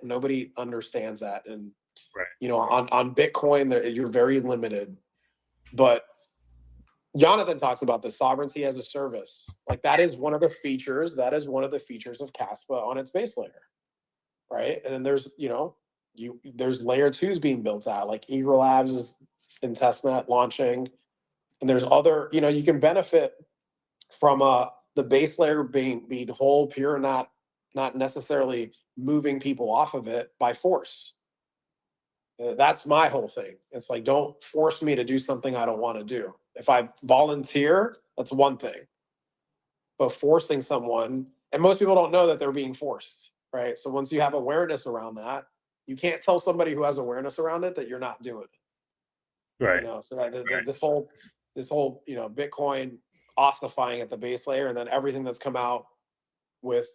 Nobody understands that. And, Right. on Bitcoin, you're very limited. But Jonathan talks about the sovereignty as a service. Like that is one of the features. That is one of the features of Kaspa on its base layer, right? And then there's there's layer twos being built out, like Eager Labs is in testnet launching, and there's other. You can benefit from the base layer being whole, pure, not necessarily moving people off of it by force. That's my whole thing. It's like, don't force me to do something I don't want to do. If I volunteer, that's one thing. But forcing someone, and most people don't know that they're being forced, right? So once you have awareness around that, you can't tell somebody who has awareness around it that you're not doing it. Right. So that this whole Bitcoin ossifying at the base layer, and then everything that's come out with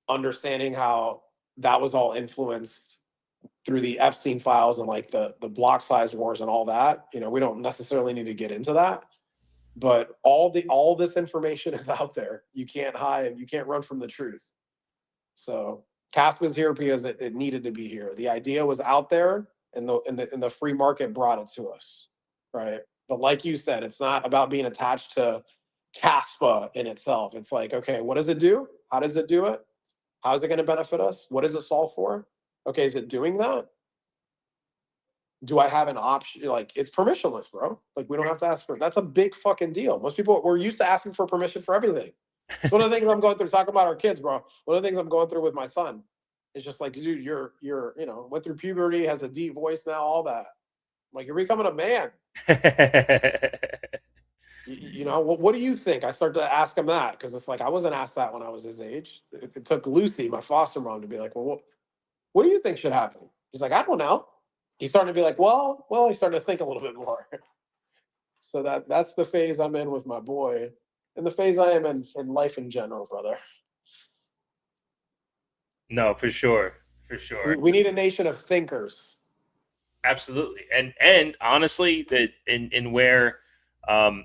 understanding how that was all influenced through the Epstein files and like the block size wars and all that. We don't necessarily need to get into that, but all this information is out there. You can't hide. You can't run from the truth. So Kaspa was here because it needed to be here. The idea was out there, and the free market brought it to us, right? But like you said, it's not about being attached to Kaspa in itself. It's like, okay, what does it do? How does it do it? How is it going to benefit us? What does it solve for? Okay, is it doing that? Do I have an option? Like, it's permissionless, bro. Like, we don't have to ask for it. That's a big fucking deal. Most people, we're used to asking for permission for everything. It's one of the things I'm going through, talking about our kids, bro. One of the things I'm going through with my son. It's just like, dude, you're went through puberty, has a deep voice now, all that. I'm like, you're becoming a man. What do you think? I start to ask him that because it's like, I wasn't asked that when I was his age. It took Lucy, my foster mom, to be like, well, what do you think should happen? He's like, I don't know. He's starting to be like, well, he's starting to think a little bit more. So that's the phase I'm in with my boy, and the phase I am in life in general, brother. No, for sure. We need a nation of thinkers. Absolutely. And honestly, that in where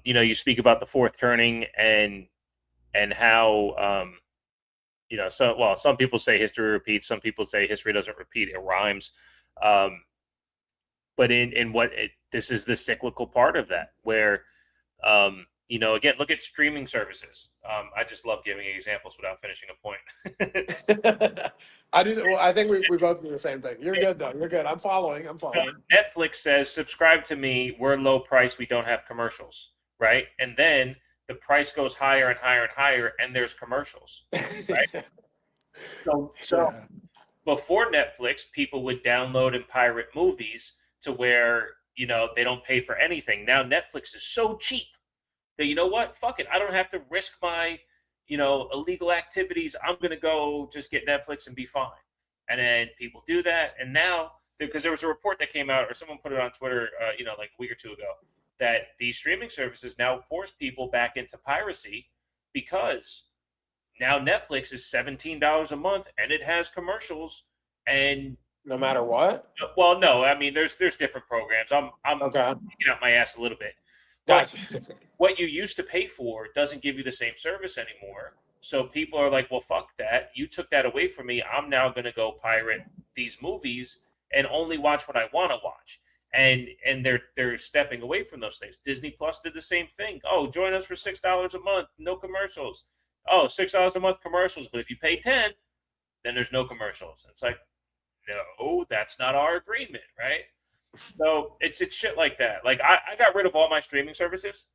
you speak about the fourth turning and how some people say history repeats, some people say history doesn't repeat, it rhymes. But in what this is the cyclical part of that, where again, look at streaming services. I just love giving examples without finishing a point. I do. Well, I think we both do the same thing. You're good though. You're good. I'm following. Netflix says, subscribe to me. We're low price. We don't have commercials, right? And then the price goes higher and higher and higher, and there's commercials, right? So before Netflix, people would download and pirate movies to where, they don't pay for anything. Now Netflix is so cheap that, you know what? Fuck it. I don't have to risk my, illegal activities. I'm going to go just get Netflix and be fine. And then people do that. And now, because there was a report that came out, or someone put it on Twitter, like a week or two ago, that these streaming services now force people back into piracy because now Netflix is $17 a month and it has commercials. And no matter what? Well, no, I mean, there's different programs. I'm okay. Picking up my ass a little bit. But what you used to pay for doesn't give you the same service anymore. So people are like, well, fuck that. You took that away from me. I'm now going to go pirate these movies and only watch what I want to watch. And they're stepping away from those things. Disney Plus did the same thing. Oh, join us for $6 a month, no commercials. Oh, $6 a month commercials, but if you pay 10, then there's no commercials. It's like, no, that's not our agreement, right? So it's shit like that. Like I got rid of all my streaming services,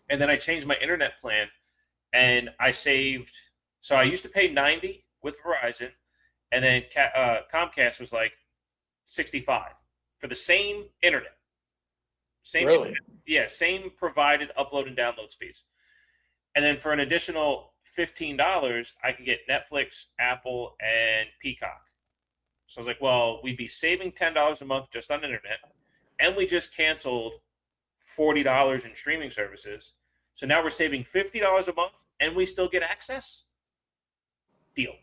and then I changed my internet plan, and I saved. So I used to pay $90 with Verizon, and then Comcast was like $65 for the same internet. Same, really? Yeah, same provided upload and download speeds. And then for an additional $15, I can get Netflix, Apple, and Peacock. So I was like, well, we'd be saving $10 a month just on internet, and we just canceled $40 in streaming services. So now we're saving $50 a month, and we still get access. Deal.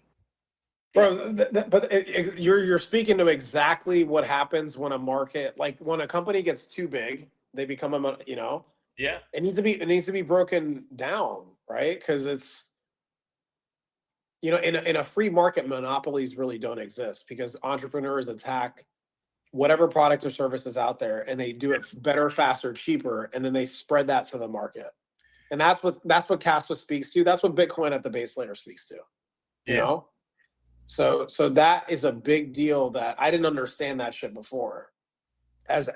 Bro, but you're speaking to exactly what happens when a market, like when a company gets too big, they become Yeah. It needs to be broken down, right? Because it's in a free market, monopolies really don't exist because entrepreneurs attack whatever product or service is out there, and they do it better, faster, cheaper, and then they spread that to the market. And that's what Kaspa speaks to. That's what Bitcoin at the base layer speaks to. You know? So that is a big deal that I didn't understand that shit before. As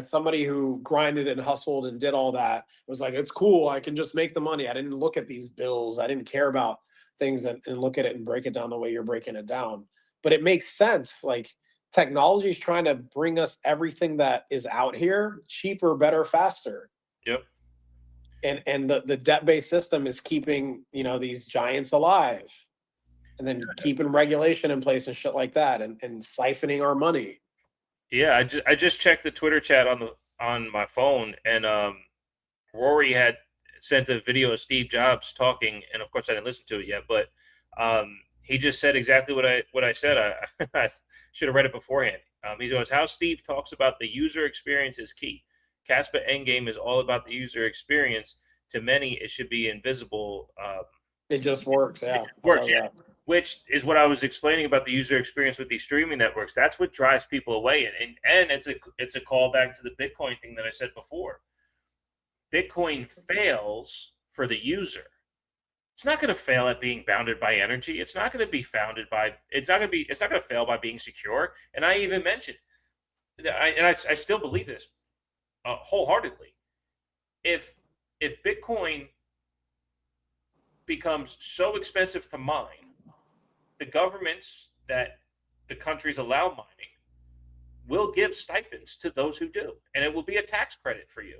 somebody who grinded and hustled and did all that, it was like, it's cool. I can just make the money. I didn't look at these bills. I didn't care about things and look at it and break it down the way you're breaking it down. But it makes sense. Like technology is trying to bring us everything that is out here cheaper, better, faster. Yep. And the debt-based system is keeping, these giants alive. And then keeping regulation in place and shit like that, and siphoning our money. Yeah, I just checked the Twitter chat on my phone, and Rory had sent a video of Steve Jobs talking, and of course I didn't listen to it yet, but he just said exactly what I said. I should have read it beforehand. He goes, how Steve talks about the user experience is key. Kaspa Endgame is all about the user experience. To many, it should be invisible. It just works, yeah. It works, yeah. Which is what I was explaining about the user experience with these streaming networks. That's what drives people away, and it's a callback to the Bitcoin thing that I said before. Bitcoin fails for the user. It's not going to fail at being bounded by energy. It's not going to be founded by. It's not going to fail by being secure. And I even mentioned, I still believe this wholeheartedly. If Bitcoin becomes so expensive to mine, the governments that the countries allow mining will give stipends to those who do. And it will be a tax credit for you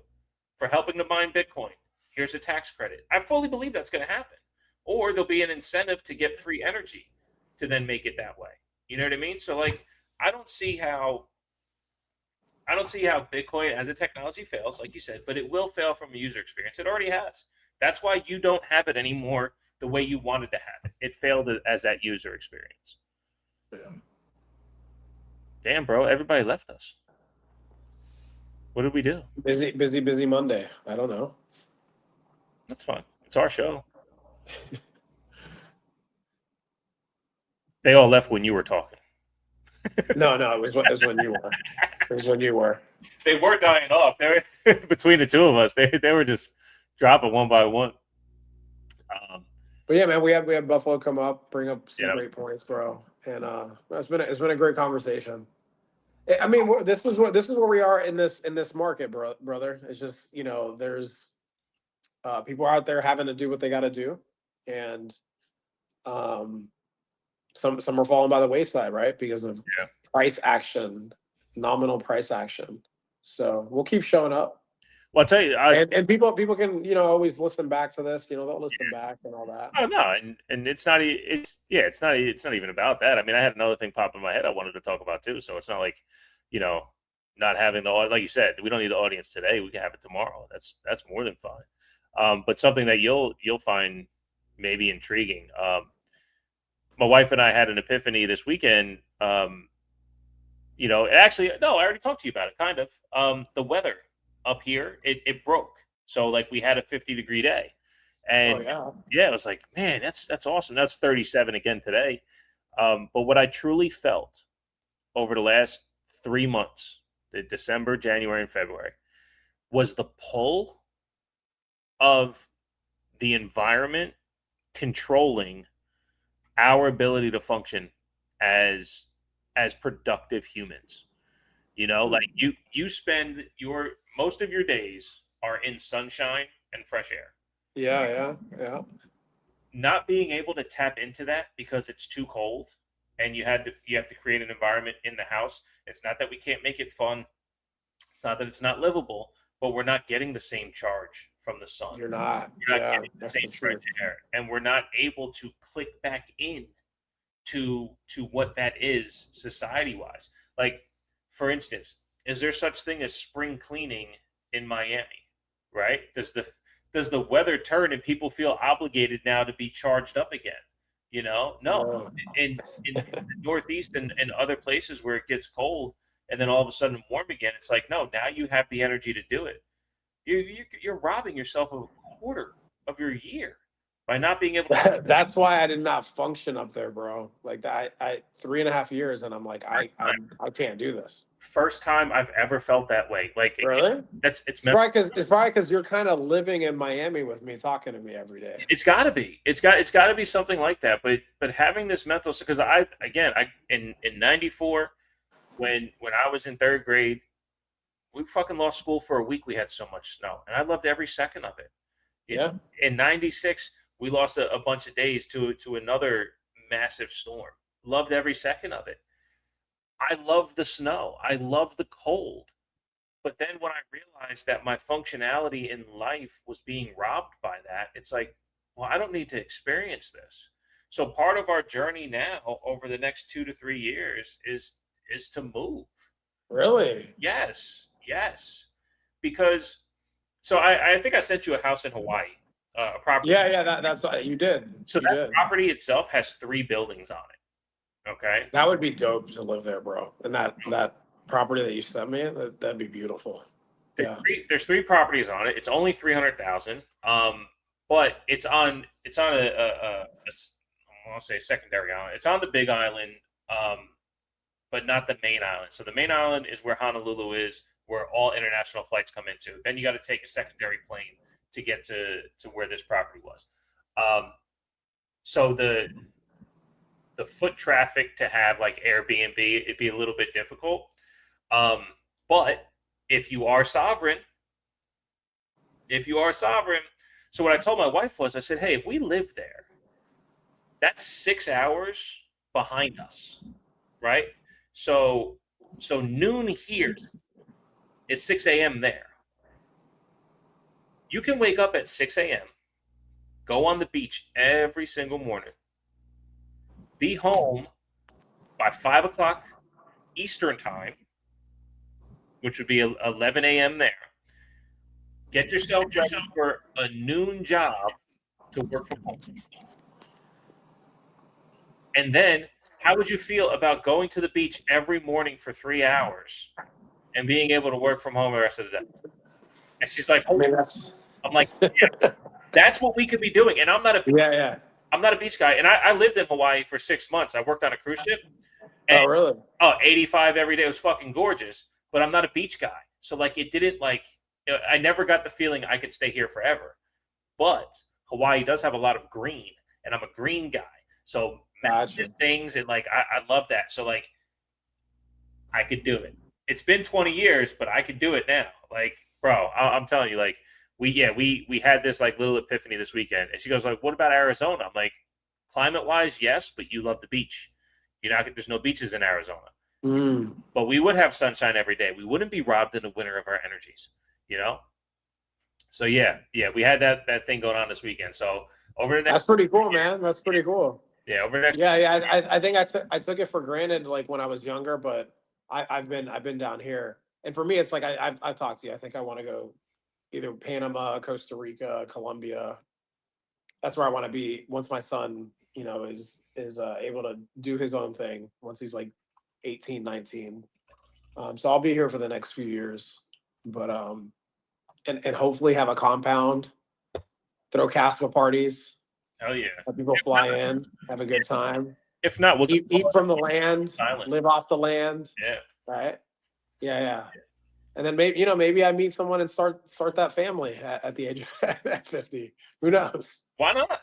for helping to mine Bitcoin. Here's a tax credit. I fully believe that's going to happen. Or there'll be an incentive to get free energy to then make it that way. You know what I mean? So like, I don't see how Bitcoin as a technology fails, like you said, but it will fail from a user experience. It already has. That's why you don't have it anymore the way you wanted to have it. It failed as that user experience. Damn, bro, everybody left us. What did we do? Busy Monday. I don't know. That's fine. It's our show. They all left when you were talking. No, it was when you were. It was when you were. They were dying off. They were between the two of us. They were just drop it one by one. But yeah, man, we had Buffalo come up, bring up some Yeah. great points, bro, and it's been a great conversation. I mean, this is where we are in this market, brother. It's just, there's people out there having to do what they got to do, and some are falling by the wayside, right, because of price action, nominal price action. So we'll keep showing up. Well, I'll tell you, and people can always listen back to this. They'll listen back and all that. Oh no, and it's not even about that. I mean, I had another thing pop in my head I wanted to talk about too. So it's not like, not having the, like you said, we don't need the audience today. We can have it tomorrow. That's more than fine. But something that you'll find maybe intriguing. My wife and I had an epiphany this weekend. Actually, no, I already talked to you about it. Kind of. The weather up here, it broke. So like we had a 50-degree day, and it was like, man, that's awesome. That's 37 again today. But what I truly felt over the last 3 months, the December, January, and February, was the pull of the environment controlling our ability to function as productive humans. Like you spend most of your days are in sunshine and fresh air. Yeah. Not being able to tap into that because it's too cold, and you have to create an environment in the house. It's not that we can't make it fun. It's not that it's not livable, but we're not getting the same charge from the sun. You're not getting the same fresh air, and we're not able to click back in to what that is society-wise. Like, for instance, is there such thing as spring cleaning in Miami? Right? Does the weather turn and people feel obligated now to be charged up again? No. In the Northeast and other places where it gets cold and then all of a sudden warm again, it's like, no, now you have the energy to do it. You're robbing yourself of a quarter of your year by not being able to. That's why I did not function up there, bro. Like that, I 3.5 years, and I'm like, I can't do this. First time I've ever felt that way. Like, really? It's probably because you're kind of living in Miami with me, talking to me every day. It's got to be. It's got to be something like that. But having this mental, because in '94, when I was in third grade, we fucking lost school for a week. We had so much snow, and I loved every second of it. Yeah. In '96, we lost a bunch of days to another massive storm. Loved every second of it. I love the snow. I love the cold. But then when I realized that my functionality in life was being robbed by that, it's like, well, I don't need to experience this. So part of our journey now over the next 2 to 3 years is to move. Really? Yes. Because, so I think I sent you a house in Hawaii, a property. Yeah, that's what you did. So property itself has 3 buildings on it. Okay. That would be dope to live there, bro. And that property that you sent me, that'd be beautiful. There's 3 properties on it. It's only 300,000. But it's on I want to say secondary island. It's on the Big Island, but not the main island. So the main island is where Honolulu is, where all international flights come into. Then you got to take a secondary plane to get to where this property was. So the foot traffic to have like Airbnb, it'd be a little bit difficult. But if you are sovereign, so what I told my wife was, I said, hey, if we live there, that's 6 hours behind us, right? So noon here is 6 a.m. there. You can wake up at 6 a.m., go on the beach every single morning, be home by 5 o'clock Eastern time, which would be 11 a.m. there. Get yourself ready for a noon job to work from home. And then, how would you feel about going to the beach every morning for 3 hours and being able to work from home the rest of the day? And she's like, I'm like, yeah, that's what we could be doing. And I'm not a I'm not a beach guy. And I lived in Hawaii for 6 months. I worked on a cruise ship. And, oh, really? 85 every day. It was fucking gorgeous. But I'm not a beach guy. So, like, it didn't, like, I never got the feeling I could stay here forever. but Hawaii does have a lot of green, and I'm a green guy. So Gotcha. things and like I love that. So like I could do it. It's been 20 years, but I could do it now. Like, bro, I'm telling you, like we had this like little epiphany this weekend, and she goes like, "What about Arizona?" I'm like, climate wise, yes, but you love the beach. There's no beaches in Arizona. But we would have sunshine every day. We wouldn't be robbed in the winter of our energies, you know? So yeah, we had that thing going on this weekend. So over the next, That's pretty cool, man. That's pretty cool. Yeah, over the next. Yeah. I think I took it for granted like when I was younger, but I've been down here, and for me, it's like I've talked to you. I think I want to go either Panama, Costa Rica, Colombia. That's where I want to be once my son, is able to do his own thing once he's like 18, 19. So I'll be here for the next few years, but and hopefully have a compound, throw Kaspa parties, Oh yeah. have people fly in, have a good time. If not, we'll eat from the land, Island. live off the land. Yeah. Right. Yeah. And then maybe I meet someone and start that family at the age of 50. Who knows? Why not?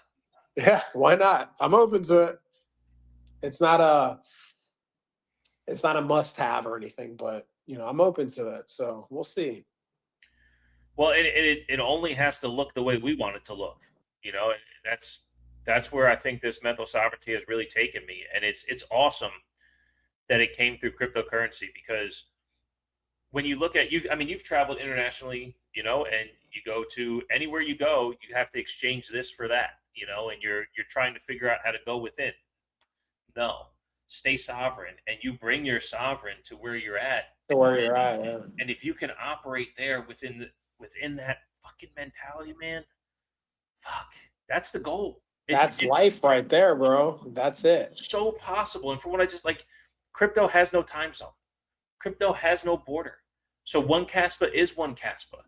Yeah, why not? I'm open to it. It's not a must-have or anything, but I'm open to it. So we'll see. Well, it only has to look the way we want it to look. That's where I think this mental sovereignty has really taken me, and it's awesome that it came through cryptocurrency, because when you look at you've traveled internationally, and you go to anywhere you go, you have to exchange this for that, and you're trying to figure out how to go within. No, stay sovereign, and you bring your sovereign to where you're at. Yeah. And if you can operate there within that fucking mentality, man, fuck, that's the goal. That's life right there, bro. That's it. So possible. And for what I just like, crypto has no time zone. Crypto has no border. So one Kaspa is one Kaspa.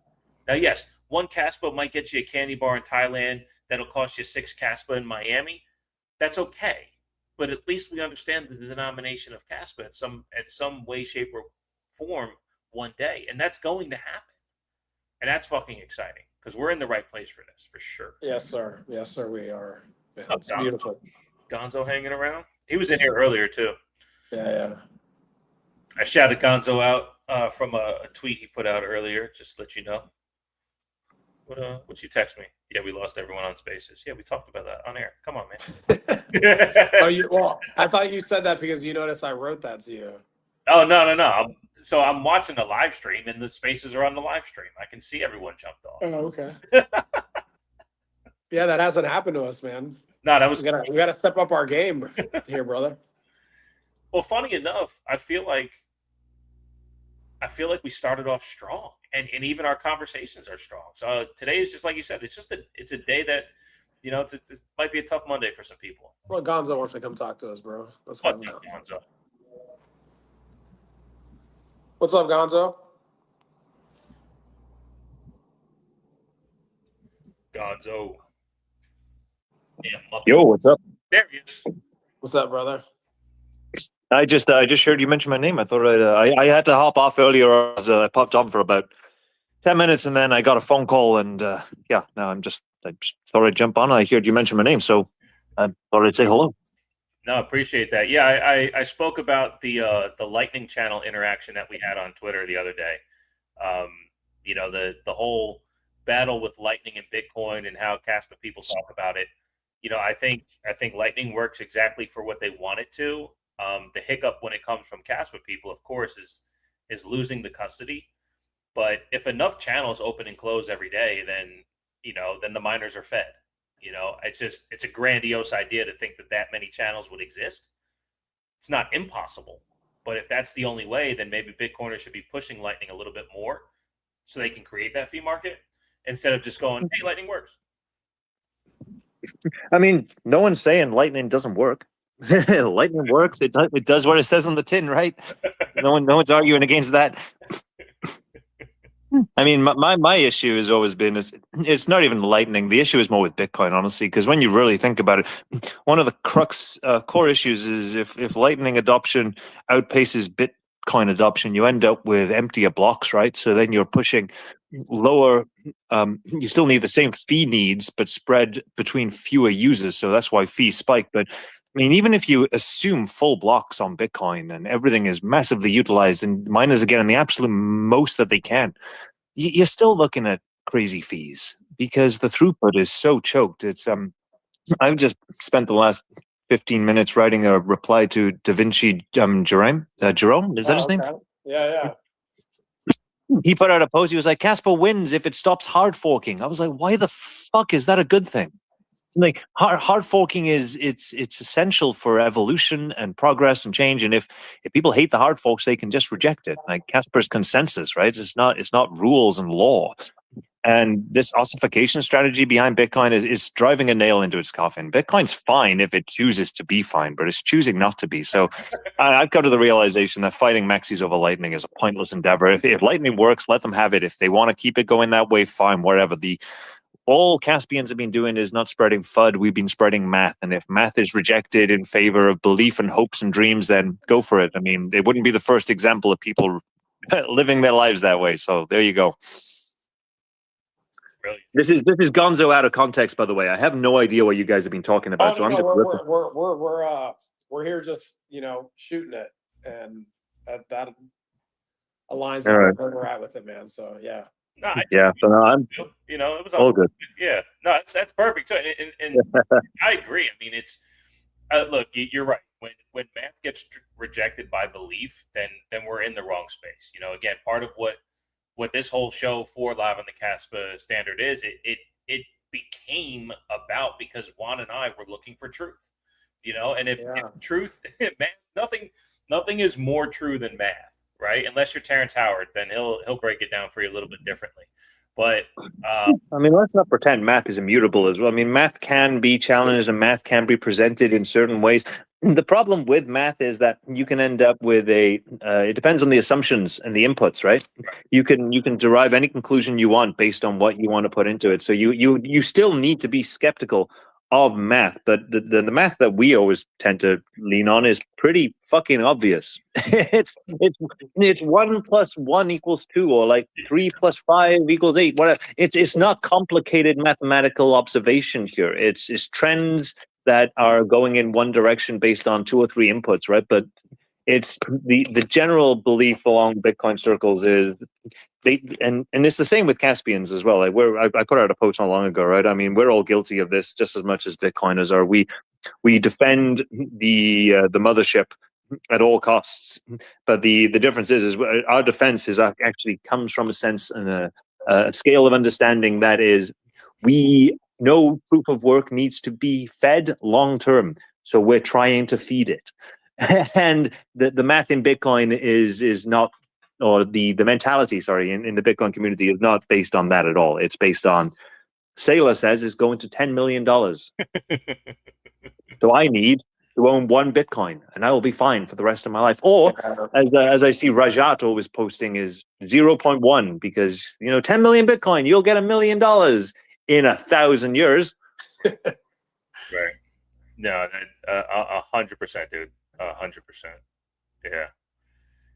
Now, yes, one Kaspa might get you a candy bar in Thailand that'll cost you 6 Kaspa in Miami. That's okay. But at least we understand the denomination of Kaspa at some way, shape, or form one day. And that's going to happen. And that's fucking exciting, because we're in the right place for this, for sure. Yes, sir. Yes, sir, we are. Yeah, it's beautiful. Gonzo hanging around. He was in here earlier, too. Yeah. I shouted Gonzo out from a tweet he put out earlier, just to let you know. What you text me? Yeah, we lost everyone on Spaces. Yeah, we talked about that on air. Come on, man. Well, I thought you said that because you noticed I wrote that to you. Oh, no. So I'm watching the live stream, and the Spaces are on the live stream. I can see everyone jumped off. Oh, okay. Yeah, that hasn't happened to us, man. No, that was. We gotta step up our game here, brother. Well, funny enough, I feel like we started off strong, and even our conversations are strong. So today is just like you said. It's a day that, it might be a tough Monday for some people. Well, Gonzo wants to come talk to us, bro. Let's have Gonzo. What's up, Gonzo? Gonzo. Yo, what's up? There he is. What's up, brother? I just heard you mention my name. I thought I had to hop off earlier. I popped on for about 10 minutes, and then I got a phone call, and now I just thought I'd jump on. I heard you mention my name, so I thought I'd say hello. No, appreciate that. Yeah, I spoke about the Lightning Channel interaction that we had on Twitter the other day. The whole battle with Lightning and Bitcoin, and how Kaspa people talk about it. I think Lightning works exactly for what they want it to. The hiccup when it comes from Kaspa people, of course, is losing the custody. But if enough channels open and close every day, then the miners are fed. It's a grandiose idea to think that many channels would exist. It's not impossible, but if that's the only way, then maybe Bitcoiners should be pushing Lightning a little bit more so they can create that fee market, instead of just going, hey, Lightning works. I mean, no one's saying Lightning doesn't work. Lightning works. It does what it says on the tin, right? No one's arguing against that. I mean, my issue has always been it's not even Lightning. The issue is more with Bitcoin, honestly, because when you really think about it, one of the core issues is if Lightning adoption outpaces Bitcoin adoption, you end up with emptier blocks, right? So then you're pushing lower. You still need the same fee needs, but spread between fewer users. So that's why fees spike. But I mean, even if you assume full blocks on Bitcoin and everything is massively utilized and miners are getting the absolute most that they can, you're still looking at crazy fees because the throughput is so choked. It's I've just spent the last 15 minutes writing a reply to Da Vinci Jerome. Is that his name? Okay. Yeah. He put out a post. He was like, Kaspa wins if it stops hard forking. I was like, why the fuck is that a good thing? Like hard forking it's essential for evolution and progress and change. And if people hate the hard forks, they can just reject it. Like Casper's consensus, right? It's not rules and law. And this ossification strategy behind Bitcoin is driving a nail into its coffin. Bitcoin's fine if it chooses to be fine, but it's choosing not to be. So I've come to the realization that fighting maxis over Lightning is a pointless endeavor. If Lightning works, let them have it. If they want to keep it going that way, fine, wherever. All Caspians have been doing is not spreading FUD. We've been spreading math. And if math is rejected in favor of belief and hopes and dreams, then go for it. I mean, it wouldn't be the first example of people living their lives that way. So there you go. Brilliant. This is Gonzo out of context, by the way. I have no idea what you guys have been talking about. Oh, no, we're here just shooting it, and that aligns with where we're at with it, man. So yeah. No, So no, I'm it was all good. Yeah, no, that's perfect. So, and I agree. I mean, it's look, you're right. When math gets rejected by belief, then we're in the wrong space. Again, part of what this whole show for Live on the Kaspa Standard is, it became about because Juan and I were looking for truth. And if truth, math, nothing is more true than math. Right, unless you're Terrence Howard, then he'll break it down for you a little bit differently. But I mean, let's not pretend math is immutable as well. I mean, math can be challenged and math can be presented in certain ways. The problem with math is that you can end up with it depends on the assumptions and the inputs, right? You can derive any conclusion you want based on what you want to put into it. So you still need to be skeptical of math, but the math that we always tend to lean on is pretty fucking obvious. it's 1 + 1 = 2, or like 3 + 5 = 8. Whatever. It's not complicated mathematical observation here. It's trends that are going in one direction based on 2 or 3 inputs, right? But it's the general belief along Bitcoin circles is and it's the same with Caspians as well. Like I put out a post not long ago, right? I mean, we're all guilty of this just as much as Bitcoiners are. We defend the mothership at all costs, but the difference is our defense is actually comes from a sense and a scale of understanding that is we know proof of work needs to be fed long term, so we're trying to feed it. And the math in Bitcoin is not, or the mentality, sorry, in the Bitcoin community is not based on that at all. It's based on, Saylor says, is going to $10 million. So I need to own 1 Bitcoin and I will be fine for the rest of my life. Or as I see Rajat always posting is 0.1, because 10 million Bitcoin, you'll get $1 million in 1,000 years. Right. No, 100%, dude. 100%. Yeah.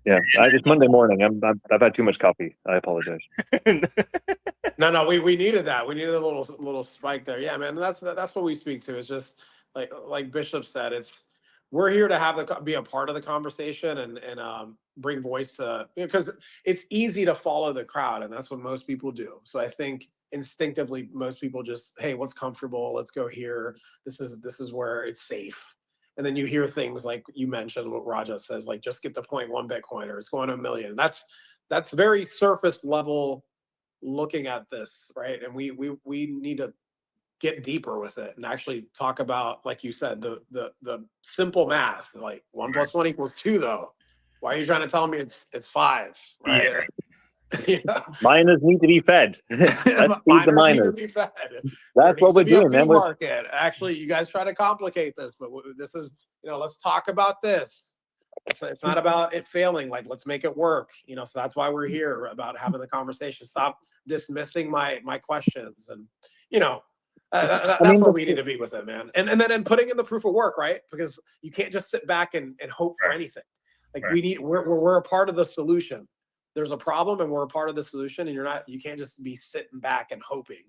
Yeah. It's Monday morning. I've had too much coffee. I apologize. No, we needed that. We needed a little spike there. Yeah, man. That's what we speak to. It's just like Bishop said. We're here to be a part of the conversation and bring voice to, because it's easy to follow the crowd, and that's what most people do. So I think instinctively most people just, hey, what's comfortable? Let's go here. This is where it's safe. And then you hear things like you mentioned, what Raja says, like just get to 0.1 Bitcoin or it's going to $1 million. That's very surface level looking at this, right? And we need to get deeper with it and actually talk about, like you said, the simple math, like 1 + 1 = 2, though. Why are you trying to tell me it's 5, right? Yeah. Miners need to be fed. Let's feed the miners. Need to be fed. That's what we're doing, man. Market. Actually, you guys try to complicate this, but this is, let's talk about this. It's not about it failing. Like, let's make it work. So that's why we're here, about having the conversation. Stop dismissing my questions, and that's what we need to be with it, man. And then putting in the proof of work, right? Because you can't just sit back and hope for anything. Like Right. we're a part of the solution. There's a problem and we're a part of the solution, and you can't just be sitting back and hoping,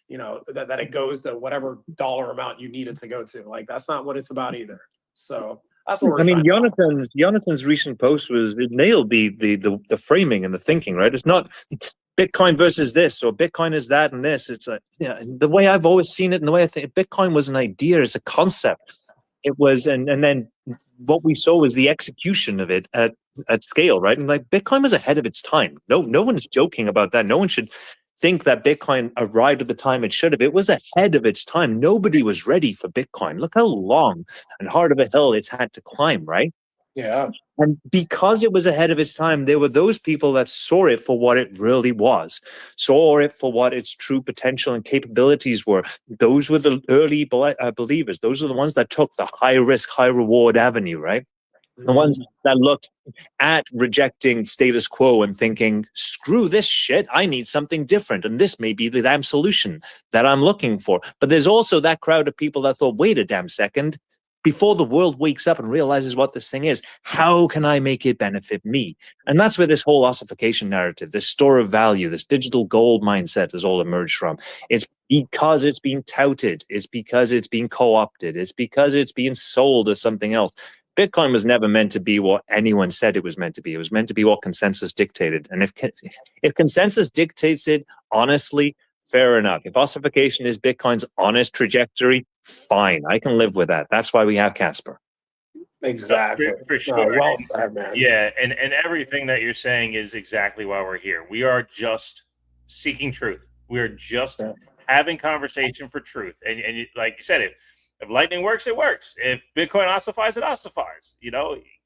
that it goes to whatever dollar amount you need it to go to. Like, that's not what it's about either. So that's what we're I mean, trying to Jonathan's recent post it nailed the framing and the thinking, right? It's not Bitcoin versus this or Bitcoin is that and this. It's the way I've always seen it, and the way I think Bitcoin was an idea, it's a concept. It was, and then what we saw was the execution of it at scale, right? And like Bitcoin was ahead of its time. No one's joking about that. No one should think that Bitcoin arrived at the time it should have. It was ahead of its time. Nobody was ready for Bitcoin. Look how long and hard of a hill it's had to climb, right? Yeah. And because it was ahead of its time, there were those people that saw it for what it really was, saw it for what its true potential and capabilities were. Those were the early believers. Those are the ones that took the high risk, high reward avenue, right? The ones that looked at rejecting status quo and thinking, screw this shit, I need something different. And this may be the damn solution that I'm looking for. But there's also that crowd of people that thought, wait a damn second, before the world wakes up and realizes what this thing is, how can I make it benefit me? And that's where this whole ossification narrative, this store of value, this digital gold mindset has all emerged from. It's because it's being touted. It's because it's being co-opted. It's because it's being sold as something else. Bitcoin was never meant to be what anyone said it was meant to be. It was meant to be what consensus dictated. And if consensus dictates it, honestly, fair enough. If ossification is Bitcoin's honest trajectory, fine. I can live with that. That's why we have Kaspa. Exactly. For sure. Well said, man. Yeah, and everything that you're saying is exactly why we're here. We are just seeking truth. We're just having conversation for truth. And like you said, if lightning works, it works. If Bitcoin ossifies, it ossifies.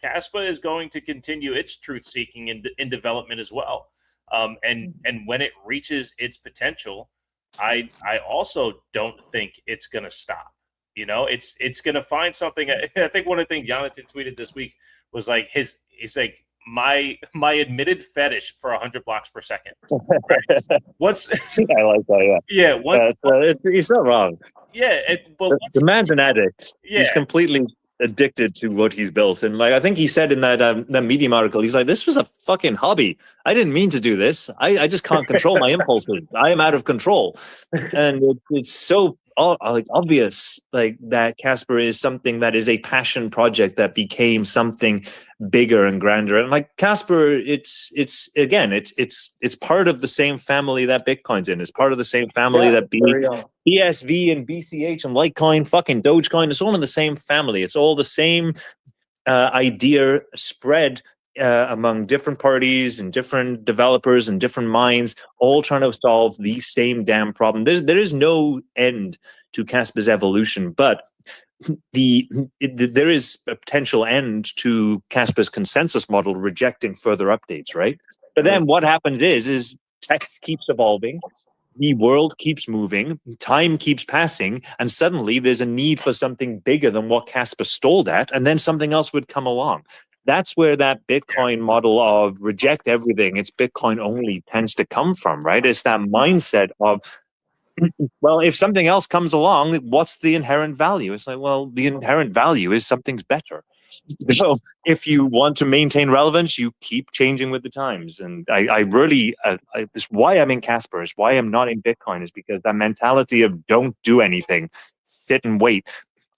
Kaspa is going to continue its truth seeking in development as well. And when it reaches its potential, I also don't think it's going to stop. It's going to find something. I think one of the things Jonathan tweeted this week was like he's like my admitted fetish for 100 blocks per second. Right? What's I like that. Yeah. He's not wrong. Yeah, but the man's an addict. Yeah. He's completely addicted to what he's built, and like I think he said in that Medium article, he's like, this was a fucking hobby. I didn't mean to do this. I just can't control my impulses. I am out of control, and it's so obvious like that Kaspa is something that is a passion project that became something bigger and grander. And like Kaspa, it's part of the same family that Bitcoin's in. It's part of the same family that BSV and BCH and Litecoin, fucking Dogecoin. It's all in the same family. It's all the same idea spread among different parties and different developers and different minds, all trying to solve the same damn problem. There is no end to Kaspa's evolution, but there is a potential end to Kaspa's consensus model rejecting further updates, right? But then what happens is tech keeps evolving, the world keeps moving, time keeps passing, and suddenly there's a need for something bigger than what Kaspa stalled at, and then something else would come along. That's where that Bitcoin model of reject everything, it's Bitcoin only, tends to come from, right? It's that mindset of, well, if something else comes along, what's the inherent value? It's like, well, the inherent value is something's better. So if you want to maintain relevance, you keep changing with the times. And I really, this is why I'm in Kaspa, is why I'm not in Bitcoin, is because that mentality of don't do anything, sit and wait.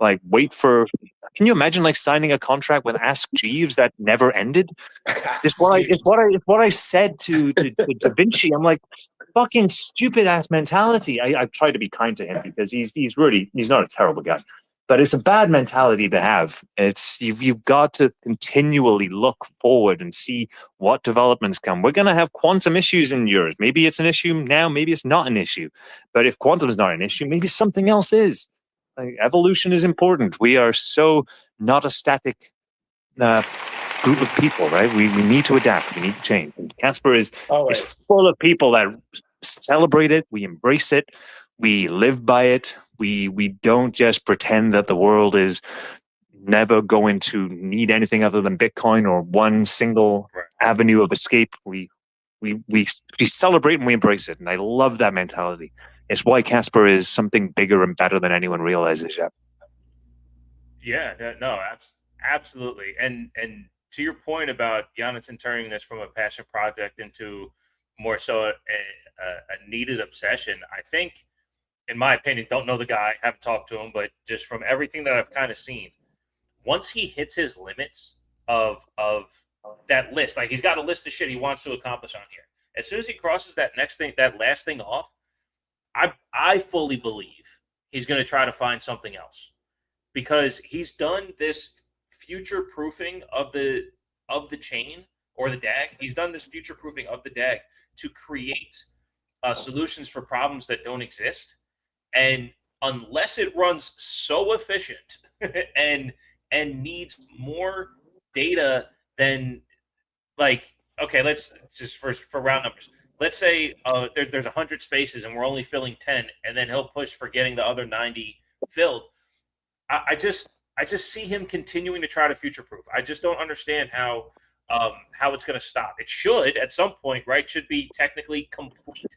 Like wait for, can you imagine like signing a contract with Ask Jeeves that never ended? It's what I said to Da Vinci. I'm like, fucking stupid ass mentality. I've tried to be kind to him because he's not a terrible guy, but it's a bad mentality to have. It's you've got to continually look forward and see what developments come. We're going to have quantum issues in years. Maybe it's an issue now, maybe it's not an issue. But if quantum is not an issue, maybe something else is. Like, evolution is important. We are so not a static group of people, right? We need to adapt. We need to change. And Kaspa is full of people that celebrate it. We embrace it. We live by it. We don't just pretend that the world is never going to need anything other than Bitcoin or one single avenue of escape. We celebrate and we embrace it. And I love that mentality. It's why Kaspa is something bigger and better than anyone realizes yet. Yeah, no, absolutely. And to your point about Jonathan turning this from a passion project into more so a needed obsession, I think, in my opinion, don't know the guy, haven't talked to him, but just from everything that I've kind of seen, once he hits his limits of that list, like he's got a list of shit he wants to accomplish on here. As soon as he crosses that last thing off, I fully believe he's going to try to find something else, because he's done this future proofing of the chain or the DAG. He's done this future proofing of the DAG to create solutions for problems that don't exist. And unless it runs so efficient and needs more data than, like, okay, let's just for round numbers. Let's say there's 100 spaces and we're only filling 10, and then he'll push for getting the other 90 filled. I just see him continuing to try to future-proof. I just don't understand how it's going to stop. It should at some point, right? Should be technically complete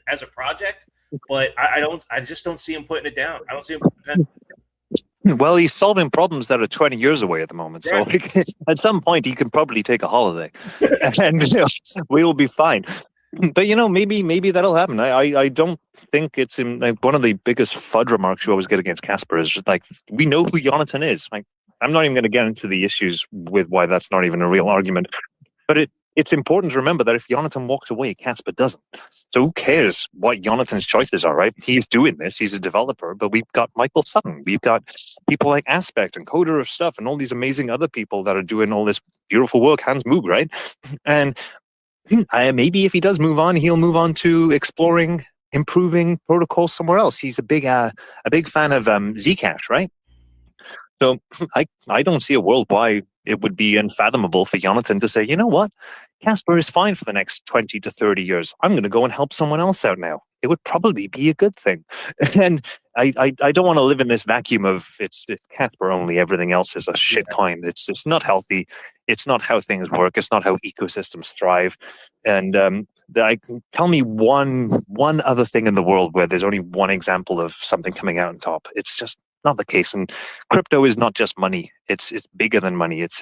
as a project, but I just don't see him putting it down. I don't see him putting it down. Well, he's solving problems that are 20 years away at the moment. So at some point, he can probably take a holiday, and we will be fine. But maybe that'll happen. I don't think it's in, like, one of the biggest FUD remarks you always get against Kaspa is just like, we know who Jonathan is. Like, I'm not even going to get into the issues with why that's not even a real argument. But it's important to remember that if Jonathan walks away, Kaspa doesn't. So who cares what Jonathan's choices are, right? He's doing this. He's a developer, but we've got Michael Sutton. We've got people like Aspect and Coder of Stuff and all these amazing other people that are doing all this beautiful work, Hans Moog, right? And maybe if he does move on, he'll move on to exploring, improving protocols somewhere else. He's a big fan of Zcash, right? So I don't see a world why it would be unfathomable for Jonathan to say, you know what, Kaspa is fine for the next 20 to 30 years. I'm going to go and help someone else out now. It would probably be a good thing. And I don't want to live in this vacuum of it's Kaspa only, everything else is a shitcoin. It's not healthy. It's not how things work. It's not how ecosystems thrive. And tell me one other thing in the world where there's only one example of something coming out on top. It's just not the case. And crypto is not just money. It's bigger than money. It's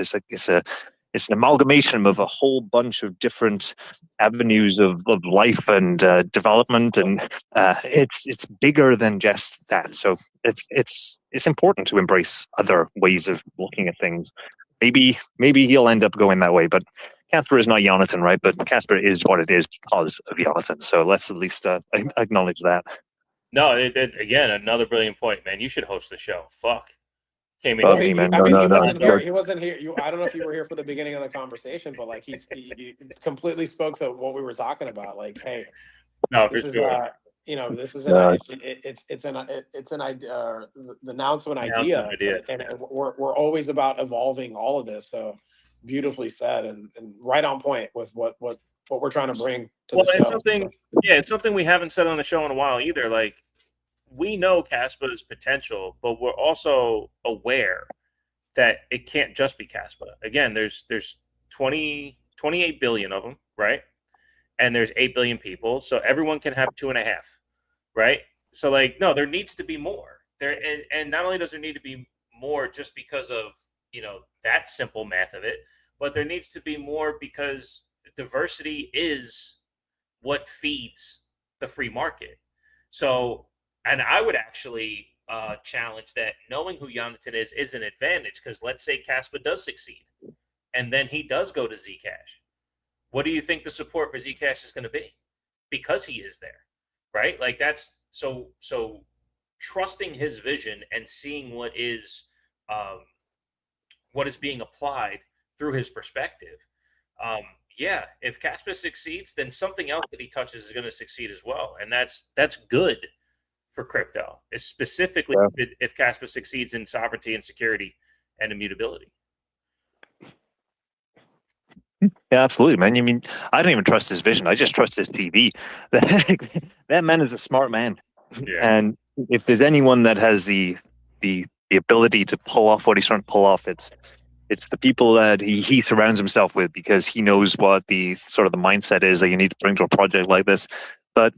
an amalgamation of a whole bunch of different avenues of life and development, and it's bigger than just that. So it's important to embrace other ways of looking at things. Maybe he'll end up going that way, but Kaspa is not Jonathan, right? But Kaspa is what it is because of Jonathan. So let's at least acknowledge that. No, again, another brilliant point, man. You should host the show. Fuck. Came in. Well, here. he wasn't here. He wasn't here. I don't know if you were here for the beginning of the conversation, but like he completely spoke to what we were talking about. Like, hey, no, this is sure. This is it's an idea. The noun to an idea, and we're always about evolving all of this. So beautifully said, and right on point with what we're trying to bring to the show. It's something we haven't said on the show in a while either. Like, we know Kaspa's potential, but we're also aware that it can't just be Kaspa. Again, there's 28 billion of them, right? And there's 8 billion people, so everyone can have 2.5, right? So, like, no, there needs to be more. And not only does there need to be more just because of, that simple math of it, but there needs to be more because diversity is what feeds the free market. So, and I would actually challenge that knowing who Jonathan is an advantage, because let's say Kaspa does succeed and then he does go to Zcash. What do you think the support for Zcash is going to be? Because he is there, right? Like, that's so trusting his vision and seeing what is being applied through his perspective. If Kaspa succeeds, then something else that he touches is going to succeed as well. And that's good for crypto, specifically if Kaspa succeeds in sovereignty and security and immutability. Yeah, absolutely, man. You mean, I don't even trust his vision. I just trust his TV. That man is a smart man. Yeah. And if there's anyone that has the ability to pull off what he's trying to pull off, it's the people that he surrounds himself with, because he knows what the sort of the mindset is that you need to bring to a project like this. but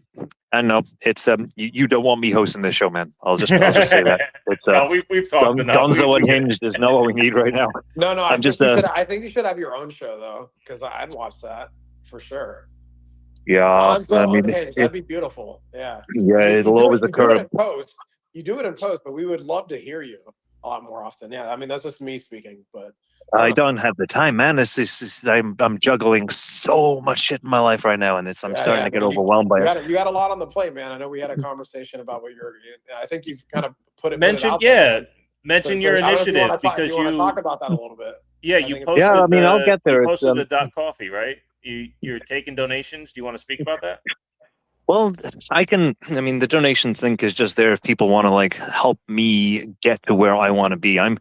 I know it's you don't want me hosting this show, man. I'll just say that it's No, we've talked enough. Gonzo We get it. Unhinged is not what we need right now. No, I I'm think just you should. I think you should have your own show though, because I'd watch that for sure. yeah. Gonzo I mean, Unhinged. That'd be beautiful. Yeah. yeah, it'll do always it, you do occur. it in post. You do it in post, but we would love to hear you a lot more often. Yeah, I mean that's just me speaking, but I don't have the time, man. I'm juggling so much shit in my life right now, and I'm starting to get overwhelmed by it. You got a lot on the plate, man. I know we had a conversation about what you're. I think you've kind of put it Mention, out there, man. mention your initiative because you want to talk about that a little bit. Yeah, you posted. Yeah, I mean, I'll get there. You posted the .coffee, right? You're taking donations. Do you want to speak about that? Well, I mean, the donation thing is just there if people want to like help me get to where I want to be. I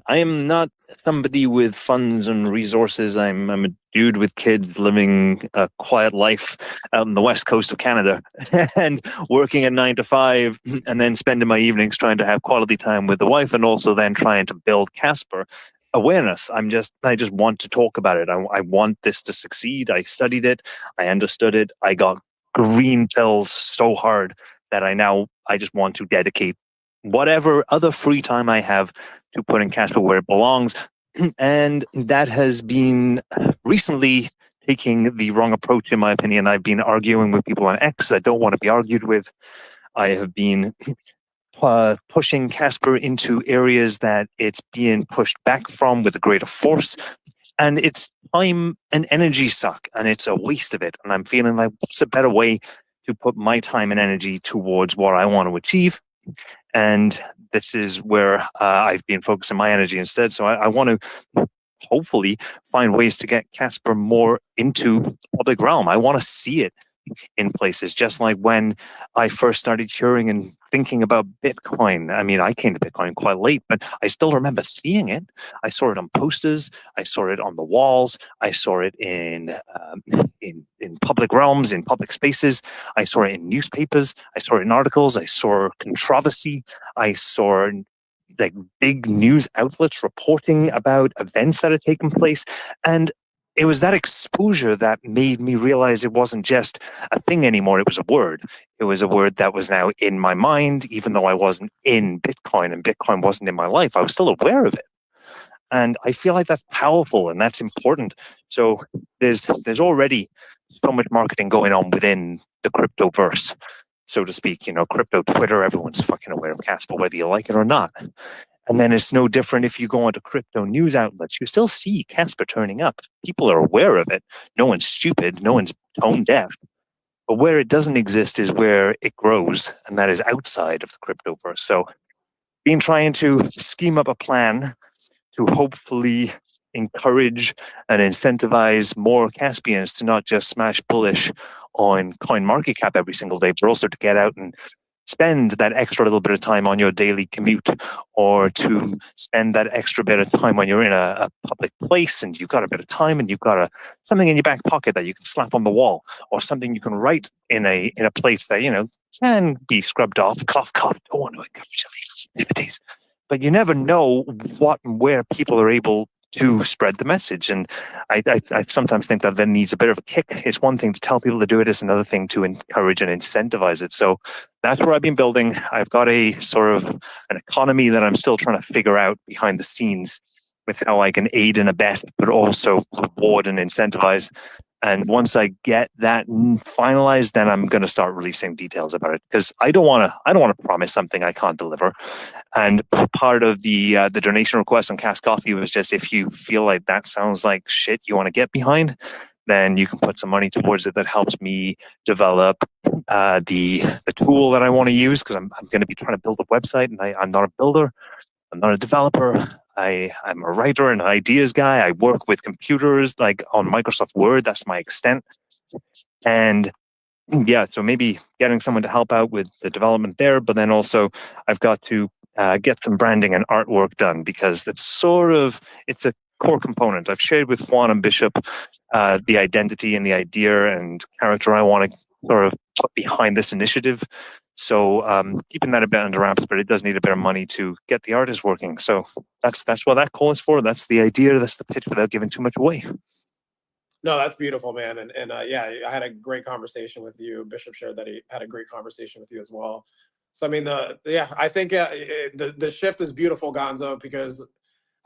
am not somebody with funds and resources. I'm a dude with kids living a quiet life out on the west coast of Canada and working a 9 to 5 and then spending my evenings trying to have quality time with the wife and also then trying to build Kaspa awareness. I just want to talk about it. I want this to succeed. I studied it. I understood it. I got green pills so hard that I just want to dedicate whatever other free time I have to putting Kaspa where it belongs. And that has been recently taking the wrong approach, in my opinion. I've been arguing with people on X that don't want to be argued with. I have been pushing Kaspa into areas that it's being pushed back from with a greater force. And it's time and energy suck, and it's a waste of it. And I'm feeling like, what's a better way to put my time and energy towards what I want to achieve? And this is where I've been focusing my energy instead. So I want to hopefully find ways to get Kaspa more into the public realm. I want to see it in places, just like when I first started hearing and thinking about Bitcoin. I mean, I came to Bitcoin quite late, but I still remember seeing it. I saw it on posters. I saw it on the walls. I saw it in public realms, in public spaces. I saw it in newspapers. I saw it in articles. I saw controversy. I saw like big news outlets reporting about events that had taken place. And it was that exposure that made me realize it wasn't just a thing anymore. It was a word. It was a word that was now in my mind, even though I wasn't in Bitcoin and Bitcoin wasn't in my life. I was still aware of it. And I feel like that's powerful and that's important. So there's already so much marketing going on within the cryptoverse, so to speak. You know, crypto Twitter, everyone's fucking aware of Kaspa, whether you like it or not. And then it's no different if you go onto crypto news outlets. You still see Kaspa turning up. People are aware of it. No one's stupid. No one's tone deaf. But where it doesn't exist is where it grows, and that is outside of the cryptoverse. So been trying to scheme up a plan to hopefully encourage and incentivize more Caspians to not just smash bullish on CoinMarketCap every single day, but also to get out and spend that extra little bit of time on your daily commute, or to spend that extra bit of time when you're in a public place and you've got a bit of time and you've got something in your back pocket that you can slap on the wall, or something you can write in a place that, you know, can be scrubbed off. Cough, cough. Don't want to encourage activities. But you never know what and where people are able to spread the message. And I sometimes think that needs a bit of a kick. It's one thing to tell people to do it, it's another thing to encourage and incentivize it. So that's where I've been building. I've got a sort of an economy that I'm still trying to figure out behind the scenes with how I can aid and abet, but also reward and incentivize. And once I get that finalized, then I'm going to start releasing details about it, because I don't want to promise something I can't deliver. And part of the donation request on Kas Coffee was just, if you feel like that sounds like shit you want to get behind, then you can put some money towards it. That helps me develop the tool that I want to use, because I'm going to be trying to build a website, and I'm not a builder. I'm not a developer. I'm a writer and an ideas guy. I work with computers, like on Microsoft Word. That's my extent. And yeah, so maybe getting someone to help out with the development there, but then also I've got to get some branding and artwork done, because it's a core component. I've shared with Juan and Bishop the identity and the idea and character I want to sort of put behind this initiative. So keeping that a bit under wraps, but it does need a bit of money to get the artist working. So that's what that call is for. That's the idea. That's the pitch, without giving too much away. No, that's beautiful, man. And yeah, I had a great conversation with you. Bishop shared that he had a great conversation with you as well. So I mean, I think the shift is beautiful, Gonzo, because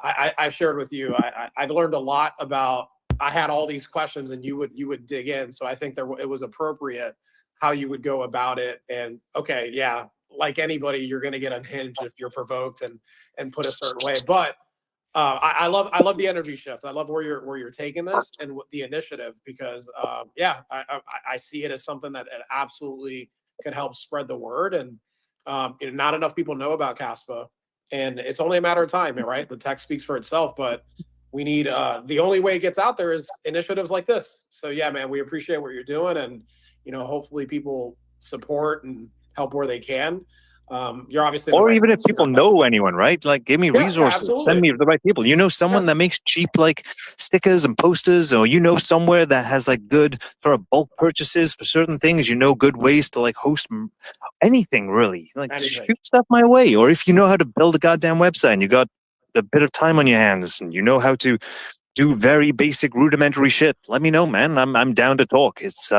I've shared with you. I've learned a lot about. I had all these questions, and you would dig in. So I think it was appropriate how you would go about it. And okay, yeah, like anybody, you're going to get unhinged if you're provoked and put a certain way. But I love the energy shift. I love where you're taking this and the initiative, because yeah, I see it as something that it absolutely could help spread the word. And not enough people know about Kaspa, and it's only a matter of time, right? The text speaks for itself, but we need the only way it gets out there is initiatives like this. So yeah, man, we appreciate what you're doing, and hopefully people support and help where they can. You're obviously in the Or right even if place. people know anyone, right? Like, give me Yeah, resources. Send absolutely. me the right people. Someone that makes cheap like stickers and posters, or somewhere that has like good sort of bulk purchases for certain things. Good ways to like host anything really. Like, Anything. shoot stuff my way. Or if you know how to build a goddamn website and you got a bit of time on your hands and you know how to do very basic rudimentary shit, let me know, man. I'm down to talk. It's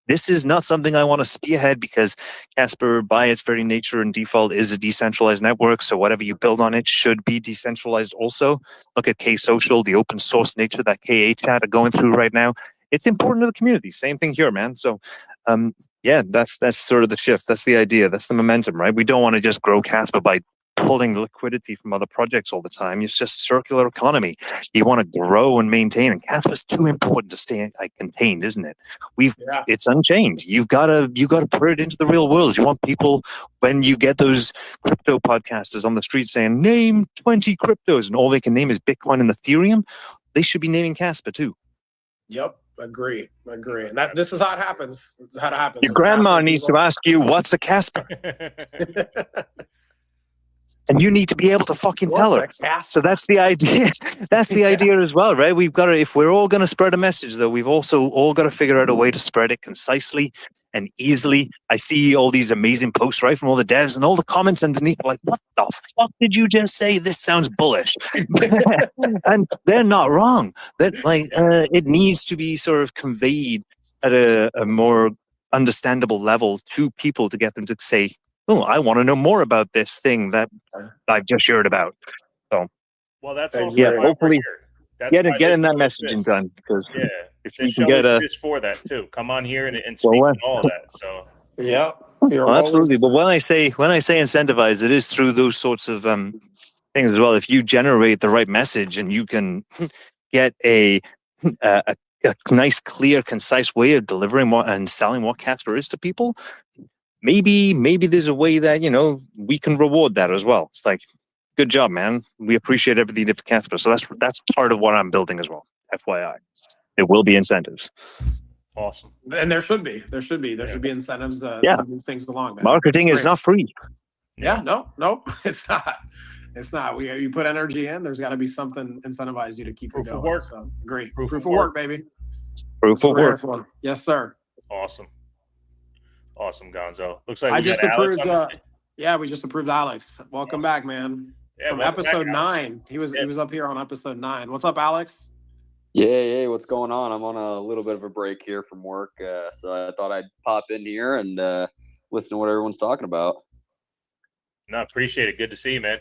this is not something I want to spearhead, because Kaspa, by its very nature and default, is a decentralized network. So whatever you build on it should be decentralized also. Look at K-Social, the open source nature that KA chat are going through right now. It's important to the community. Same thing here, man. So yeah, that's sort of the shift. That's the idea. That's the momentum, right? We don't want to just grow Kaspa by pulling liquidity from other projects all the time. It's just circular economy. You want to grow and maintain, and Kaspa's too important to stay contained, isn't it? It's unchained. You've got to put it into the real world. You want people, when you get those crypto podcasters on the street saying, name 20 cryptos, and all they can name is Bitcoin and Ethereum, they should be naming Kaspa too. Yep, agree. And this is how it happens. It's how it happens. Your grandma needs to ask you, what's a Kaspa? And you need to be able to fucking tell her. So that's the idea. That's the idea as well, right? We've got to, if we're all going to spread a message, though, we've also all got to figure out a way to spread it concisely and easily. I see all these amazing posts, right, from all the devs, and all the comments underneath are like, what the fuck did you just say? This sounds bullish. And they're not wrong. That it needs to be sort of conveyed at a more understandable level to people to get them to say, oh, I want to know more about this thing that I've just heard about. So, well, that's also yeah, why hopefully getting that messaging done, because if you can get exists for that too. Come on here and speak and all that. So yeah, absolutely. But when I say incentivize, it is through those sorts of things as well. If you generate the right message and you can get a nice, clear, concise way of delivering and selling what Kaspa is to people, maybe there's a way that we can reward that as well. It's like, good job, man. We appreciate everything you did for Kaspa. So that's part of what I'm building as well. FYI, there will be incentives. Awesome. And there should be incentives to move things along, man. Marketing is not free. Yeah, no, it's not. It's not. You put energy in. There's got to be something incentivize you to keep proof it going. Of work. So, great. Proof of work, baby. Proof of work. Yes, sir. Awesome, Gonzo. Looks like I we just got Alex approved. Yeah, we just approved Alex. Welcome back, man. Yeah, from episode 9. He was up here on episode 9. What's up, Alex? Yeah, what's going on? I'm on a little bit of a break here from work, so I thought I'd pop in here and listen to what everyone's talking about. No, appreciate it. Good to see you, man.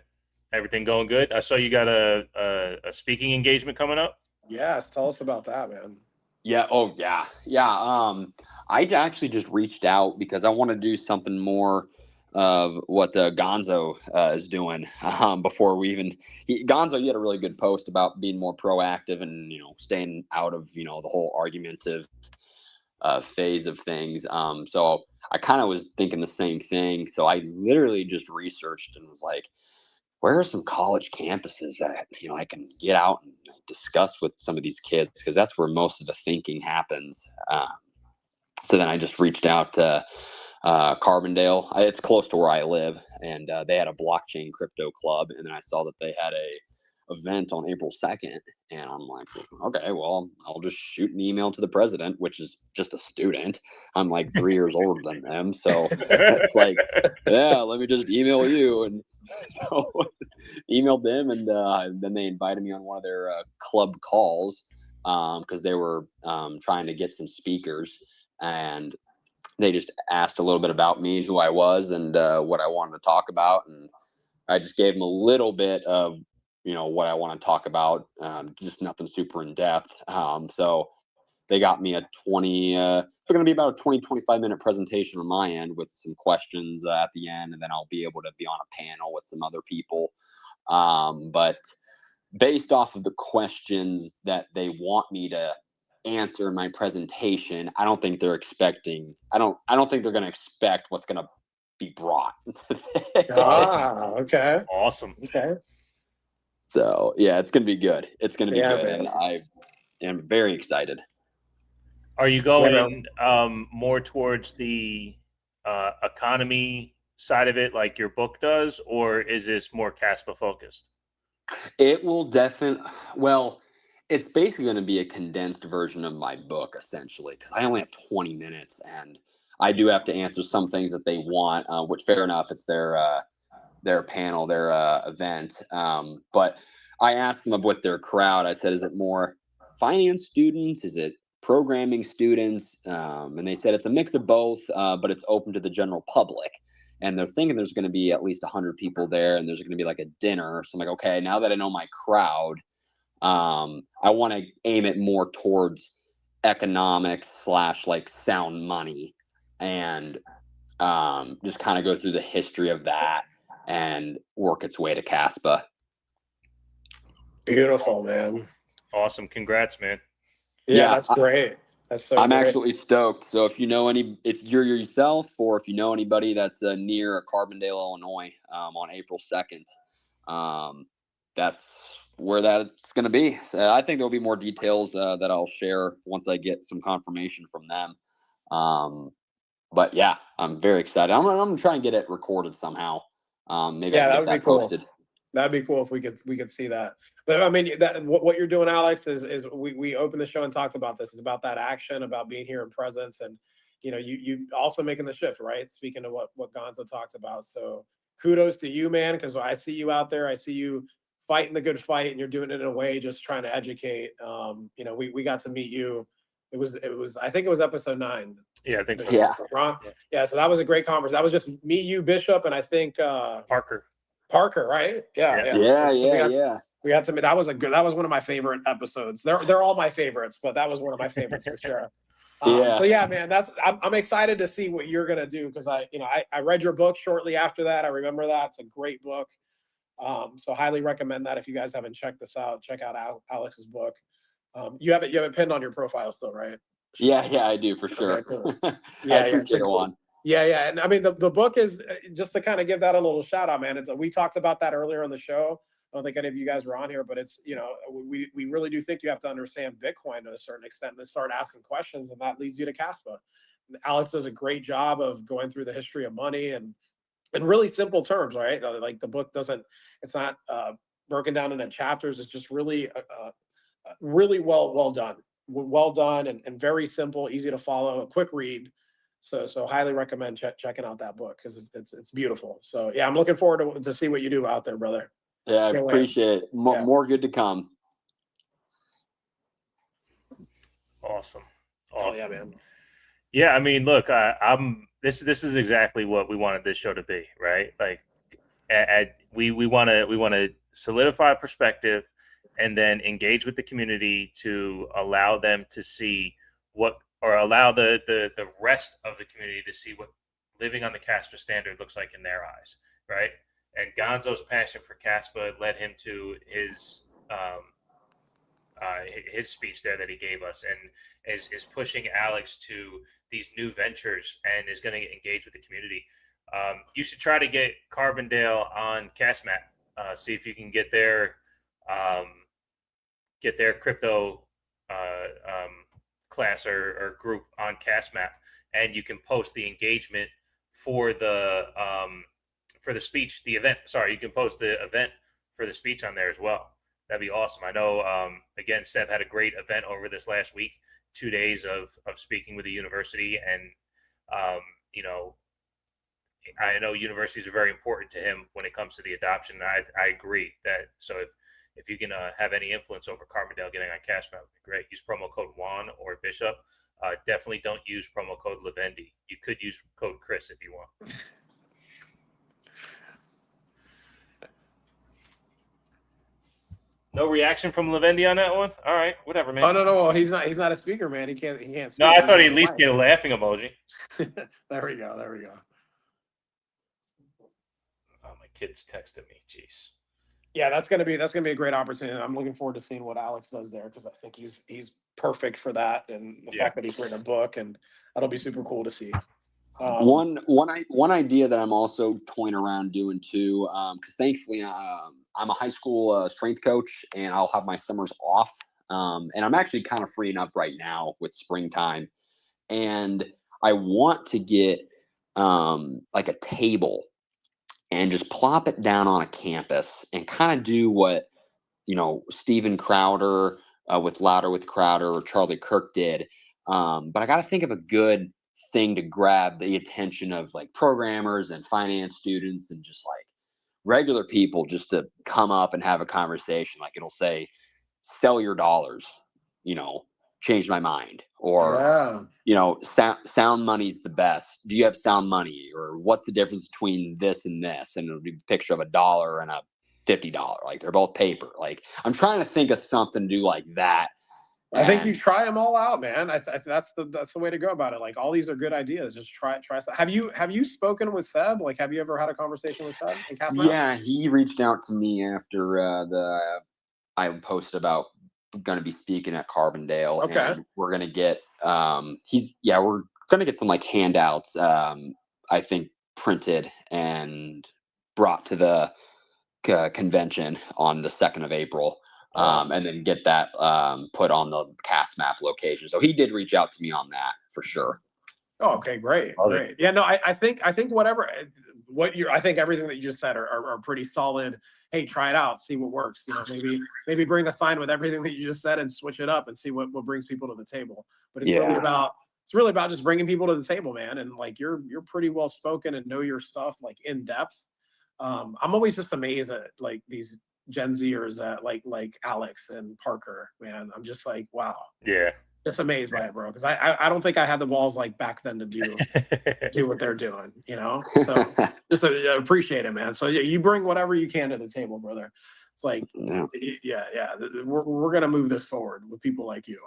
Everything going good? I saw you got a speaking engagement coming up. Yes, tell us about that, man. Yeah. Oh, yeah. I actually just reached out because I want to do something more of what Gonzo is doing before we even. Gonzo, you had a really good post about being more proactive and staying out of the whole argumentative phase of things. So I kind of was thinking the same thing. So I literally just researched and was like, where are some college campuses that I can get out and discuss with some of these kids, because that's where most of the thinking happens. So then I just reached out to Carbondale. It's close to where I live, and they had a blockchain crypto club, and then I saw that they had a event on April 2nd, and I'm like, okay, well, I'll just shoot an email to the president, which is just a student. I'm like 3 years older than them, so it's like, yeah, let me just email you. And so emailed them, and then they invited me on one of their club calls. because they were trying to get some speakers, and they just asked a little bit about me and who I was and what I wanted to talk about. And I just gave them a little bit of, what I want to talk about, just nothing super in depth. So they got me a 20, it's going to be about a 25-minute presentation on my end with some questions at the end. And then I'll be able to be on a panel with some other people. But based off of the questions that they want me to answer in my presentation, I don't think they're expecting, I don't think they're going to expect what's going to be brought. Okay. Awesome. Okay. So yeah, it's going to be good. It's going to be Yeah, good. man. And I am very excited. Are you going more towards the economy side of it, like your book does, or is this more Kaspa focused? It will definitely, well, it's basically going to be a condensed version of my book, essentially, because I only have 20 minutes and I do have to answer some things that they want, which fair enough, it's their panel, their event. But I asked them with their crowd, I said, is it more finance students? Is it programming students? And they said it's a mix of both, but it's open to the general public. And they're thinking there's going to be at least 100 people there, and there's going to be like a dinner. So I'm like, okay, now that I know my crowd, I want to aim it more towards economics / like sound money, and just kind of go through the history of that and work its way to Kaspa. Beautiful, man. Awesome. Congrats, man. Yeah, that's great. That's so I'm great. actually stoked. So if you're yourself, or if you know anybody that's near Carbondale, Illinois, on April 2nd, that's where that's going to be. I think there'll be more details that I'll share once I get some confirmation from them. But yeah, I'm very excited. I'm gonna try and get it recorded somehow. Maybe I Yeah, can that get would be that cool. posted. That'd be cool if we could see that. But I mean, that what you're doing, Alex, is we opened the show and talked about this. It's about that action, about being here in presence, and you also making the shift, right? Speaking of what Gonzo talked about. So kudos to you, man, because I see you out there. I see you fighting the good fight, and you're doing it in a way just trying to educate. We got to meet you. It was I think it was episode 9. Yeah, I think so. Yeah. Ron? Yeah, so that was a great conference. That was just me, you, Bishop, and I think Parker. Parker, right? Yeah. We had some. That was one of my favorite episodes. They're all my favorites, but that was one of my favorites for sure. So yeah, man, I'm excited to see what you're gonna do, because I read your book shortly after that. I remember that. It's a great book. So highly recommend that if you guys haven't checked this out. Check out Alex's book. You have it pinned on your profile still, right? Yeah, I do for sure. Okay, cool. I Yeah, appreciate it, Juan. Yeah, and I mean the book is, just to kind of give that a little shout out, man. We talked about that earlier on the show. I don't think any of you guys were on here, but it's we really do think you have to understand Bitcoin to a certain extent and then start asking questions, and that leads you to Kaspa. Alex does a great job of going through the history of money and in really simple terms, right? Like the book it's not broken down into chapters. It's just really really well done and very simple, easy to follow, a quick read. So highly recommend checking out that book, because it's beautiful. So yeah, I'm looking forward to see what you do out there, brother. Yeah, I appreciate it. More good to come. Awesome. Oh yeah, man. Yeah, I mean, look, I'm. This is exactly what we wanted this show to be, right? Like, we want to solidify perspective, and then engage with the community to allow them to see allow the rest of the community to see what living on the Kaspa standard looks like in their eyes, right? And Gonzo's passion for Kaspa led him to his speech there that he gave us, and is pushing Alex to these new ventures and is going to engage with the community. You should try to get Carbondale on CastMat. See if you can get their crypto class or group on CastMat, and you can post the engagement for the speech, the event. Sorry, you can post the event for the speech on there as well. That'd be awesome. I know, again, Seb had a great event over this last week, 2 days of speaking with the university. And, I know universities are very important to him when it comes to the adoption. I agree that. So if you can have any influence over Carbondale getting on Kaspa, that would be great. Use promo code Juan or Bishop. Definitely don't use promo code Lavendi. You could use code Chris if you want. No reaction from Lavendi on that one. All right, whatever, man. Oh no, he's not a speaker, man. He can't speak. No, I thought he'd at least get a laughing emoji. There we go. Oh, my kid's texting me. Jeez. Yeah, that's gonna be a great opportunity. I'm looking forward to seeing what Alex does there, because I think he's perfect for that, and the fact that he's written a book, and that'll be super cool to see. One idea that I'm also toying around doing too, because thankfully I'm a high school strength coach, and I'll have my summers off, and I'm actually kind of freeing up right now with springtime, and I want to get like a table and just plop it down on a campus and kind of do what Steven Crowder with Louder with Crowder or Charlie Kirk did, but I got to think of a good thing to grab the attention of like programmers and finance students and just like regular people, just to come up and have a conversation. Like it'll say, sell your dollars, changed my mind, or sound money's the best. Do you have sound money? Or what's the difference between this and this? And it'll be a picture of $1 and a $50. Like they're both paper. Like I'm trying to think of something to do like that. I think you try them all out, man. That's the way to go about it. Like all these are good ideas. Just try. Have you spoken with Seb? Like, have you ever had a conversation with Seb? Yeah, he reached out to me after I posted about going to be speaking at Carbondale. Okay. And we're going to get we're going to get some like handouts. I think printed and brought to the convention on the 2nd of April. And then get that put on the cast map location. So he did reach out to me on that for sure. Oh, okay, great. Yeah, no, I think I think everything that you just said are pretty solid. Hey, try it out, see what works. Maybe bring a sign with everything that you just said and switch it up and see what brings people to the table. But it's really about just bringing people to the table, man. And like you're pretty well spoken and know your stuff like in depth. I'm always just amazed at like these Gen Zers that like Alex and Parker, man. I'm just like, wow. Yeah. Just amazed by it, bro. Because I don't think I had the balls like back then to do what they're doing, So just appreciate it, man. So you bring whatever you can to the table, brother. It's like, we're gonna move this forward with people like you.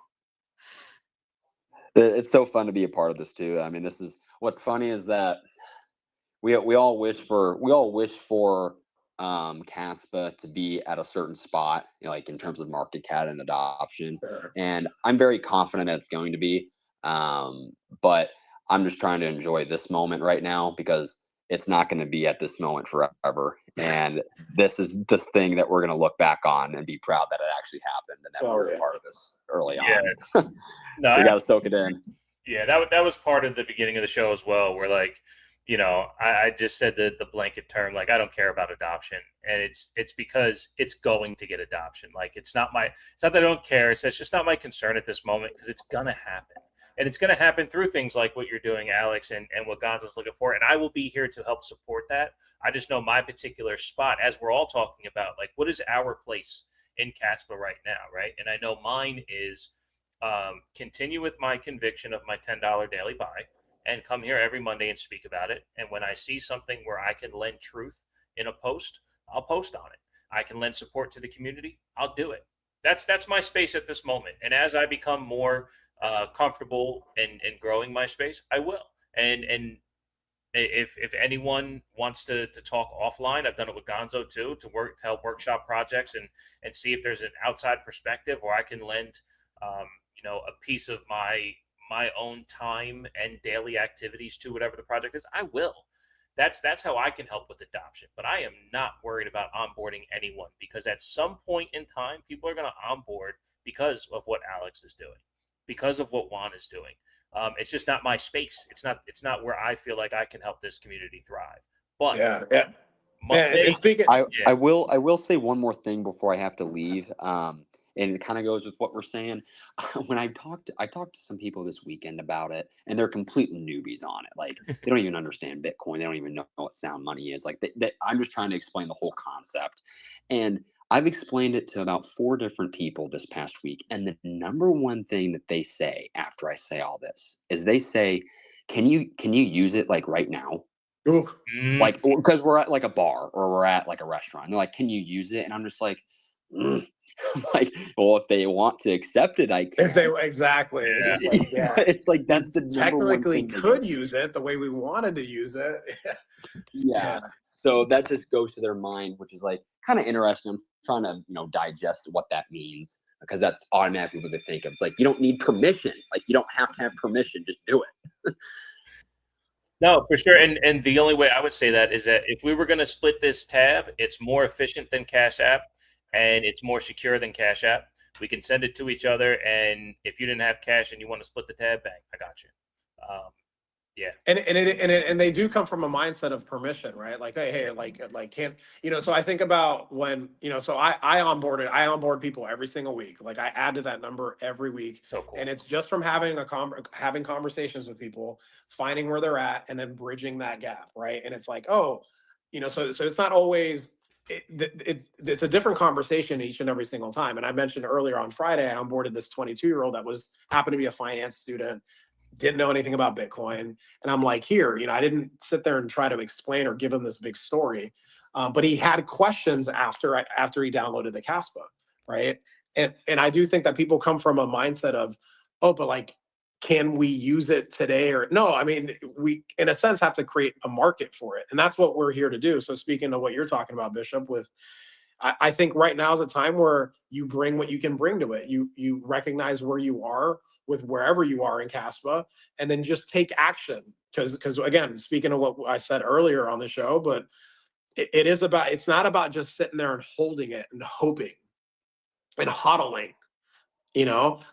It's so fun to be a part of this too. I mean, this is what's funny is that we all wish for Kaspa to be at a certain spot, like in terms of market cap and adoption. Sure. And I'm very confident that it's going to be. But I'm just trying to enjoy this moment right now because it's not going to be at this moment forever. And this is the thing that we're going to look back on and be proud that it actually happened and that we were a part of this early on. No, so you got to soak it in. Yeah, that was part of the beginning of the show as well, where like, I just said the blanket term, like, I don't care about adoption. And it's because it's going to get adoption. Like, it's not that I don't care. It's just not my concern at this moment because it's going to happen. And it's going to happen through things like what you're doing, Alex, and what Gonzo's looking for. And I will be here to help support that. I just know my particular spot, as we're all talking about, like, what is our place in Kaspa right now, right? And I know mine is continue with my conviction of my $10 daily buy. And come here every Monday and speak about it. And when I see something where I can lend truth in a post, I'll post on it. I can lend support to the community, I'll do it. That's my space at this moment. And as I become more comfortable in growing my space, I will. And if anyone wants to talk offline, I've done it with Gonzo too, to help workshop projects and see if there's an outside perspective or I can lend a piece of my own time and daily activities to whatever the project is, I will. That's how I can help with adoption. But I am not worried about onboarding anyone because at some point in time, people are going to onboard because of what Alex is doing, because of what Juan is doing. It's just not my space. It's not where I feel like I can help this community thrive. But Monday, and speaking, I will say one more thing before I have to leave. And it kind of goes with what we're saying. When I talked to some people this weekend about it, and they're complete newbies on it. Like they don't even understand Bitcoin. They don't even know what sound money is. Like I'm just trying to explain the whole concept. And I've explained it to about 4 different people this past week, and the number one thing that they say after I say all this is they say, "Can you use it, like, right now?" Ooh. Mm, Like, because we're at, like, a bar or we're at, like, a restaurant. And they're like, "Can you use it?" And I'm just like, "Mm." I'm like, "Well, if they want to accept it, I If they can." exactly, it's yeah. just like, yeah, But it's like we that's the number one technically thing they don't. could use it the way we wanted to use it. Yeah. Yeah. So that just goes to their mind, which is like kind of interesting. I'm trying to, digest what that means because that's automatically what they think of. It's like you don't need permission. Like you don't have to have permission. Just do it. No, for sure. And the only way I would say that is that if we were going to split this tab, it's more efficient than Cash App and it's more secure than Cash App. We can send it to each other, and if you didn't have cash and you want to split the tab, bang, I got you. Yeah, And they do come from a mindset of permission, right? Like, hey, like can't, so I think about when, so I onboard people every single week. Like I add to that number every week. so cool. And it's just from having having conversations with people, finding where they're at, and then bridging that gap, right? And it's like, oh, so it's not always it's a different conversation each and every single time. And I mentioned earlier on Friday, I onboarded this 22-year-old that happened to be a finance student, didn't know anything about Bitcoin. And I'm like, here, I didn't sit there and try to explain or give him this big story. But he had questions after he downloaded the Kaspa, right? And I do think that people come from a mindset of, oh, but like, can we use it today? Or no, I mean, we, in a sense, have to create a market for it. And that's what we're here to do. So speaking of what you're talking about, Bishop, I think right now is a time where you bring what you can bring to it. You recognize where you are with wherever you are in Kaspa, and then just take action. Because again, speaking of what I said earlier on the show, but it's not about just sitting there and holding it and hoping and hodling.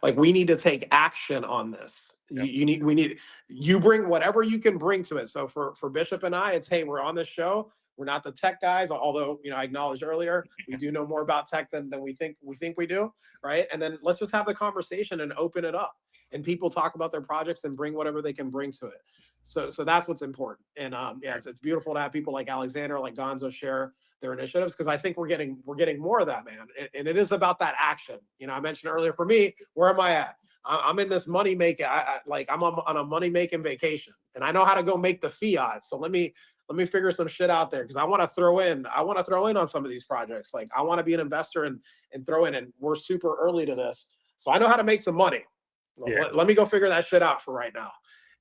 Like we need to take action on this. Yep. You bring whatever you can bring to it. So for Bishop and I, it's, hey, we're on this show. We're not the tech guys, although I acknowledged earlier we do know more about tech than we think we do, right? And then let's just have the conversation and open it up, and people talk about their projects and bring whatever they can bring to it. So that's what's important. And yeah, it's beautiful to have people like Alexander, like Gonzo share their initiatives, because I think we're getting more of that, man. And it is about that action. I mentioned earlier, for me, where am I at? I'm in this money making. I'm on a money making vacation, and I know how to go make the fiat. So let me figure some shit out there, because I want to throw in on some of these projects. Like I want to be an investor and throw in, and we're super early to this, so I know how to make some money. Yeah. Let me go figure that shit out for right now.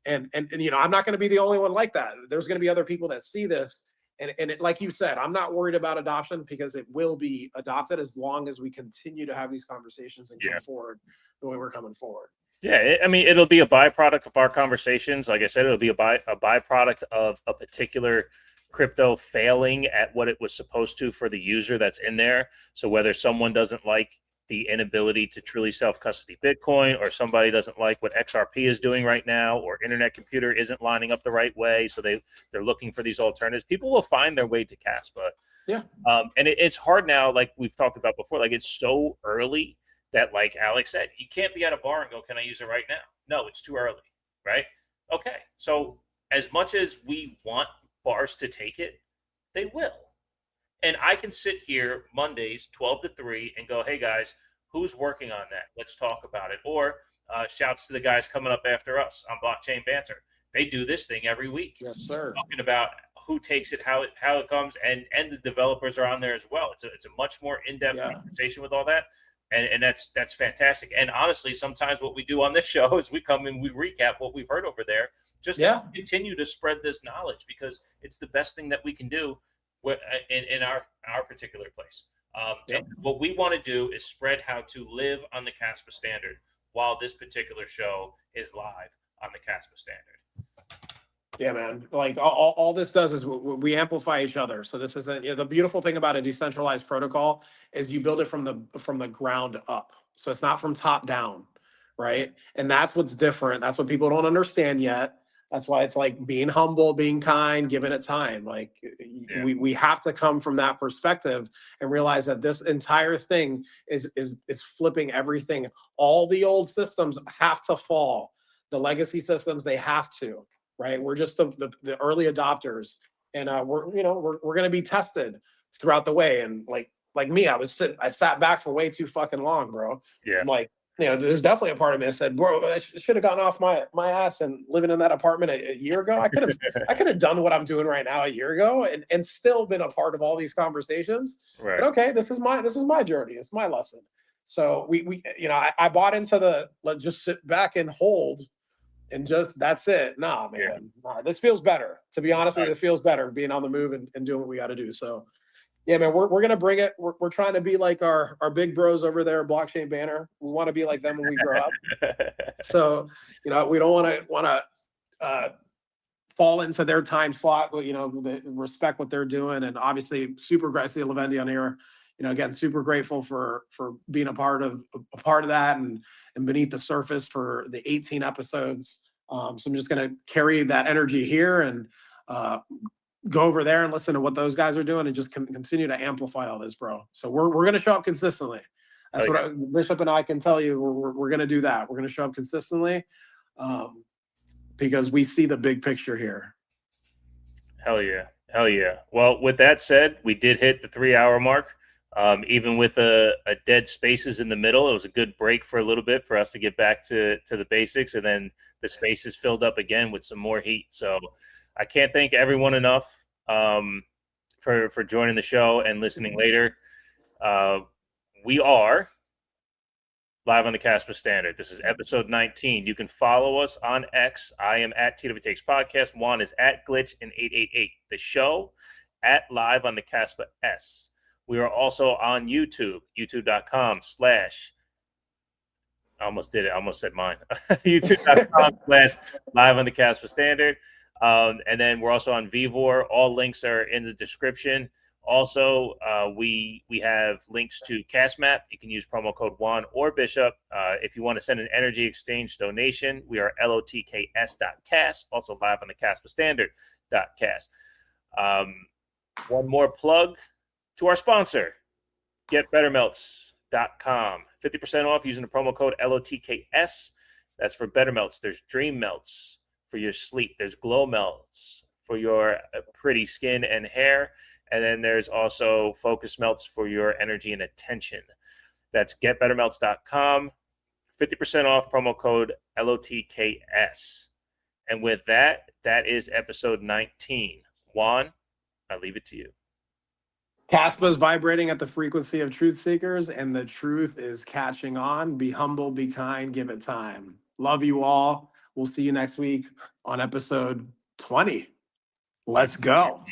And I'm not going to be the only one like that. There's going to be other people that see this. And like you said, I'm not worried about adoption, because it will be adopted as long as we continue to have these conversations and come forward the way we're coming forward. Yeah, I mean, it'll be a byproduct of our conversations. Like I said, it'll be a byproduct of a particular crypto failing at what it was supposed to for the user that's in there. So whether someone doesn't like the inability to truly self-custody Bitcoin, or somebody doesn't like what XRP is doing right now, or Internet Computer isn't lining up the right way, so they're looking for these alternatives, people will find their way to Kaspa. Yeah. And it's hard now, like we've talked about before, like it's so early that, like Alex said, you can't be at a bar and go, can I use it right now? No, it's too early, right? Okay, so as much as we want bars to take it, they will. And I can sit here Mondays, 12 to 3, and go, hey, guys, who's working on that? Let's talk about it. Or shouts to the guys coming up after us on Blockchain Banter. They do this thing every week. Yes, sir. Talking about who takes it, how it comes, and the developers are on there as well. It's a much more in-depth conversation with all that. And that's fantastic. And honestly, sometimes what we do on this show is we come and we recap what we've heard over there, just to continue to spread this knowledge, because it's the best thing that we can do in our particular place. And what we want to do is spread how to live on the Kaspa standard while this particular show is live on the Kaspa standard. Yeah, man. Like all this does is we amplify each other. So this isn't, the beautiful thing about a decentralized protocol is you build it from the ground up. So it's not from top down, right? And that's what's different. That's what people don't understand yet. That's why it's like being humble, being kind, giving it time. Like we have to come from that perspective and realize that this entire thing is flipping everything. All the old systems have to fall. The legacy systems, they have to, right? We're just the early adopters, and we're going to be tested throughout the way. And like like me, I sat back for way too fucking long, bro. Yeah. I'm like, there's definitely a part of me that said, bro, I should have gotten off my ass and living in that apartment a year ago. I could have done what I'm doing right now a year ago and still been a part of all these conversations. Right. But okay, this is my journey. It's my lesson. So I bought into let's just sit back and hold and just that's it. Nah, man. Nah, this feels better. To be honest with you, it feels better being on the move and doing what we got to do. So yeah, man, we're gonna bring it. We're trying to be like our big bros over there, Blockchain Banner. We want to be like them when we grow up. So we don't want to fall into their time slot. But respect what they're doing, and obviously super grateful to Lavendi on here. Again, super grateful for being a part of that and beneath the surface for the 18 episodes. So I'm just gonna carry that energy here and go over there and listen to what those guys are doing and just continue to amplify all this, bro. So we're going to show up consistently. That's what Bishop and I can tell you. We're going to do that. We're going to show up consistently because we see the big picture here. Hell yeah. Well, with that said, we did hit the 3-hour mark. Even with a dead spaces in the middle, it was a good break for a little bit for us to get back to the basics, and then the spaces filled up again with some more heat. So I can't thank everyone enough for joining the show and listening later. We are live on the Kaspa Standard. This is episode 19. You can follow us on X. I am at LOTKS.kas. Juan is at Glitch in 888. The show at Live on the Kaspa.s. We are also on YouTube, youtube.com/ I almost did it. I almost said mine. youtube.com/ Live on the Kaspa Standard. And then we're also on Vivor. All links are in the description. Also, we have links to CastMap. You can use promo code Juan or Bishop. If you want to send an energy exchange donation, we are LOTKS.kas. Also live on the Kaspastandard.kas. One more plug to our sponsor, GetBetterMelts.com. 50% off using the promo code LOTKS. That's for Better Melts. There's Dream Melts for your sleep. There's Glow Melts for your pretty skin and hair. And then there's also Focus Melts for your energy and attention. That's GetBetterMelts.com. 50% off, promo code LOTKS. And with that, that is episode 19. Juan, I leave it to you. Kaspa is vibrating at the frequency of truth seekers, and the truth is catching on. Be humble, be kind, give it time. Love you all. We'll see you next week on episode 20. Let's go.